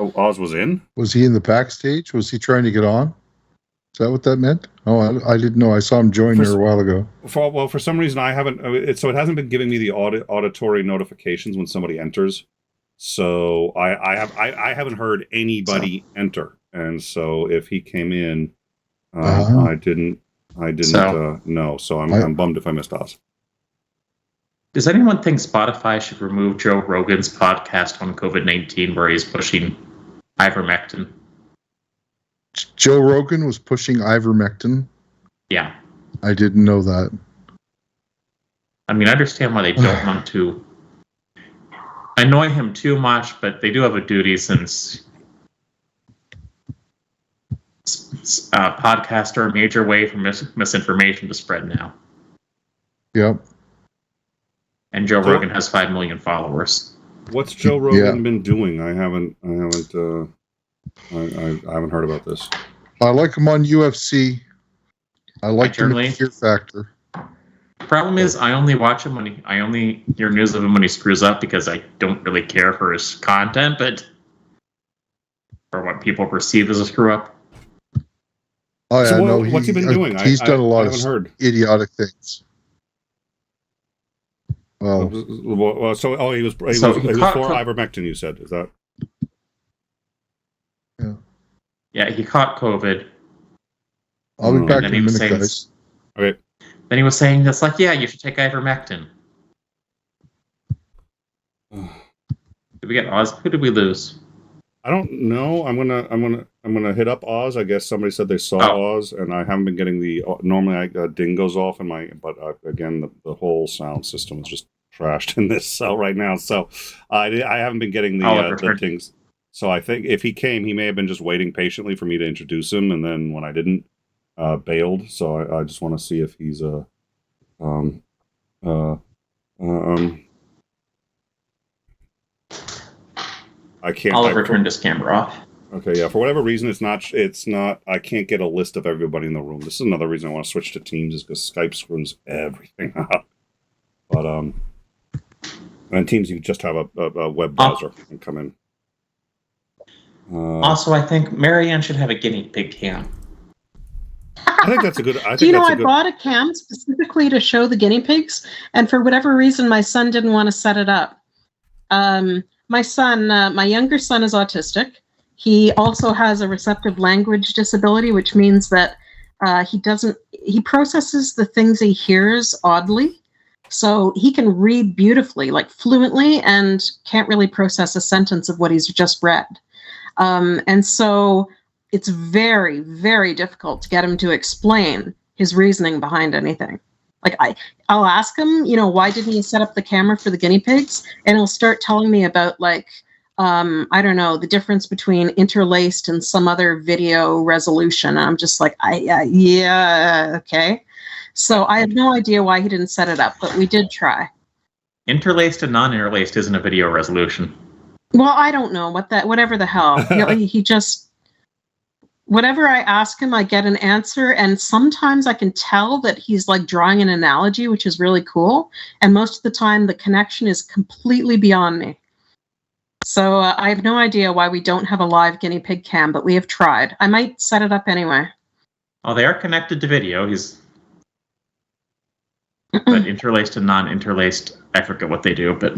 oh, Oz was in. Was he in the backstage? Was he trying to get on? Is that what that meant? Oh, I didn't know. I saw him join there a while ago. For some reason, I haven't. So it hasn't been giving me the auditory notifications when somebody enters. So I haven't heard anybody enter, and so if he came in, I didn't know. So I'm bummed if I missed Oz. Does anyone think Spotify should remove Joe Rogan's podcast on COVID-19 where he's pushing ivermectin? Joe Rogan was pushing ivermectin. Yeah. I didn't know that. I mean, I understand why they don't want to annoy him too much, but they do have a duty since podcasts are a major way for misinformation to spread now. Yep. And Joe Rogan has 5 million followers. What's Joe Rogan been doing? I haven't heard about this. I like him on UFC. I like him in Fear Factor. The problem is, I only watch him when I only hear news of him when he screws up because I don't really care for his content, but for what people perceive as a screw up. Oh yeah, so no. What's he been doing? He's done a lot of idiotic things. Well, he was for ivermectin. You said, is that? Yeah. Yeah, he caught COVID. I'll be back in a minute, guys. Okay. Then he was saying that's like, yeah, you should take ivermectin. Did we get Oz? Who did we lose? I don't know. I'm gonna hit up Oz. I guess somebody said they saw Oz, and I haven't been getting the. Normally, ding goes off in my, but again, the whole sound system is just trashed in this cell right now. So I haven't been getting the things. So I think if he came, he may have been just waiting patiently for me to introduce him, and then when I didn't, bailed. So I just want to see if he's I can't. Oliver turned his camera off. Okay, yeah. For whatever reason, it's not. I can't get a list of everybody in the room. This is another reason I want to switch to Teams, is because Skype screws everything up. But and Teams, you just have a web browser and come in. Also, I think Marianne should have a guinea pig cam. I think that's a good. Do you know I bought a cam specifically to show the guinea pigs, and for whatever reason, my son didn't want to set it up. My son, my younger son, is autistic. He also has a receptive language disability, which means that he processes the things he hears oddly. So he can read beautifully, like fluently, and can't really process a sentence of what he's just read. And so it's very, very difficult to get him to explain his reasoning behind anything. Like I'll ask him, why didn't you set up the camera for the guinea pigs? And he'll start telling me about I don't know, the difference between interlaced and some other video resolution. And I'm just like, yeah, okay. So I have no idea why he didn't set it up, but we did try. Interlaced and non-interlaced isn't a video resolution. Well, I don't know whatever the hell. He just, whatever I ask him, I get an answer. And sometimes I can tell that he's like drawing an analogy, which is really cool. And most of the time the connection is completely beyond me. So I have no idea why we don't have a live guinea pig cam, but we have tried. I might set it up anyway. Oh, they are connected to video. But interlaced and non-interlaced, I forget what they do, but...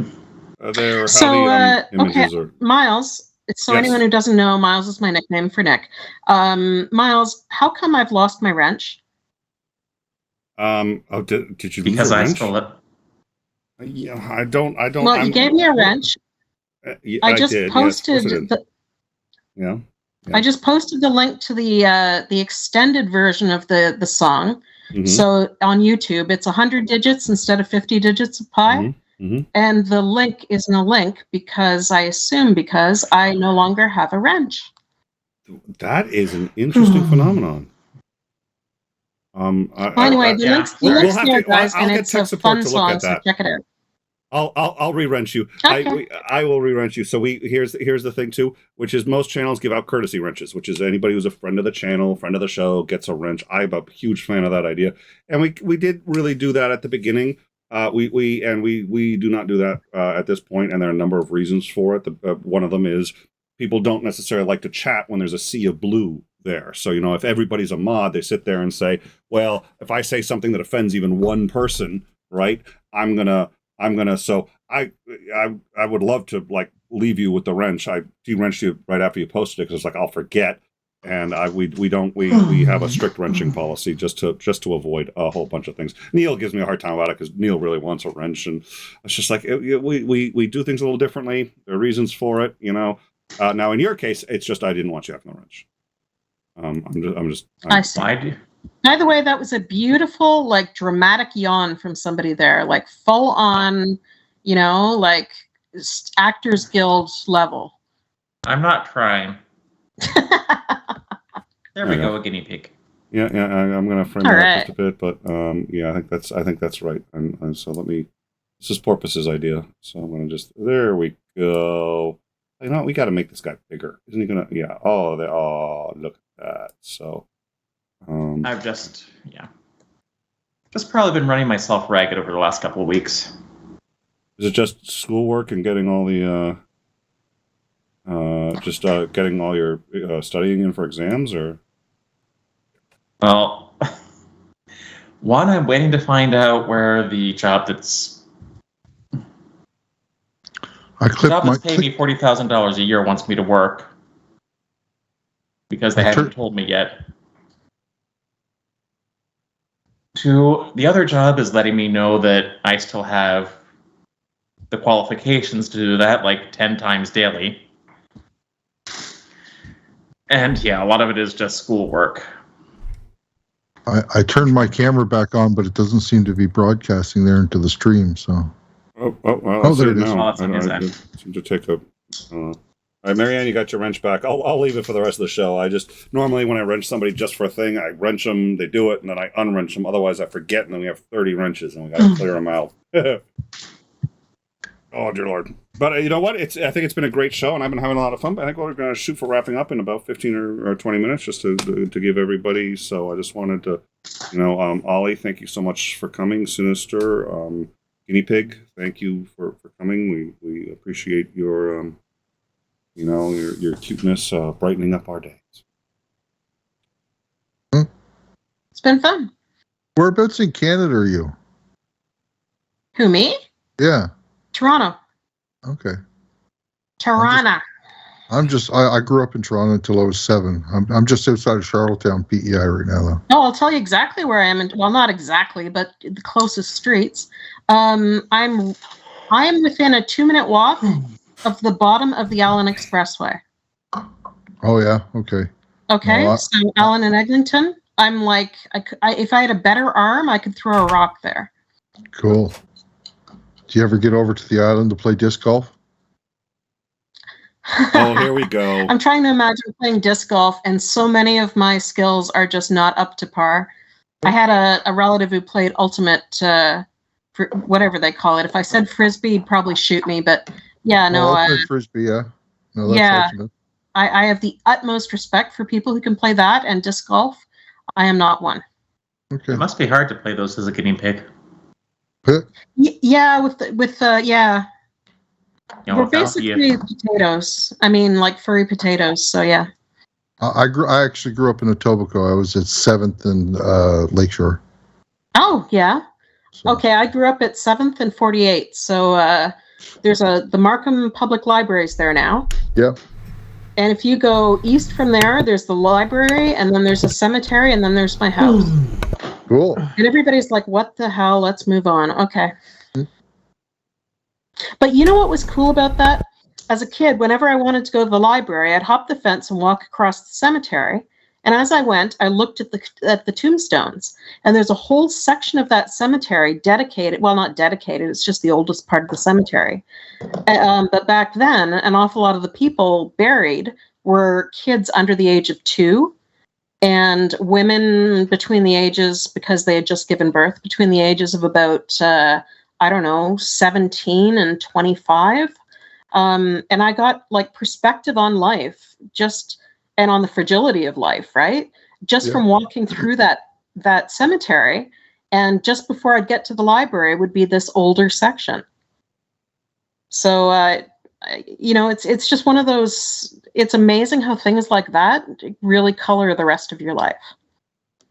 Miles, so anyone who doesn't know, Miles is my nickname for Nick. Miles, how come I've lost my wrench? Did you lose because your I wrench? stole it. Yeah, I don't. Well, you gave me a wrench. I just posted I just posted the link to the extended version of the song. Mm-hmm. So on YouTube, it's 100 digits instead of 50 digits of pi. Mm-hmm. Mm-hmm. And the link isn't a link because I no longer have a wrench. That is an interesting phenomenon. Anyway, the link's there, guys, and it's a fun song, so check it out. I'll re-wrench you. Okay. I will re-wrench you. So here's the thing too, which is most channels give out courtesy wrenches, which is anybody who's a friend of the channel, friend of the show gets a wrench. I'm a huge fan of that idea, and we did really do that at the beginning. We do not do that at this point, and there are a number of reasons for it. One of them is people don't necessarily like to chat when there's a sea of blue there. So, if everybody's a mod, they sit there and say, well, if I say something that offends even one person, right, I'm gonna, so I would love to leave you with the wrench. I de-wrenched you right after you posted it, because it's like, I'll forget. And we have a strict wrenching policy just to avoid a whole bunch of things. Neil gives me a hard time about it because Neil really wants a wrench, and it's just like we do things a little differently. There are reasons for it, Now in your case, it's just I didn't want you having a wrench. I see. By the way, that was a beautiful, dramatic yawn from somebody there, full on, Actors Guild level. I'm not trying. There we go, a guinea pig. Yeah. I'm gonna frame that up just a bit, but I think that's right. And so this is Porpoise's idea. So I'm gonna there we go. We got to make this guy bigger, isn't he gonna? Yeah. Oh, look at that. So. I've just probably been running myself ragged over the last couple of weeks. Is it just schoolwork and getting all the getting all your studying in for exams, or? Well, one, I'm waiting to find out where the job that's paying me $40,000 a year wants me to work, because they haven't told me yet. Two, the other job is letting me know that I still have the qualifications to do that, 10 times daily. And a lot of it is just schoolwork. I turned my camera back on, but it doesn't seem to be broadcasting there into the stream. So. Well, there it is. I seem to take a. All right, Marianne, you got your wrench back. I'll leave it for the rest of the show. I just normally when I wrench somebody just for a thing, I wrench them, they do it, and then I unwrench them. Otherwise, I forget, and then we have 30 wrenches, and we got to clear them out. Oh dear Lord! But you know what? I think it's been a great show, and I've been having a lot of fun. But I think we're going to shoot for wrapping up in about 15 or 20 minutes, just to give everybody. So I just wanted to, Ollie, thank you so much for coming. Sinister, Guinea Pig, thank you for coming. We appreciate your your cuteness, brightening up our days. It's been fun. Whereabouts in Canada are you? Who, me? Yeah. Toronto. Okay. Toronto. I grew up in Toronto until I was 7. I'm just outside of Charlottetown, PEI right now, though. Oh, I'll tell you exactly where I am. Well, not exactly, but the closest streets. I am within a 2-minute walk of the bottom of the Allen Expressway. Oh yeah, okay. Okay, No, so Allen and Eglinton. I'm if I had a better arm, I could throw a rock there. Cool. Do you ever get over to the island to play disc golf? Oh, here we go. I'm trying to imagine playing disc golf, and so many of my skills are just not up to par. I had a relative who played ultimate, whatever they call it. If I said frisbee, he'd probably shoot me, but yeah, no. I played frisbee, yeah. No, that's yeah, ultimate. I have the utmost respect for people who can play that and disc golf. I am not one. Okay. It must be hard to play those as a guinea pig. Yeah, yeah. We're basically potatoes. I mean, furry potatoes. So yeah. I actually grew up in Etobicoke. I was at 7th and Lakeshore. Oh yeah. So. Okay, I grew up at 7th and 48th. So there's the Markham Public Library's there now. Yep. And if you go east from there's the library, and then there's a cemetery, and then there's my house. Cool. And everybody's like, what the hell? Let's move on. Okay. But you know what was cool about that? As a kid, whenever I wanted to go to the library, I'd hop the fence and walk across the cemetery. And as I went, I looked at the tombstones. And there's a whole section of that cemetery dedicated, well, not dedicated, it's just the oldest part of the cemetery. But back then, an awful lot of the people buried were kids under the age of 2 and women between the ages, because they had just given birth, between the ages of about, I don't know, 17 and 25. And I got like perspective on life and on the fragility of life, right? Just from walking through that cemetery. And just before I'd get to the library would be this older section. So, it's just one of those, it's amazing how things like that really color the rest of your life.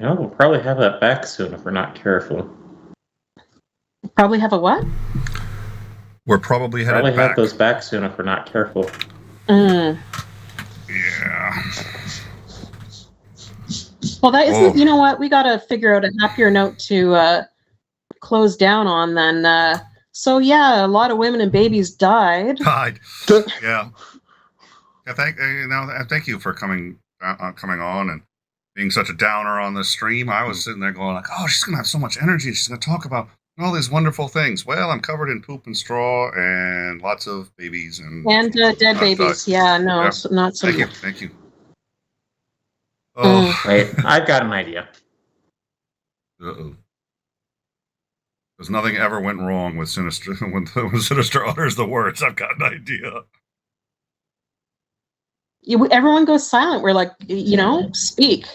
We'll probably have that back soon if we're not careful. Probably have a what? We're probably headed Probably back. have those back soon if we're not careful. Yeah. Well, that isn't, you know what? We got to figure out a happier note to close down on then. So, yeah, a lot of women and babies died. Yeah. Thank you for coming on and being such a downer on the stream. I was sitting there going like, oh, she's going to have so much energy. She's going to talk about all these wonderful things. Well, I'm covered in poop and straw and lots of babies. And dead babies. Yeah, no, Yeah. not so much. Thank you. Oh. Wait, I've got an idea. Uh-oh. Because nothing ever went wrong with Sinister when Sinister utters the words. I've got an idea. Everyone goes silent. We're like, speak.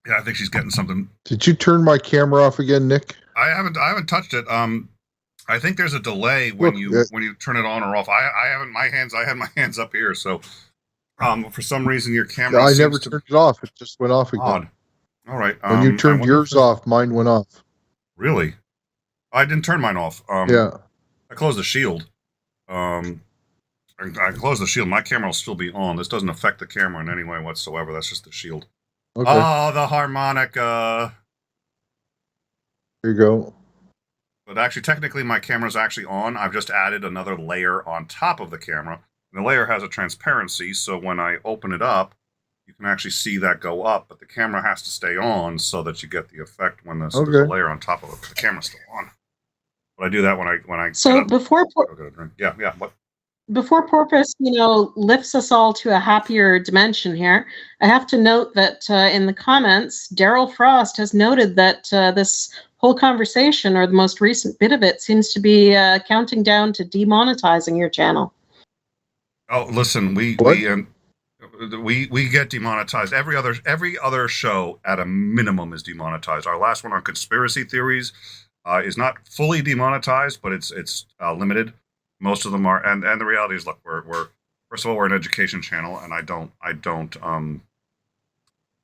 Yeah, I think she's getting something. Did you turn my camera off again, Nick? I haven't touched it. I think there's a delay when you turn it on or off. I haven't. I had my hands up here, so for some reason your camera. I never turned it off. It just went off again. Odd. All right. When you turned yours off, mine went off. Really? I didn't turn mine off. Yeah. I closed the shield. I closed the shield. My camera will still be on. This doesn't affect the camera in any way whatsoever. That's just the shield. Okay. Oh, the harmonica. Here you go. But actually, technically, my camera's actually on. I've just added another layer on top of the camera. And the layer has a transparency, so when I open it up, you can actually see that go up, but the camera has to stay on so that you get the effect when there's a layer on top of it. But the camera's still on. But I do that when I. So before. Yeah. What? Before Porpoise, lifts us all to a happier dimension here, I have to note that in the comments, Daryl Frost has noted that this whole conversation, or the most recent bit of it, seems to be counting down to demonetizing your channel. Oh, listen, we get demonetized. Every other show at a minimum is demonetized. Our last one on conspiracy theories is not fully demonetized, but it's limited. Most of them are, and the reality is, look, we're first of all, we're an education channel, and I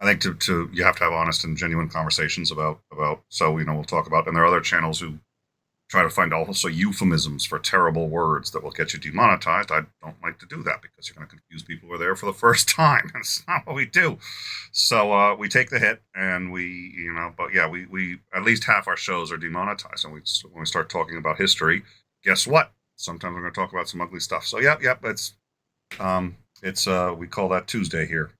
think to you have to have honest and genuine conversations about so we'll talk about, and there are other channels who try to find also euphemisms for terrible words that will get you demonetized. I don't like to do that because you're going to confuse people who are there for the first time. That's not what we do. So we take the hit, and we at least half our shows are demonetized, and when we start talking about history, guess what? Sometimes we're going to talk about some ugly stuff. So, yep. It's we call that Tuesday here.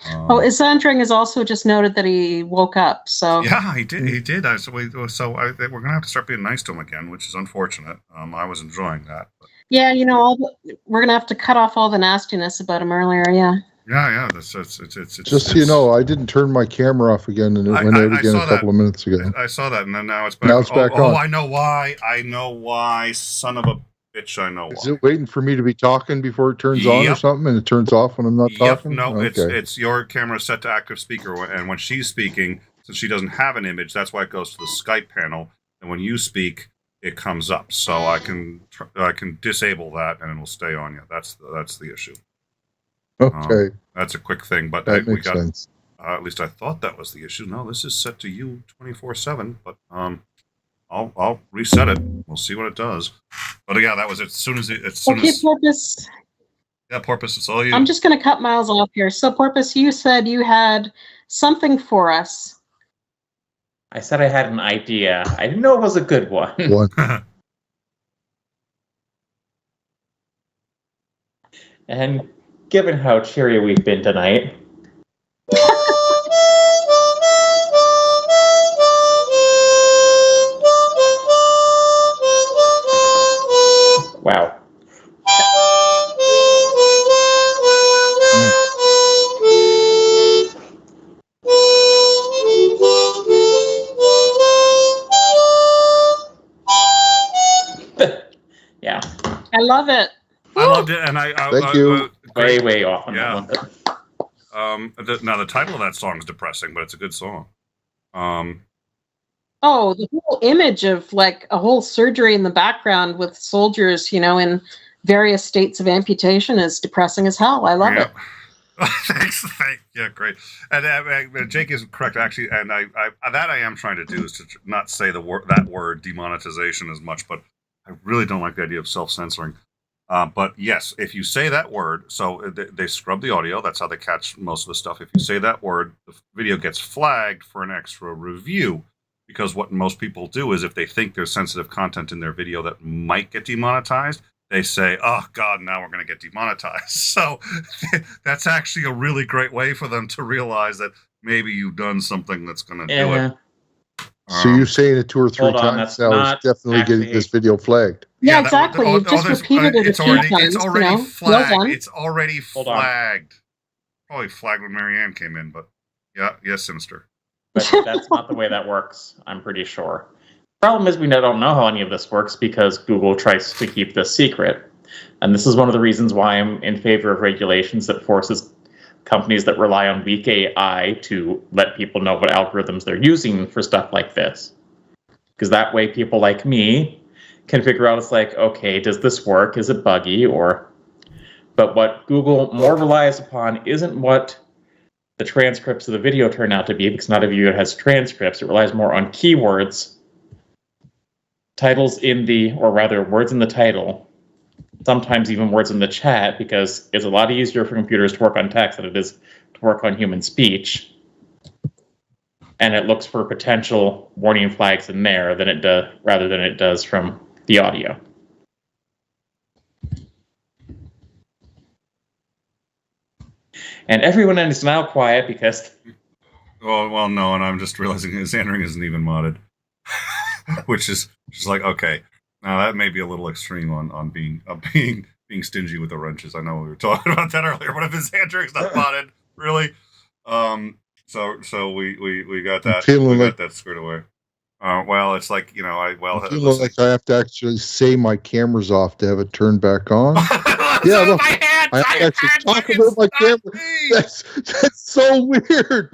Isandring has also just noted that he woke up. So yeah, he did. He did. We're going to have to start being nice to him again, which is unfortunate. I was enjoying that. But. Yeah, we're going to have to cut off all the nastiness about him earlier. Yeah. Yeah. It's just so you know, I didn't turn my camera off again, and it went out again a couple of minutes ago. I saw that, and then now it's back. Now it's back on. Oh, I know why. Son of a bitch, I know why. Is it waiting for me to be talking before it turns on or something, and it turns off when I'm not talking? No, okay. It's your camera set to active speaker, and when she's speaking, since she doesn't have an image, that's why it goes to the Skype panel, and when you speak, it comes up. So I can disable that, and it'll stay on you. That's the issue. Okay. That's a quick thing, but that makes sense. At least I thought that was the issue. No, this is set to you 24/7, but I'll reset it. We'll see what it does. But yeah, that was it. Porpoise. Yeah, Porpoise, it's all you. I'm just going to cut Miles off here. So, Porpoise, you said you had something for us. I said I had an idea. I didn't know it was a good one. And given how cheery we've been tonight, wow. I love it. I loved it, and Thank you. Way off on Yeah. that one. Now the title of that song is depressing, but it's a good song. Oh, the whole image of like a whole surgery in the background with soldiers, in various states of amputation is depressing as hell. I love it. Thanks. Yeah, great. And Jake is correct, actually. And I am trying to do is to not say that word demonetization as much, but I really don't like the idea of self-censoring. But yes, if you say that word, so they scrub the audio. That's how they catch most of the stuff. If you say that word, the video gets flagged for an extra review. Because what most people do is if they think there's sensitive content in their video that might get demonetized, they say, oh, God, now we're going to get demonetized. So that's actually a really great way for them to realize that maybe you've done something that's going to do it. So you're saying it 2 or 3 times now is definitely getting this video flagged. Yeah, exactly. You've just repeated it a few times. It's already flagged. Well done. It's already flagged. Probably flagged when Marianne came in, but yes, Sinister. But that's not the way that works, I'm pretty sure. Problem is we don't know how any of this works because Google tries to keep this secret. And this is one of the reasons why I'm in favor of regulations that forces companies that rely on weak AI to let people know what algorithms they're using for stuff like this. Because that way people like me can figure out, it's like, okay, does this work? Is it buggy? But what Google more relies upon isn't what the transcripts of the video turn out to be, because not every video has transcripts. It relies more on keywords, words in the title, sometimes even words in the chat, because it's a lot easier for computers to work on text than it is to work on human speech. And it looks for potential warning flags in there rather than it does from the audio. And everyone is now quiet because... Well, no, and I'm just realizing his entering isn't even modded. Which is just like, okay. Now that may be a little extreme on being stingy with the wrenches. I know we were talking about that earlier, but if his entering's not modded, really? So we got that. We got that squared away. Well, it's like, I feel like I have to actually say my camera's off to have it turned back on. Yeah, look, I actually talk about my camera. That's so weird.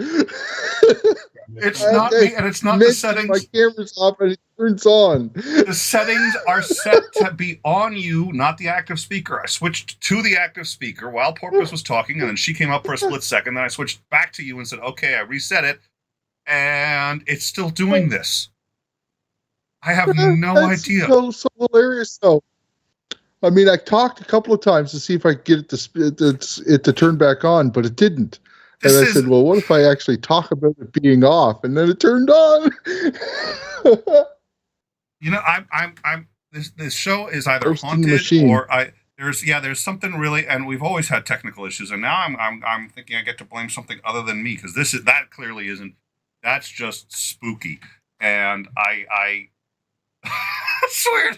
It's not me, and it's not the settings. My camera's off and it turns on. The settings are set to be on you, not the active speaker. I switched to the active speaker while Porpoise was talking, and then she came up for a split second. Then I switched back to you and said, okay, I reset it, and it's still doing this. I have no idea. So hilarious, though. I mean, I talked a couple of times to see if I could get it to turn back on, but it didn't. And I said, well, what if I actually talk about it being off? And then it turned on. This show is either haunted or there's something really, and we've always had technical issues, and now I'm thinking I get to blame something other than me, because that clearly isn't. That's just spooky, and I swear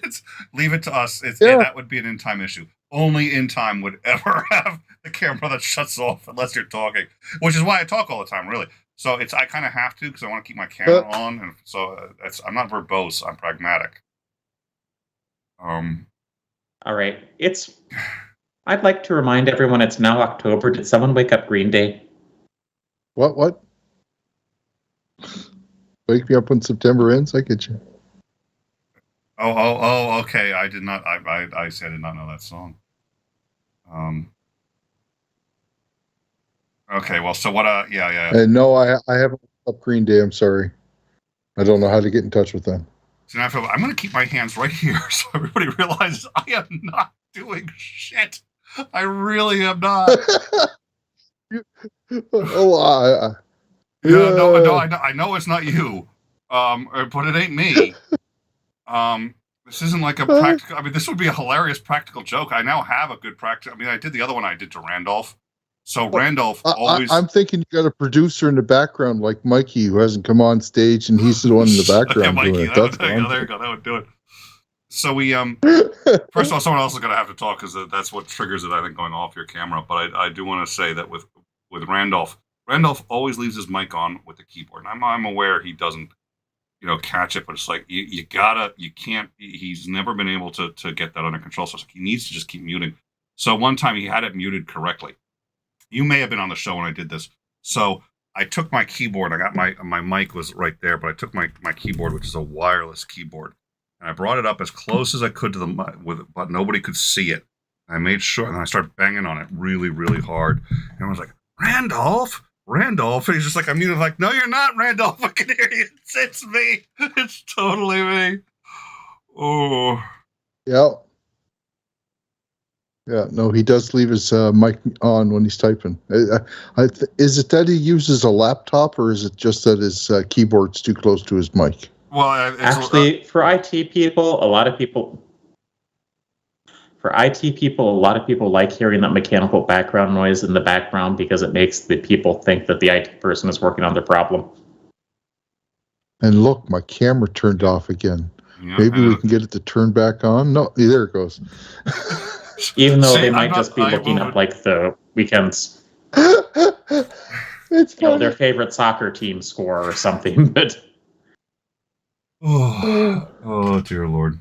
leave it to us. That would be an in-time issue. Only in-time would ever have the camera that shuts off unless you're talking, which is why I talk all the time, really. So I kind of have to, because I want to keep my camera on, and so I'm not verbose. I'm pragmatic. All right. I'd like to remind everyone it's now October. Did someone wake up Green Day? What? Wake me up when September ends? I get you. Oh, okay. I did not. I said I did not know that song. Okay. Well, so what? Yeah. No, I haven't up Green Day. I'm sorry. I don't know how to get in touch with them. So now I'm going to keep my hands right here so everybody realizes I am not doing shit. I really am not. I know it's not you. But it ain't me. This isn't like a practical. I mean, this would be a hilarious practical joke. I now have a good practical. I mean, I did the other one I did to Randolph. So Randolph always. I'm thinking you got a producer in the background like Mikey who hasn't come on stage, and he's the one in the background Mikey, doing it. There you go. That would do it. So we first of all, someone else is going to have to talk, because that's what triggers it. I think, going off your camera. But I do want to say that with Randolph always leaves his mic on with the keyboard. And I'm aware he doesn't catch it, but it's like you can't. He's never been able to get that under control. So it's like he needs to just keep muting. So one time he had it muted correctly. You may have been on the show when I did this. So I took my keyboard. I got my mic was right there, but I took my keyboard, which is a wireless keyboard, and I brought it up as close as I could to the mic, but nobody could see it. I made sure, and I started banging on it really, really hard. And I was like, Randolph. And he's just like, I'm muted. Like, no, you're not, Randolph. I can hear you. It's me. It's totally me. Oh. Yeah. Yeah, no, he does leave his mic on when he's typing. Is it that he uses a laptop, or is it just that his keyboard's too close to his mic? Well, actually, for IT people, a lot of people like hearing that mechanical background noise in the background because it makes the people think that the IT person is working on their problem. And look, my camera turned off again. Yeah, maybe we can get it to turn back on. No, there it goes. Even though they might just be looking at like the weekends, it's their favorite soccer team score or something. But oh dear Lord.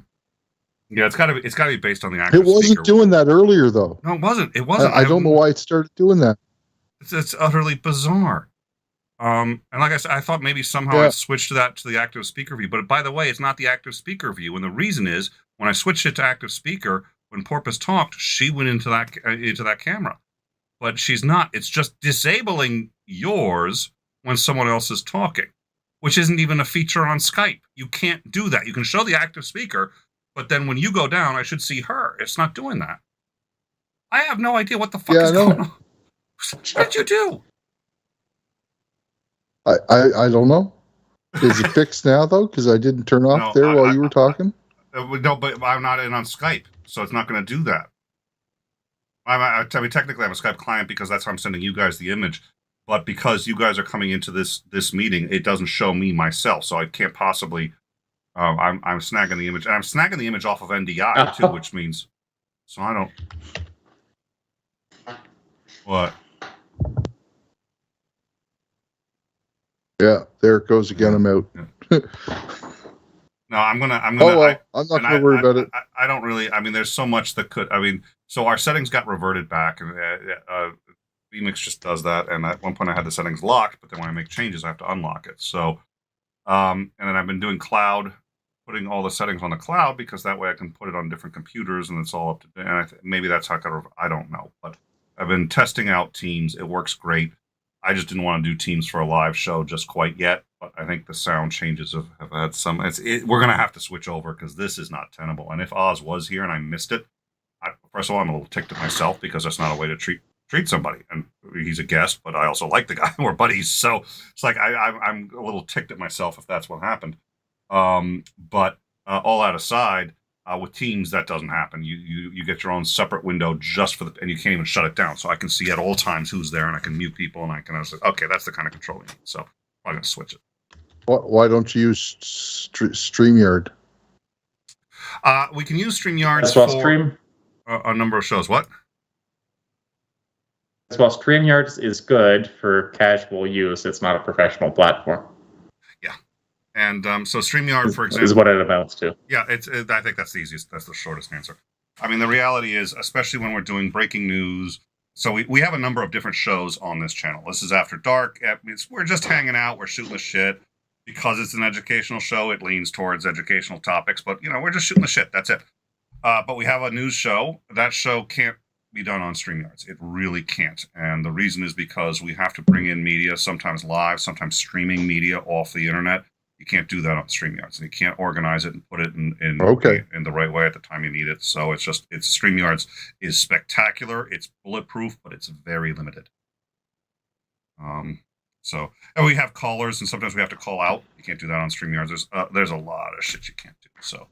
Yeah, it's got to be based on the active speaker. It wasn't doing that earlier, though. No, it wasn't. It wasn't. I don't know why it started doing that. It's utterly bizarre. And like I said, I thought maybe somehow I'd switch to the active speaker view. But by the way, it's not the active speaker view. And the reason is when I switched it to active speaker, when Porpoise talked, she went into that camera. But she's not. It's just disabling yours when someone else is talking, which isn't even a feature on Skype. You can't do that. You can show the active speaker, but then when you go down, I should see her. It's not doing that. I have no idea what the fuck is going on. What did you do? I don't know. Is it fixed now, though? Because I didn't turn off while you were talking? No, but I'm not in on Skype, so it's not going to do that. I mean, technically, I'm a Skype client because that's how I'm sending you guys the image. But because you guys are coming into this meeting, it doesn't show me myself, so I can't possibly. I'm snagging the image, and I'm snagging the image off of NDI too, which means so I don't. What? Yeah, there it goes again. I'm out. Yeah. No, I'm gonna. I'm not gonna worry about it. I don't really. I mean, there's so much that could. I mean, so our settings got reverted back, and 𝐕𝐸 just does that. And at one point, I had the settings locked, but then when I make changes, I have to unlock it. So, and then I've been doing cloud, putting all the settings on the cloud because that way I can put it on different computers, and it's all up to date. And maybe that's how I don't know, but I've been testing out Teams. It works great. I just didn't want to do Teams for a live show just quite yet, but I think the sound changes have had some. We're going to have to switch over because this is not tenable. And if Oz was here and I missed it, first of all, I'm a little ticked at myself because that's not a way to treat somebody. And he's a guest, but I also like the guy. We're buddies, so it's like I'm a little ticked at myself if that's what happened. But all that aside, with Teams, that doesn't happen. You get your own separate window just for and you can't even shut it down. So I can see at all times who's there, and I can mute people, and I can say, okay, that's the kind of control you need. So I'm going to switch it. Why don't you use StreamYard? We can use StreamYard for a number of shows. What? Well, StreamYard is good for casual use. It's not a professional platform. And so StreamYard, for example, is what it amounts to. Yeah, I think that's the easiest. That's the shortest answer. I mean, the reality is, especially when we're doing breaking news, so we have a number of different shows on this channel. This is After Dark. We're just hanging out. We're shooting the shit. Because it's an educational show, it leans towards educational topics. But, we're just shooting the shit. That's it. But we have a news show. That show can't be done on StreamYards. It really can't. And the reason is because we have to bring in media, sometimes live, sometimes streaming media off the internet. You can't do that on StreamYards, and you can't organize it and put it in the right way at the time you need it. So it's StreamYards is spectacular. It's bulletproof, but it's very limited. And we have callers, and sometimes we have to call out. You can't do that on StreamYards. There's a lot of shit you can't do. So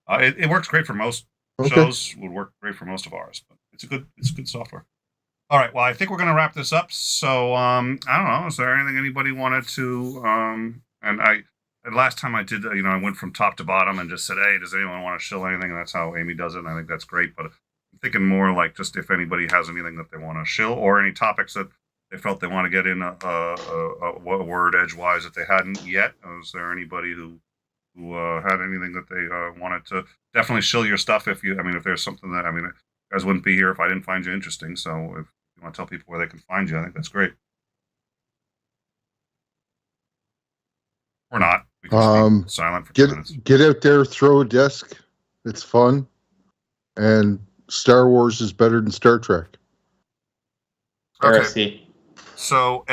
it works great for most shows. Would work great for most of ours, but it's a good software. All right. Well, I think we're going to wrap this up. So I don't know. Is there anything anybody wanted to? And last time I did, I went from top to bottom and just said, hey, does anyone want to shill anything? And that's how @amy does it. And I think that's great. But I'm thinking more like just if anybody has anything that they want to shill or any topics that they felt they want to get in a word edgewise that they hadn't yet. Is there anybody who who had anything that they wanted to definitely shill your stuff. If there's something that, you guys wouldn't be here if I didn't find you interesting. So if you want to tell people where they can find you, I think that's great. Or not. We can be silent for 2 minutes. Get out there, throw a disc. It's fun. And Star Wars is better than Star Trek. Okay. So,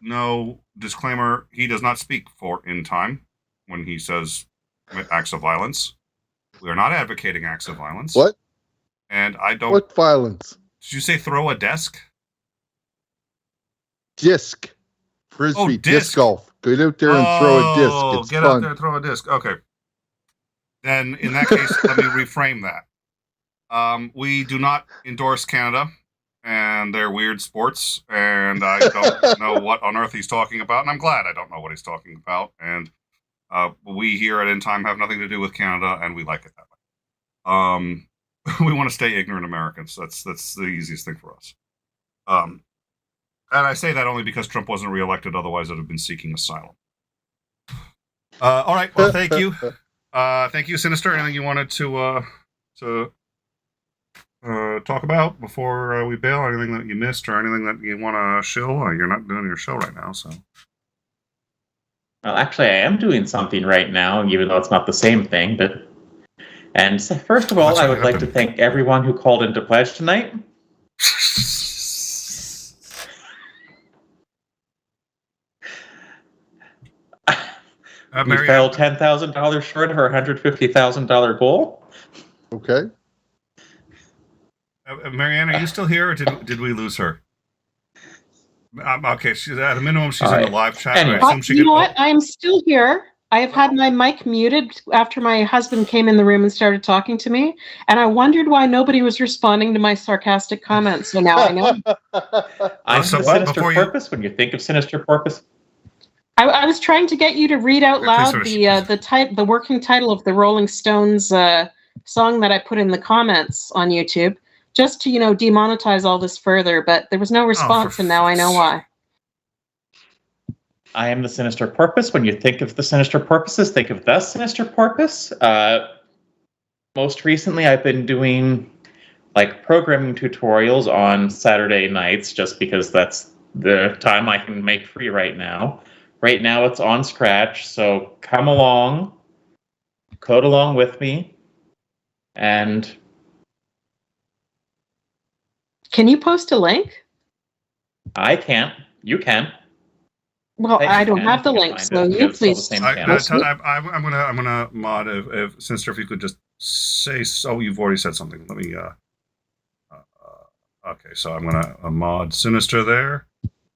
no disclaimer, he does not speak for in time when he says commit acts of violence. We are not advocating acts of violence. What? And I don't... What violence? Did you say throw a desk? Disc. Frisbee, disc golf. Get out there and throw a disc. It's get fun. out there and throw a disc. Okay. Then, in that case, let me reframe that. We do not endorse Canada and their weird sports, and I don't know what on earth he's talking about, and I'm glad I don't know what he's talking about. And we here at In Time have nothing to do with Canada, and we like it that way. We want to stay ignorant Americans. That's the easiest thing for us. And I say that only because Trump wasn't reelected; otherwise, I'd have been seeking asylum. All right. Well, thank you. Thank you, Sinister. Anything you wanted to talk about before we bail? Anything that you missed or anything that you want to shill? You're not doing your show right now, so. Well, actually, I am doing something right now, even though it's not the same thing. And so first of all, I would like to thank everyone who called into pledge tonight. We fell $10,000 short of our $150,000 goal. Okay. Marianne, are you still here, or did we lose her? Okay, she's at a minimum. She's in the live chat. Anyway. You know what? I am still here. I have had my mic muted after my husband came in the room and started talking to me, and I wondered why nobody was responding to my sarcastic comments. So now I know. I'm the Sinister Porpoise. When you think of Sinister Porpoise, I was trying to get you to read out loud the working title of the Rolling Stones song that I put in the comments on YouTube, just to demonetize all this further. But there was no response, and now I know why. I am the Sinister Porpoise. When you think of the Sinister Porpoises, think of the Sinister Porpoise. Most recently, I've been doing programming tutorials on Saturday nights, just because that's the time I can make free right now. Right now, it's on Scratch, so come along, code along with me, and... Can you post a link? I can't. You can. Well, I don't have the link, so you please. I'm gonna mod if Sinister, if you could just say so. You've already said something. Let me. Okay, so I'm gonna mod Sinister there.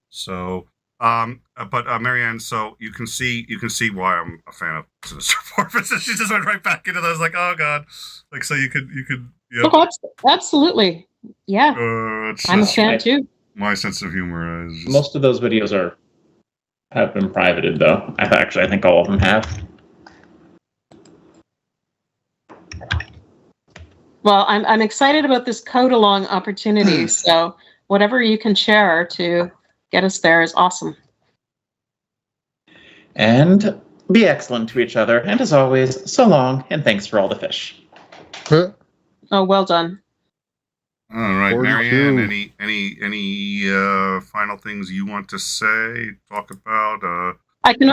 So, but Marianne, so you can see why I'm a fan of Sinister Porpoise. She just went right back into those, oh god, so you could. Yeah. Oh, absolutely, yeah. I'm a fan too. My sense of humor is just... Most of those videos have been privated, though. I think all of them have. Well, I'm excited about this code along opportunity. So whatever you can share to get us there is awesome. And be excellent to each other. And as always, so long, and thanks for all the fish. Oh, well done. All right, Marianne, any final things you want to say, talk about? I can,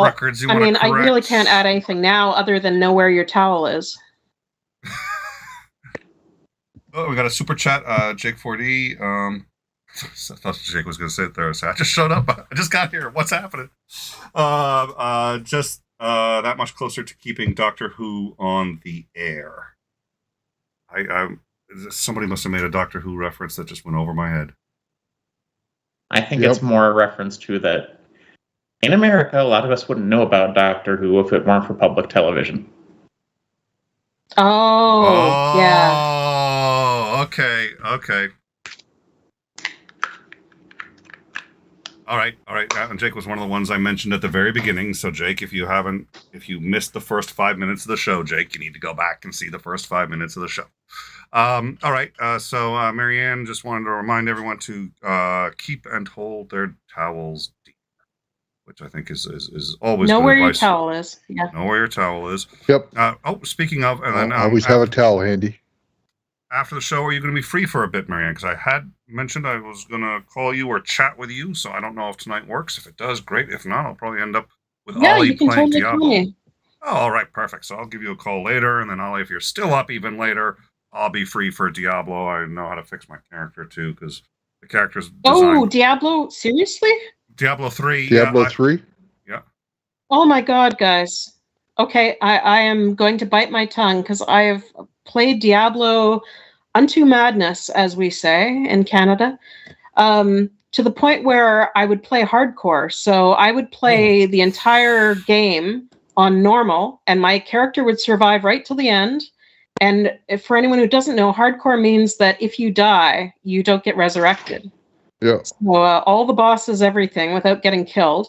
records you want to correct? I really can't add anything now other than know where your towel is. Oh, we got a super chat, Jake 4D. I thought Jake was going to sit there. So I just showed up. I just got here. What's happening? Just that much closer to keeping Doctor Who on the air. Somebody must have made a Doctor Who reference that just went over my head. I think it's more a reference to that in America, a lot of us wouldn't know about Doctor Who if it weren't for public television. Oh, yeah. Oh, okay. All right. And Jake was one of the ones I mentioned at the very beginning. So, Jake, if you missed the first 5 minutes of the show, Jake, you need to go back and see the first 5 minutes of the show. All right. So, Marianne just wanted to remind everyone to keep and hold their towels deep. which I think is always Know good where your advice. towel is. Yeah. Know where your towel is. Yep. Speaking of, and then Always have a towel handy. after the show, are you going to be free for a bit, Marianne? Because I had mentioned I was going to call you or chat with you, so I don't know if tonight works. If it does, great. If not, I'll probably end up with Yeah, Ollie you can playing totally call Diablo. me. Oh, all right, perfect. So I'll give you a call later, and then Ollie, if you're still up even later, I'll be free for Diablo. I know how to fix my character too, because the character's designed. Oh, Diablo? Seriously? Diablo 3. Diablo yeah, 3? Yeah. Oh my God, guys. Okay, I am going to bite my tongue because I have played Diablo unto madness, as we say in Canada, to the point where I would play hardcore. So I would play the entire game on normal, and my character would survive right till the end. And for anyone who doesn't know, hardcore means that if you die, you don't get resurrected. Yeah. So all the bosses, everything, without getting killed.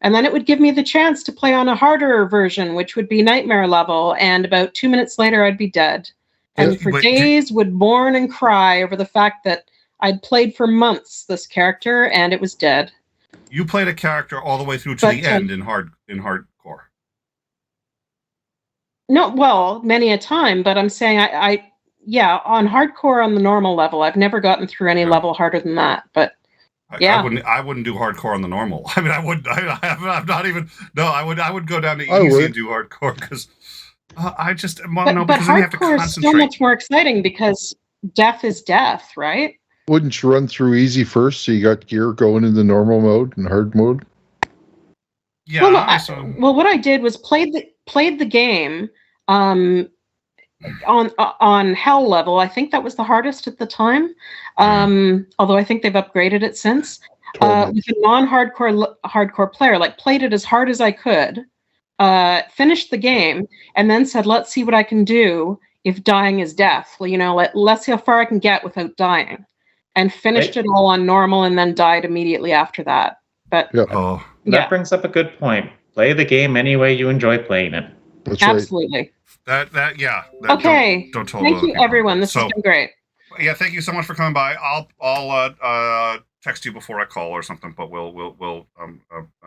And then it would give me the chance to play on a harder version, which would be nightmare level. And about 2 minutes later, I'd be dead. And for days would mourn and cry over the fact that I'd played for months this character and it was dead. You played a character all the way through to the end in hardcore. No, well, many a time, but I'm saying yeah, on hardcore on the normal level, I've never gotten through any level harder than that. But yeah, I wouldn't do hardcore on the normal. I mean, I'm not even. No, I would go down to easy and do hardcore because I just want to know because then you have to hardcore concentrate. is so much more exciting because death is death, right? Wouldn't you run through easy first so you got gear going in the normal mode and hard mode? Yeah. Well, what I did was played the game on hell level. I think that was the hardest at the time. Although I think they've upgraded it since. With a non-hardcore player, like played it as hard as I could, finished the game, and then said, "Let's see what I can do if dying is death. Well, let's see how far I can get without dying." And finished it all on normal, and then died immediately after that. But that brings up a good point. Play the game any way you enjoy playing it. That's absolutely. Right. Okay. Don't tell Thank you, everyone. This has been great. Yeah, thank you so much for coming by. I'll text you before I call or something, but we'll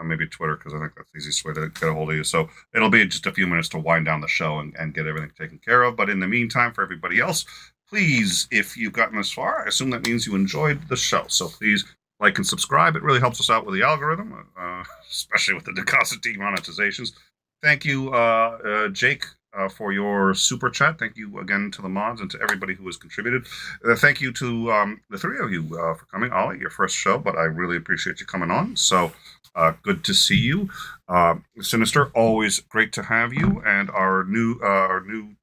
maybe Twitter because I think that's the easiest way to get a hold of you. So it'll be just a few minutes to wind down the show and get everything taken care of. But in the meantime, for everybody else, please, if you've gotten this far, I assume that means you enjoyed the show. So please like and subscribe. It really helps us out with the algorithm, especially with the constant demonetizations. Thank you, Jake, for your super chat. Thank you again to the mods and to everybody who has contributed. Thank you to the three of you for coming. Ollie, your first show, but I really appreciate you coming on. So good to see you. Sinister, always great to have you. And our new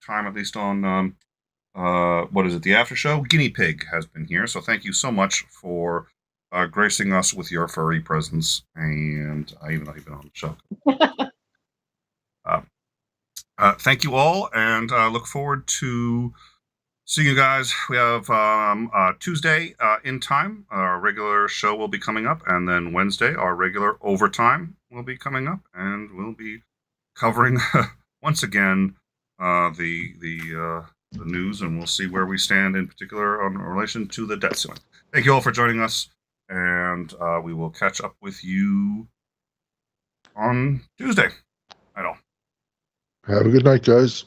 time, at least on what is it, the after show? Guinea Pig has been here. So thank you so much for gracing us with your furry presence. And even though you've been on the show. Thank you all, and look forward to seeing you guys. We have Tuesday in time. Our regular show will be coming up, and then Wednesday, our regular overtime will be coming up, and we'll be covering once again the news, and we'll see where we stand in particular in relation to the debt ceiling. Thank you all for joining us, and we will catch up with you on Tuesday. Right on. Have a good night, guys.